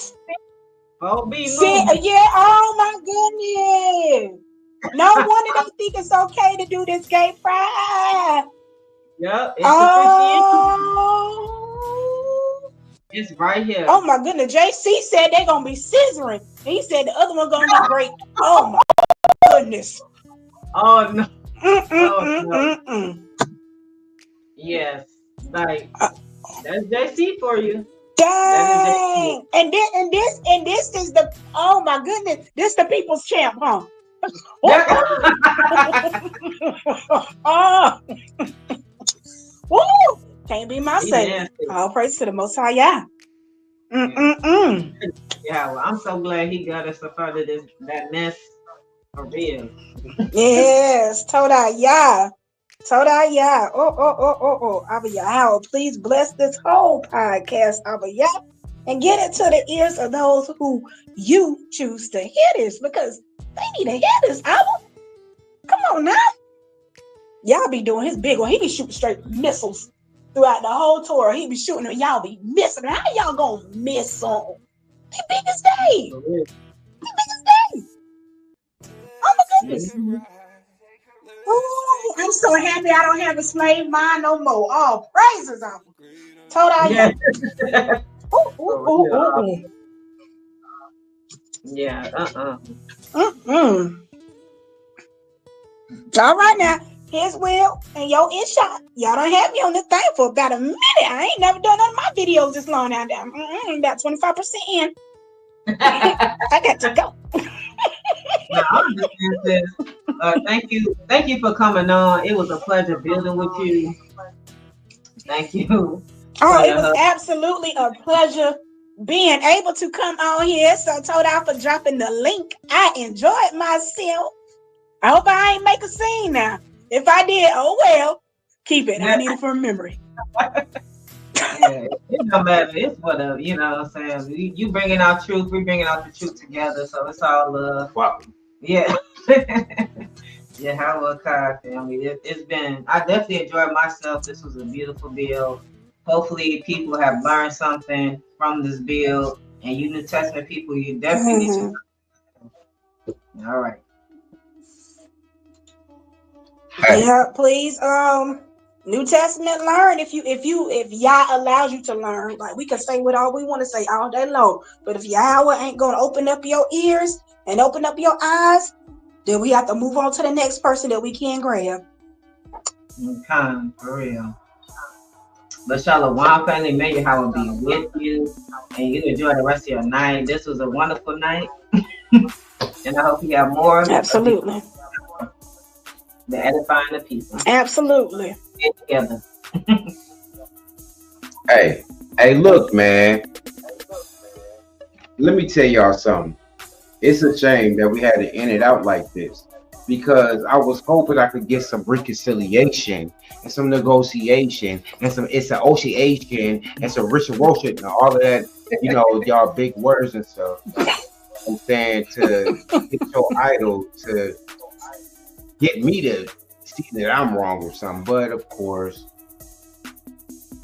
4B. Yeah, oh my goodness. No wonder they think it's okay to do this gay pride. Yep, it's right here. Oh my goodness. JC said they're gonna be scissoring. He said the other one gonna be great. Oh my goodness. Oh no. No. Yes, like that's JC for you. Dang. And this is the oh my goodness. This the people's champ, huh? Oh. Woo! Can't be my savior. All praise to the Most High. Yeah. Yeah, well, I'm so glad he got us up out of that mess for real. Yes, Toda Yah. Oh, Abba Yah, please bless this whole podcast, Abba Yah, and get it to the ears of those who you choose to hear this, because they need to hear this, Abba. Come on now. Y'all be doing his big one. He be shooting straight missiles throughout the whole tour. He be shooting them. Y'all be missing. How y'all gonna miss them? The biggest day. Oh my goodness. Oh, I'm so happy I don't have a slave mind no more. All praises on him. Told Yeah. All right now. His will and your shot. Y'all don't have me on this thing for about a minute. I ain't never done none of my videos this long now. About 25% in. I got to go. Thank you for coming on. It was a pleasure building with you. Thank you. Oh, it was absolutely a pleasure being able to come on here. So Toda for dropping the link. I enjoyed myself. I hope I ain't make a scene now. If I did, oh well, keep it. I need it for memory. Yeah, it don't matter. It's whatever, you know what I'm saying? You bringing out truth, we bringing out the truth together, so it's all love. Wow. Yeah. Yeah, how a car family. It's been, I definitely enjoyed myself. This was a beautiful build. Hopefully people have learned something from this build, and you New Testament people, you definitely need to. All right. Yeah, please New Testament learn if Yah allows you to learn. Like we can say what all we want to say all day long, but if Yahweh ain't gonna open up your ears and open up your eyes, then we have to move on to the next person that we can grab. Okay, for real. But Shalom family, may Yahweh be with you and you enjoy the rest of your night. This was a wonderful night. And I hope you have more. Absolutely. The edifying the people. Absolutely. Get together. Hey, look, man. Let me tell y'all something. It's a shame that we had to end it out like this, because I was hoping I could get some reconciliation and some negotiation and some association and some reciprocity and all of that, you know, y'all big words and stuff. I'm saying to get your idol to get me to see that I'm wrong or something, but of course,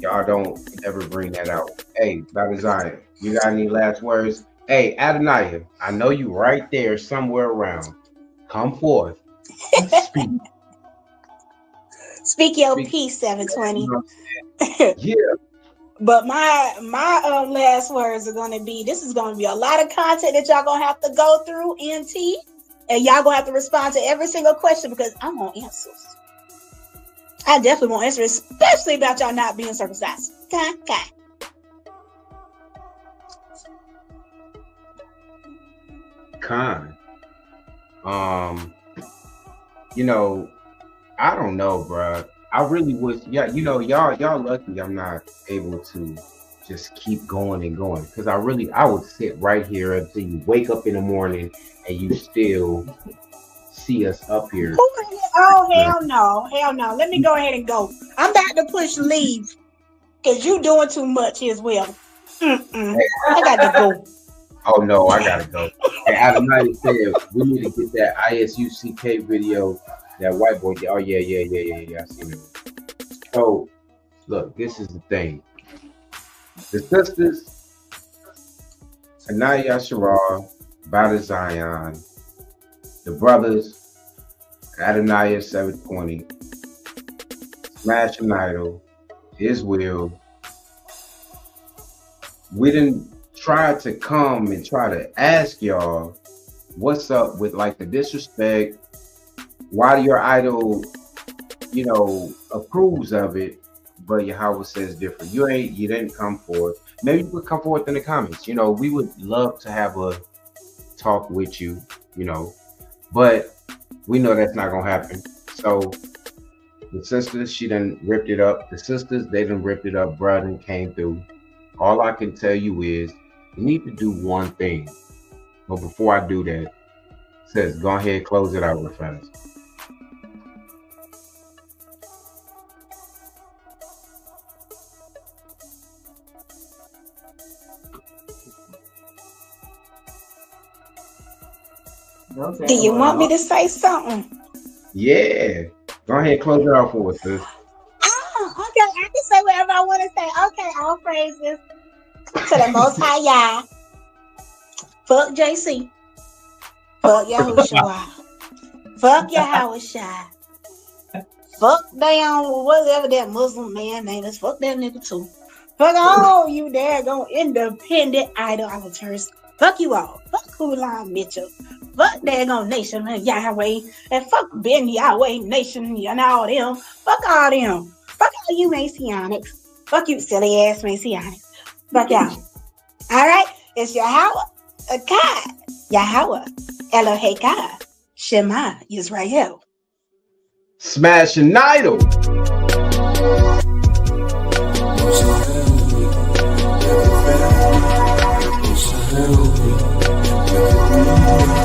y'all don't ever bring that out. Hey, Brother Zion, you got any last words? Hey, Adonai, I know you right there somewhere around. Come forth. Speak your peace, 720. Yeah. But my last words are gonna be: this is gonna be a lot of content that y'all gonna have to go through, NT, and y'all gonna have to respond to every single question because I want answers. I definitely want answers, especially about y'all not being circumcised. Okay. Con. You know, I don't know, bro. I really wish, y'all lucky I'm not able to just keep going and going, because I would sit right here until you wake up in the morning and you still see us up here. Oh, hell no. Let me go ahead and go. I'm about to push leave because you doing too much as well. I got to go. Oh no, I gotta go. And Adonai said we need to get that ISUCK video, that white boy. Oh yeah, I seen it. So look, this is the thing. The sisters, Anaya Shara, Bada Zion, the brothers, Adonai 720, Smash an Idol, His Will. We didn't try to come and try to ask y'all what's up with like the disrespect, why your idol, approves of it, but Yahweh says different. You didn't come forth. Maybe you would come forth in the comments. We would love to have a talk with you, but we know that's not gonna happen. So the sisters, she done ripped it up. The sisters, they done ripped it up, brother, and came through. All I can tell you is you need to do one thing. But before I do that, it says go ahead, close it out real fast. Do you want me to say something? Yeah. Go ahead, close it out for us, sis. Oh, okay. I can say whatever I want to say. Okay, all praises to the Most High Yah. Fuck JC. Fuck Yahushua. Fuck Yahushua. Fuck damn whatever that Muslim man name is. Fuck that nigga too. Fuck all you daggone independent idolaters. Fuck you all. Fuck Hulan Mitchell. Fuck daggone Nation of Yahweh. And fuck Ben Yahweh Nation and all them. Fuck all them. Fuck all you Messianics. Fuck you silly ass Messianics. Fuck y'all. Alright? It's Yahweh Akkad. Yahweh Eloheka. Shema Yisrael. Smash an idol. Help me.